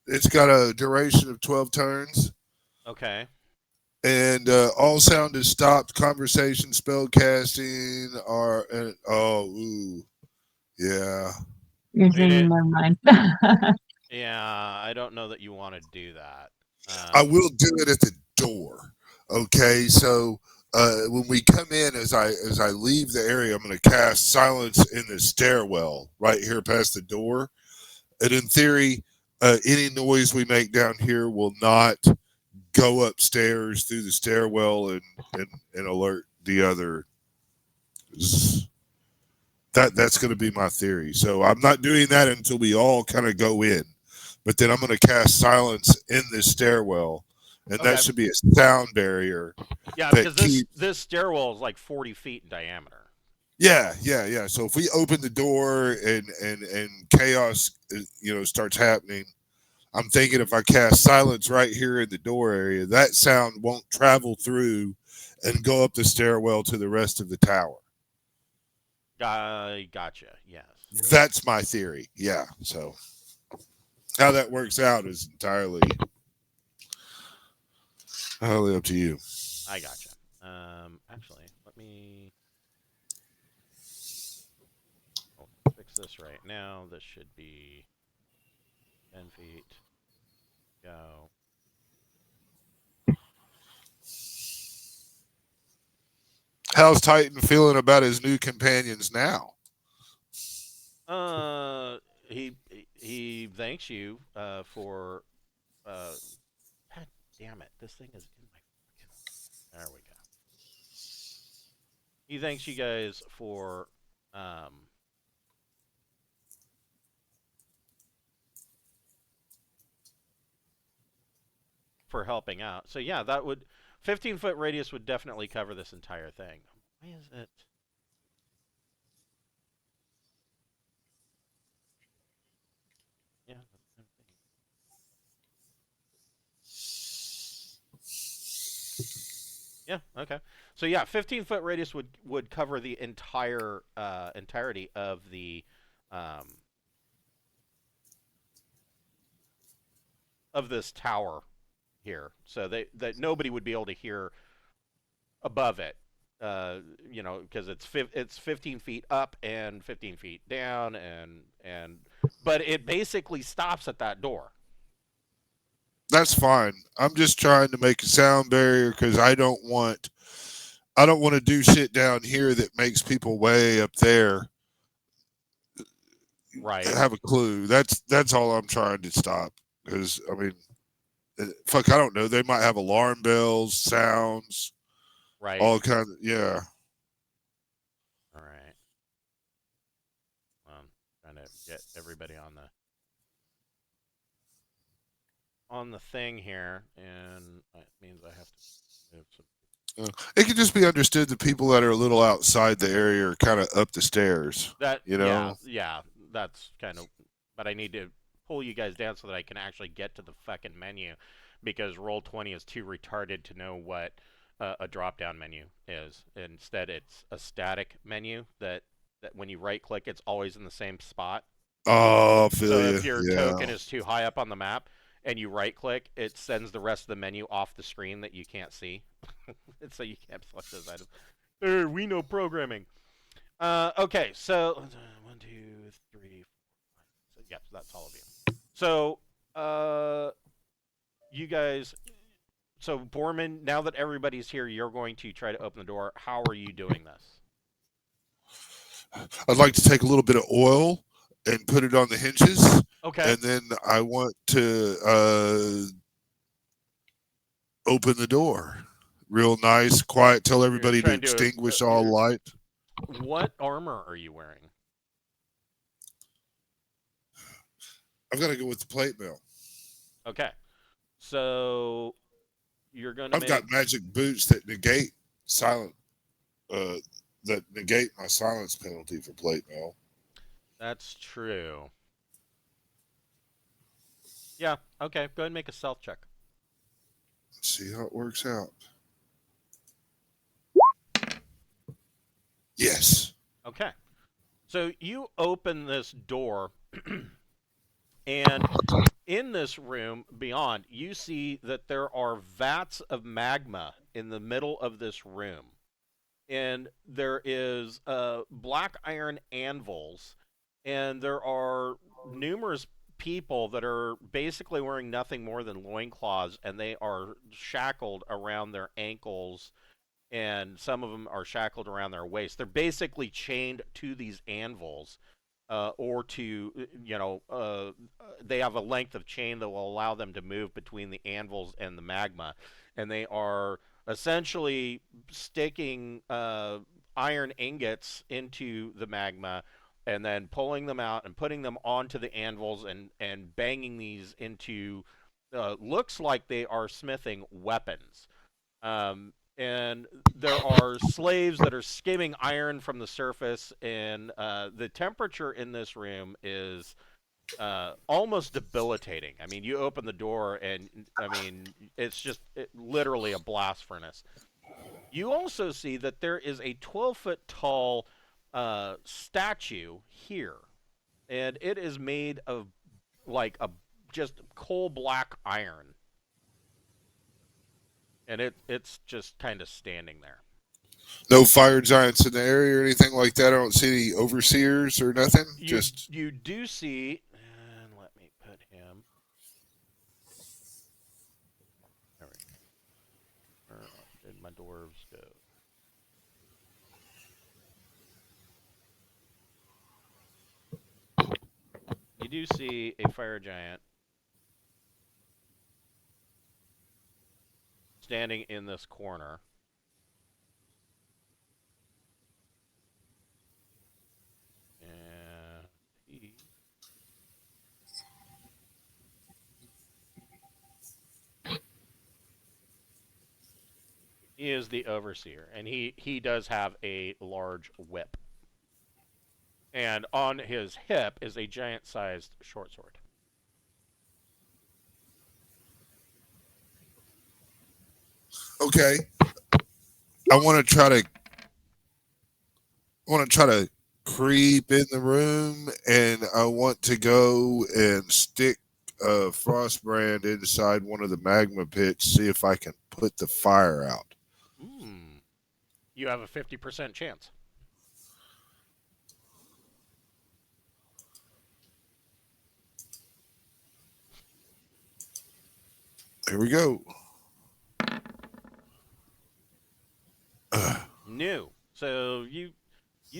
It's got a duration of 12 turns. Okay. And all sound is stopped. Conversation, spell casting are. Yeah. You're Read saying it. never mind. Yeah, I don't know that you want to do that. I will do it at the door. Okay, so when we come in, as I leave the area, I'm going to cast silence in the stairwell right here past the door. And in theory, any noise we make down here will not go upstairs through the stairwell and alert the other. That's going to be my theory. So I'm not doing that until we all kind of go in. But then I'm going to cast silence in this stairwell, and Okay. that should be a sound barrier. Yeah, that because this stairwell is like 40 feet in diameter. Yeah. So if we open the door and chaos, starts happening, I'm thinking if I cast silence right here in the door area, that sound won't travel through and go up the stairwell to the rest of the tower. Gotcha. Yes. That's my theory. Yeah. So how that works out is entirely up to you. I gotcha. Actually, let me fix this right now. This should be 10 feet. Go. How's Titan feeling about his new companions now? He thanks you for God damn it, this thing is in my fucking. There we go. He thanks you guys for helping out. So yeah, that would 15-foot radius would definitely cover this entire thing. Why is it? Yeah, that's the same thing. Yeah, okay. So yeah, 15-foot radius would cover the entire entirety of the of this tower here. So that nobody would be able to hear above it. Because it's 15 feet up and 15 feet down, but it basically stops at that door. That's fine. I'm just trying to make a sound barrier because I don't want to do shit down here that makes people way up there Right. have a clue. That's all I'm trying to stop. Because I mean, fuck, I don't know. They might have alarm bells, sounds, right, all kinds of, yeah. All right. Trying to get everybody on the thing here, and that means I have to move some. It can just be understood that people that are a little outside the area are kind of up the stairs. Yeah, that's kind of. But I need to pull you guys down so that I can actually get to the fucking menu, because Roll20 is too retarded to know what a drop-down menu is. Instead, it's a static menu that when you right-click, it's always in the same spot. Oh, I feel so you. If your token is too high up on the map and you right-click, it sends the rest of the menu off the screen that you can't see. So you can't select those items. We know programming. Okay, so 1, 2, 3, 4, 5. So, yes, that's all of you. So You guys. So Borman, now that everybody's here, you're going to try to open the door. How are you doing this? I'd like to take a little bit of oil and put it on the hinges, Okay. and then I want to open the door. Real nice, quiet. Tell everybody to trying to do extinguish all light. What armor are you wearing? I've got to go with the plate mail. Okay. So you're going to I've got magic boots that negate silent, that negate my silence penalty for plate mail. That's true. Yeah. Okay. Go ahead and make a stealth check. Let's see how it works out. Yes. Okay. So you open this door, and in this room beyond, you see that there are vats of magma in the middle of this room. And there is black iron anvils, and there are numerous people that are basically wearing nothing more than loincloths, and they are shackled around their ankles, and some of them are shackled around their waist. They're basically chained to these anvils, or to, they have a length of chain that will allow them to move between the anvils and the magma, and they are essentially sticking iron ingots into the magma and then pulling them out and putting them onto the anvils and banging these into, looks like they are smithing weapons. And there are slaves that are skimming iron from the surface, and the temperature in this room is almost debilitating. I mean, you open the door, and I mean, it's just literally a blast furnace. You also see that there is a 12-foot tall statue here, and it is made of like a just coal black iron. And it's just kind of standing there. No fire giants in the area or anything like that. I don't see any overseers or nothing. You do see, and let me put him. There we go. Where did my dwarves go? You do see a fire giant standing in this corner. And he is the overseer, and he does have a large whip. And on his hip is a giant-sized short sword. Okay. I want to try to creep in the room, and I want to go and stick a frost brand inside one of the magma pits, see if I can put the fire out. You have a 50% chance. Here we go. New. So you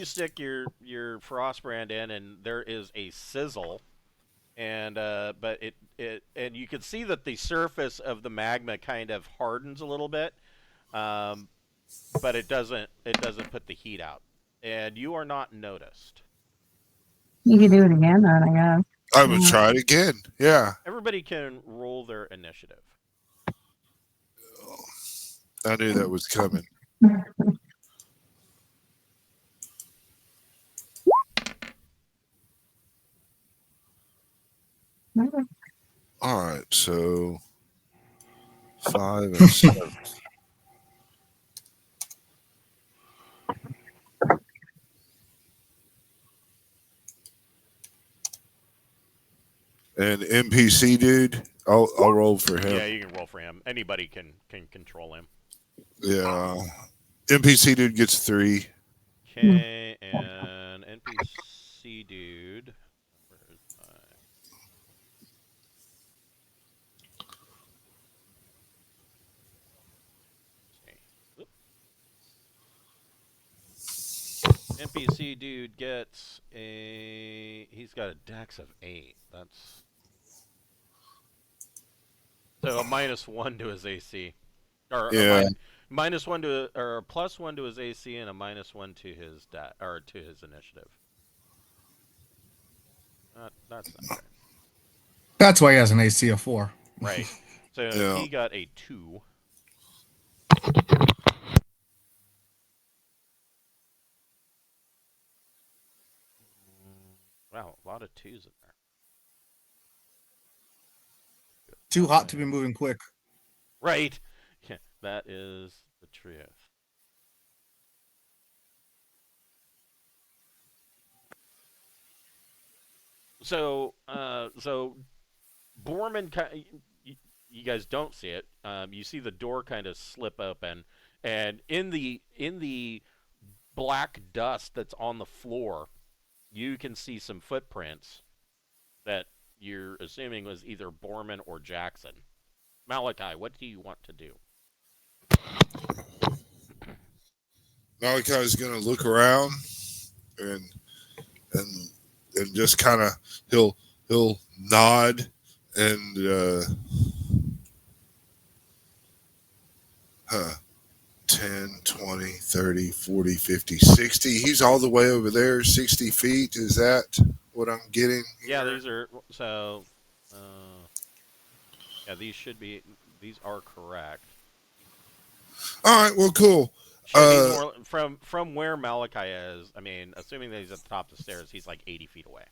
stick your frost brand in, and there is a sizzle, and but it and you can see that the surface of the magma kind of hardens a little bit, but it doesn't put the heat out, and you are not noticed. You could do it again then, I guess. I'm gonna try it again. Yeah. Everybody can roll their initiative. I knew that was coming. All right, so 5 and 7. And NPC dude, I'll roll for him. Yeah, you can roll for him. Anybody can control him. Yeah. NPC dude gets 3. Okay, and NPC dude. Where is my... NPC dude gets he's got a dex of 8. That's so a -1 to his AC. Or Yeah. -1 to or a +1 to his AC and a -1 to his or to his initiative. That's not fair. That's why he has an AC of 4. Right. So Yeah. he got a 2. Wow, a lot of 2s in there. Too hot to be moving quick. Right. Yeah, that is the truth. So, Borman, you guys don't see it. You see the door kind of slip open, and in the black dust that's on the floor, you can see some footprints that you're assuming was either Borman or Jackson. Malachi, what do you want to do? Malachi's gonna look around and and just kind of he'll nod and 10, 20, 30, 40, 50, 60. He's all the way over there, 60 feet. Is that what I'm getting? Yeah, these are so. Yeah, these are correct. All right, well, cool. Should be more from where Malachi is. I mean, assuming that he's at the top of the stairs, he's like 80 feet away.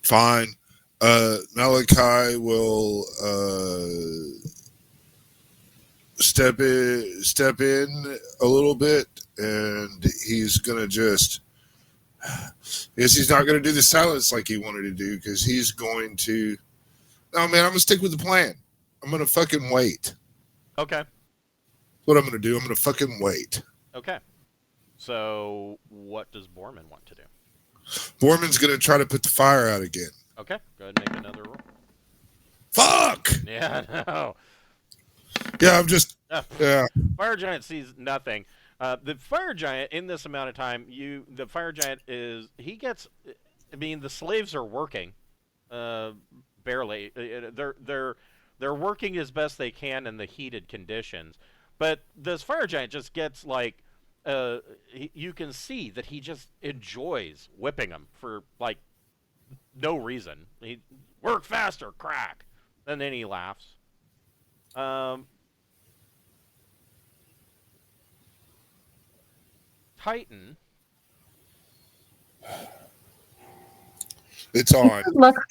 Fine. Malachi will step in a little bit, and he's gonna just. Yes, he's not gonna do the silence like he wanted to do because he's going to. No, man, I'm gonna stick with the plan. I'm gonna fucking wait. Okay. What I'm gonna do? I'm gonna fucking wait. Okay. So, what does Borman want to do? Borman's gonna try to put the fire out again. Okay. Go ahead and make another roll. Fuck! Yeah, no. Yeah, I'm just. Yeah. Fire Giant sees nothing. The Fire Giant, in this amount of time, the Fire Giant he gets. I mean, the slaves are working, barely. They're working as best they can in the heated conditions, but this Fire Giant just gets like. You can see that he just enjoys whipping them for like no reason. He work faster, crack, and then he laughs. Titan. It's on.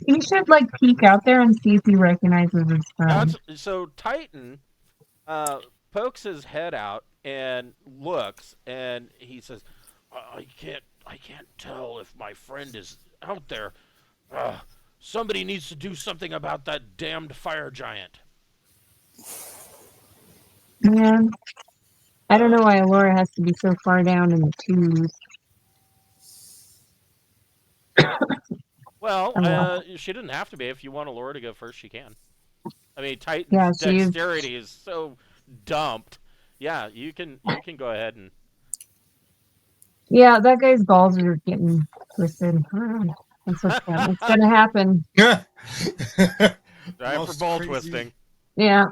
He should like peek out there and see if he recognizes his friend. So Titan pokes his head out and looks, and he says, I can't tell if my friend is out there. Somebody needs to do something about that damned Fire Giant." Man, I don't know why Laura has to be so far down in the twos. Well, she didn't have to be. If you want Laura to go first, she can. I mean, Titan's dexterity is so dumped. Yeah, you can go ahead and. Yeah, that guy's balls are getting twisted. It's gonna happen. Yeah. Time for ball twisting. Yeah.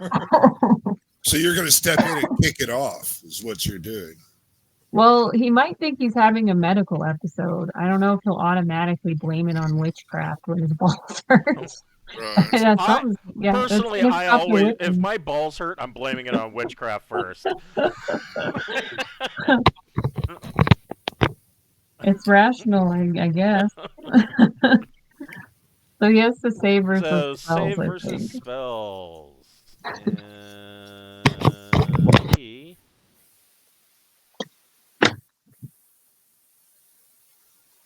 So you're going to step in and kick it off, is what you're doing. Well, he might think he's having a medical episode. I don't know if he'll automatically blame it on witchcraft when his balls hurt. Right. Personally, I always, if my balls hurt, I'm blaming it on witchcraft first. It's rational, I guess. So he has to save versus spells. Save versus spells. And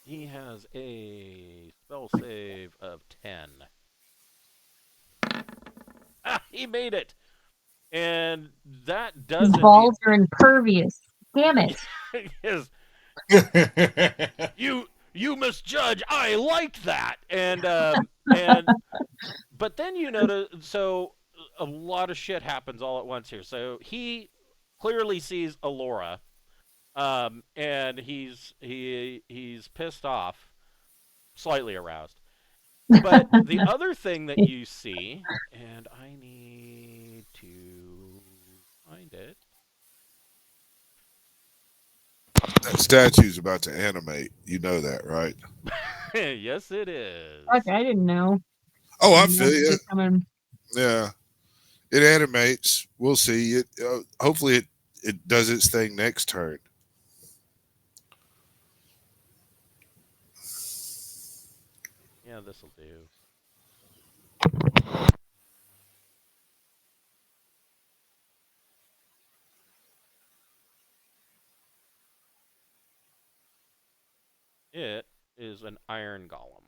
he has a spell save of 10. He made it. And that doesn't. His balls are impervious. Damn it. You misjudge. I liked that. And but then you notice, so a lot of shit happens all at once here. So he clearly sees Alora, And he's pissed off, slightly aroused. But the other thing that you see, and I need to find it. That statue's about to animate. You know that, right? Yes, it is. Fuck, I didn't know. Oh, I Didn't know feel it you. was coming. Yeah, it animates. We'll see. It hopefully it does its thing next turn. Yeah, this'll do. It is an iron golem.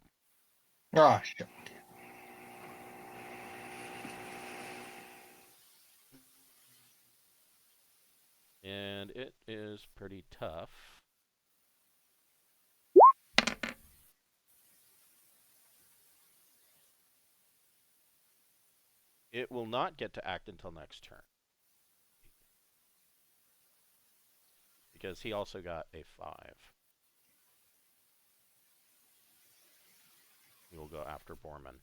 Oh, shit. And it is pretty tough. It will not get to act until next turn. Because he also got a 5. He will go after Borman.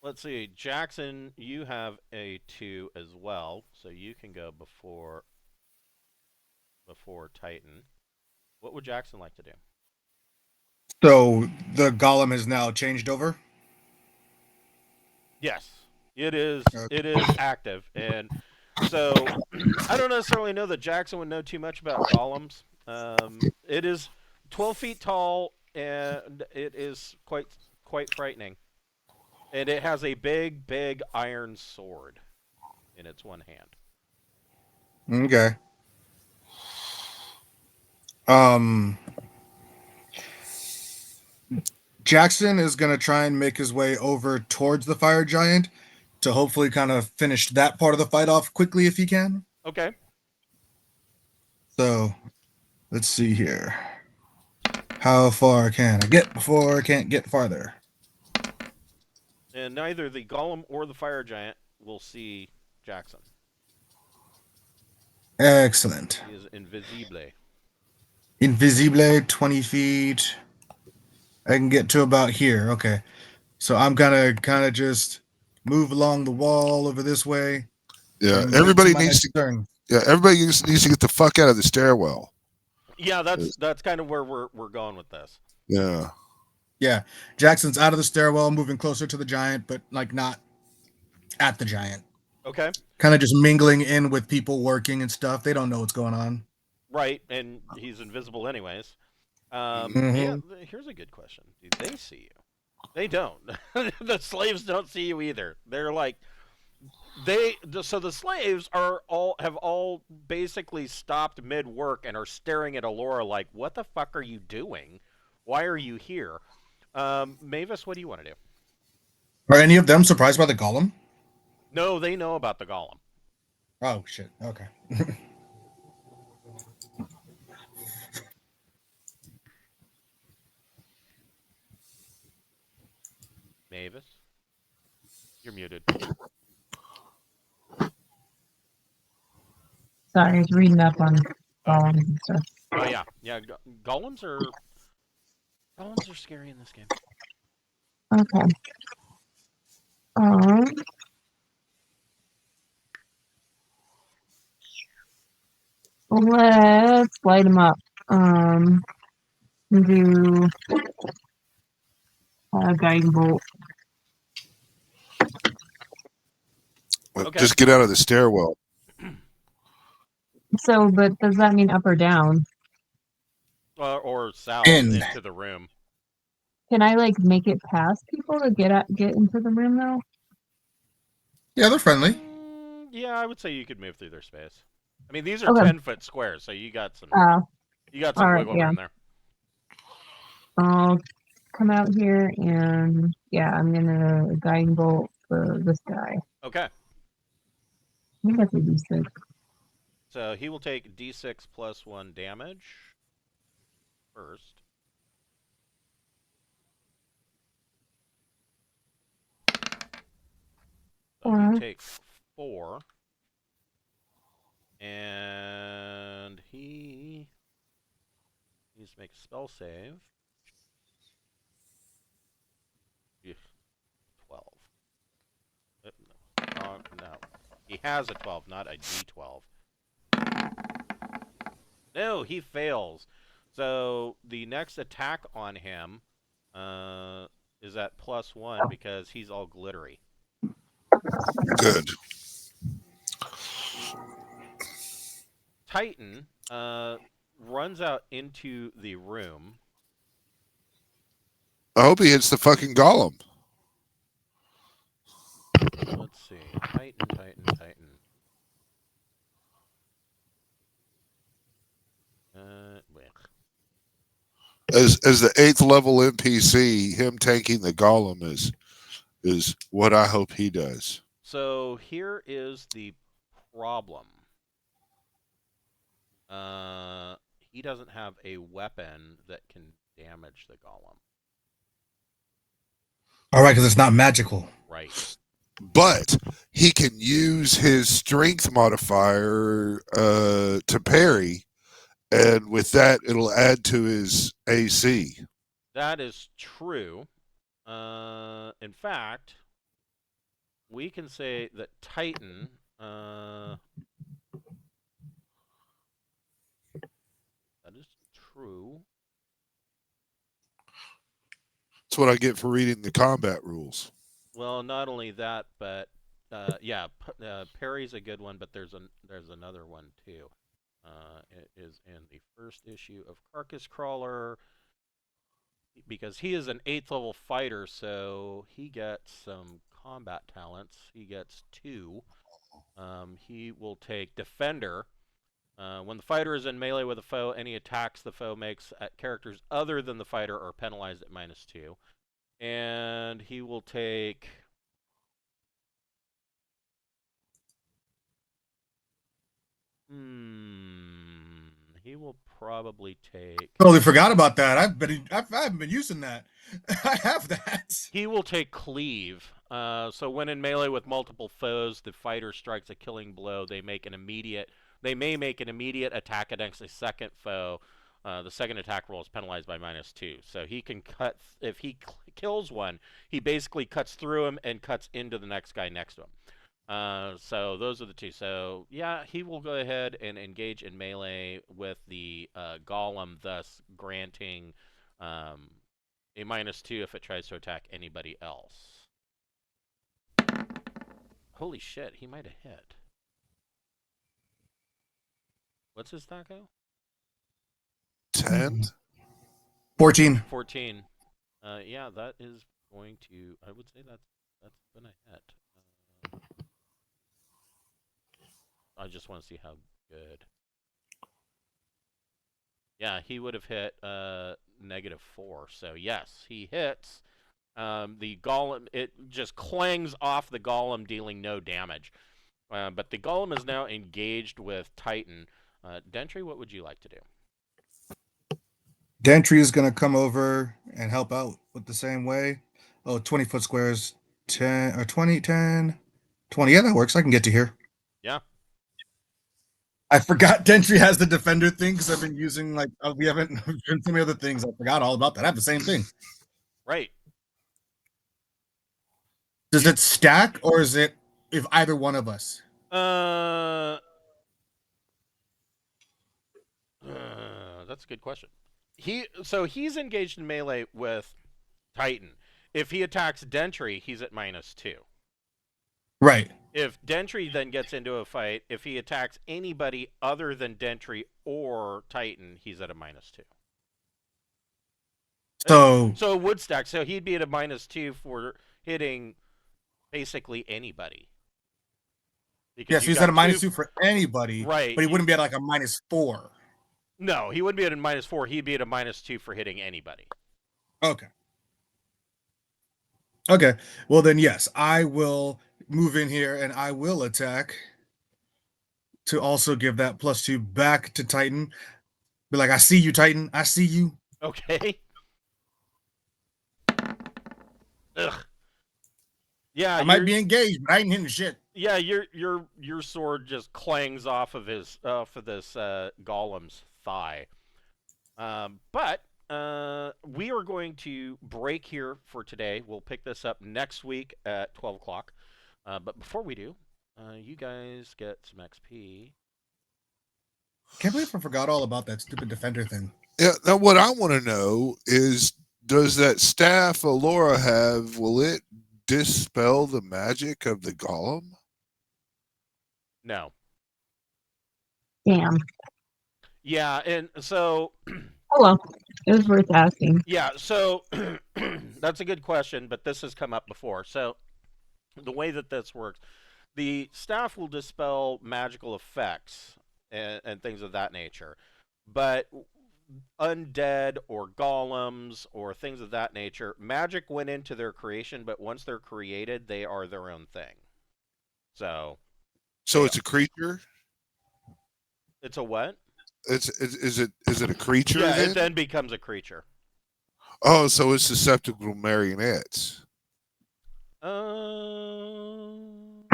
Let's see. Jackson, you have a 2 as well, so you can go before Titan. What would Jackson like to do? So the golem is now changed over. Yes, it is. Okay. It is active, and so I don't necessarily know that Jackson would know too much about golems. It is 12 feet tall, and it is quite frightening. And it has a big iron sword in its one hand. Okay. Um, Jackson is gonna try and make his way over towards the fire giant to hopefully kind of finish that part of the fight off quickly if he can. Okay. So let's see here. How far can I get before I can't get farther? And neither the golem or the fire giant will see Jackson. Excellent. He is invisible. Invisible, 20 feet. I can get to about here. Okay. So I'm gonna kind of just move along the wall over this way Yeah, and wait till everybody my needs next to. turn. Yeah, everybody needs to get the fuck out of the stairwell. Yeah, that's kind of where we're going with this. Yeah. Yeah. Jackson's out of the stairwell, moving closer to the giant, but like not at the giant. Okay. Kind of just mingling in with people working and stuff. They don't know what's going on. Right, and he's invisible anyways. Mhm. Here's a good question. Do they see you? They don't. The slaves don't see you either. They're like so the slaves have all basically stopped mid work and are staring at Alora like, "What the fuck are you doing? Why are you here?" Mavis, what do you want to do? Are any of them surprised by the golem? No, they know about the golem. Oh shit. Okay. Mavis, you're muted. Sorry, I was reading up on Oh, golems and stuff. oh yeah, yeah. Golems are scary in this game. Okay. Um, let's light them up. Do guiding bolt. Okay. Just get out of the stairwell. So, but does that mean up or down? Or south In. into the room. Can I like make it past people to get into the room though? Yeah, they're friendly. Yeah, I would say you could move through their space. I mean, these are Okay. 10-foot squares, so you got some All right, wiggle yeah. room there. I'll come out here and yeah, I'm gonna guiding bolt for this guy. Okay. I think that's a D6. So he will take D6 plus 1 damage first. So he takes 4. And he needs to make a spell save. 12. No. He has a 12, not a D12. No, he fails. So the next attack on him is at +1 because he's all glittery. Good. Titan runs out into the room. I hope he hits the fucking golem. Let's see. Titan. As the 8th level NPC, him tanking the golem is what I hope he does. So here is the problem. He doesn't have a weapon that can damage the golem. All right, because it's not magical. Right. But he can use his strength modifier to parry, and with that, it'll add to his AC. That is true. In fact, we can say that Titan. That is true. That's what I get for reading the combat rules. Well, not only that, but parry's a good one, but there's another one too. It is in the first issue of Carcass Crawler because he is an 8th level fighter, so he gets some combat talents. He gets 2. He will take Defender. When the fighter is in melee with a foe, any attacks the foe makes at characters other than the fighter are penalized at -2. And he will take... He will probably take... Totally forgot about that. I haven't been using that. I have that. He will take Cleave. So when in melee with multiple foes, the fighter strikes a killing blow. They may make an immediate attack against a second foe. The second attack roll is penalized by -2. So he can cut, if he kills one, he basically cuts through him and cuts into the next guy next to him. So those are the 2. So yeah, he will go ahead and engage in melee with the golem, thus granting a -2 if it tries to attack anybody else. Holy shit, he might have hit. What's his taco? 10? 14. 14. Yeah, that is going to... I would say that's gonna hit. I just want to see how good. Yeah, he would have hit -4. So yes, he hits. The golem, it just clangs off the golem, dealing no damage. But the golem is now engaged with Titan. Dentry, what would you like to do? Dentry is going to come over and help out with the same way. Oh, 20-foot squares, 10 or 20, 10, 20. Yeah, that works. I can get to here. Yeah. I forgot Dentry has the defender thing because I've been using we haven't done so many other things. I forgot all about that. I have the same thing. Right. Does it stack or is it if either one of us? That's a good question. He's engaged in melee with Titan. If he attacks Dentry, he's at -2. Right. If Dentry then gets into a fight, if he attacks anybody other than Dentry or Titan, he's at a -2. So it would stack. So he'd be at a -2 for hitting basically anybody. Yes, he's at a -2 for anybody. Right. But he wouldn't be at like a -4. No, he wouldn't be at a -4. He'd be at a -2 for hitting anybody. Okay. Okay. Well, then, yes, I will move in here and I will attack to also give that +2 back to Titan. Be like, I see you, Titan. I see you. Okay. Ugh. Yeah, I might be engaged, but I ain't hitting shit. Yeah, your sword just clangs off of this golem's thigh. But we are going to break here for today. We'll pick this up next week at 12 o'clock. But before we do, you guys get some XP. Can't believe I forgot all about that stupid defender thing. Yeah. Now, what I want to know is, does that staff Alora have? Will it dispel the magic of the golem? No. Damn. Yeah, and so Oh well, it was worth asking. yeah, so that's a good question, but this has come up before. So the way that this works, the staff will dispel magical effects and things of that nature, but undead or golems or things of that nature, magic went into their creation, but once they're created, they are their own thing. So it's a creature. it's a what? Is it a creature? Yeah, then? it then becomes a creature. Oh, so it's susceptible to marionettes. Mhm.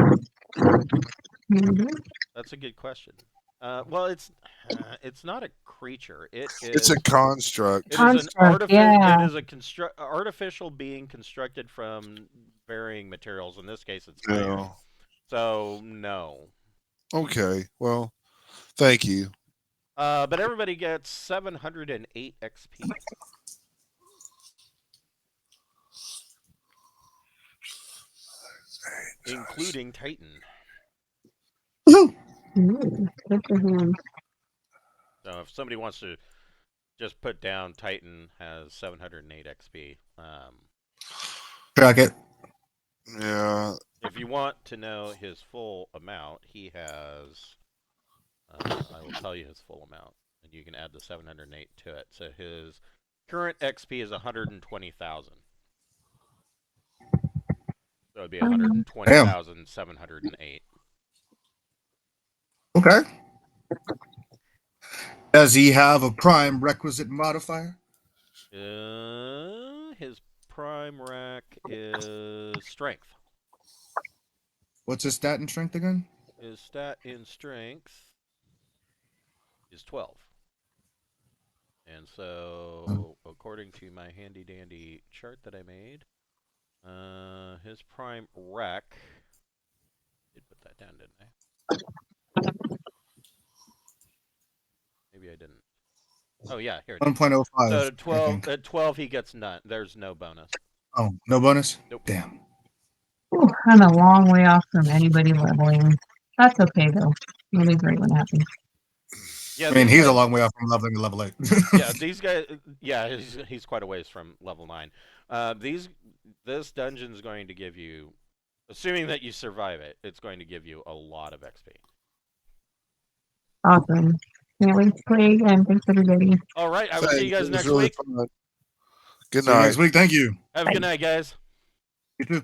That's a good question. Well, it's not a creature. It's a construct. It is an Construct, yeah. It is a artificial being constructed from varying materials. In this case, it's iron. No. So no. Okay. Well, thank you. But everybody gets 708 XP, including Titan. Ooh, good for him. So if somebody wants to just put down Titan has 708 XP. Track it. Yeah. If you want to know his full amount, he has. I will tell you his full amount, and you can add the 708 to it. So his current XP is 120,000. So it'd be 120,708. Okay. Does he have a prime requisite modifier? His prime rack is strength. What's his stat and strength again? His stat in strength is 12. And so, according to my handy dandy chart that I made, his prime rec. Did put that down, didn't I? Maybe I didn't. Oh yeah, here it is. 1.05. So 12. At 12, he gets none. There's no bonus. Oh, no bonus? Nope. Damn. Ooh, I'm a long way off from anybody leveling. That's okay though. It'll be great when it happens. Yeah, I mean, he's guys, a long way off from leveling to level 8. yeah, these guys. Yeah, he's quite a ways from level 9. This dungeon is going to give you, assuming that you survive it, it's going to give you a lot of XP. Awesome. Can't wait to play again. Thanks everybody. All right, I will see you guys next really week. fun. Good See you night. next week. Thank you. Have a good night, guys. You too.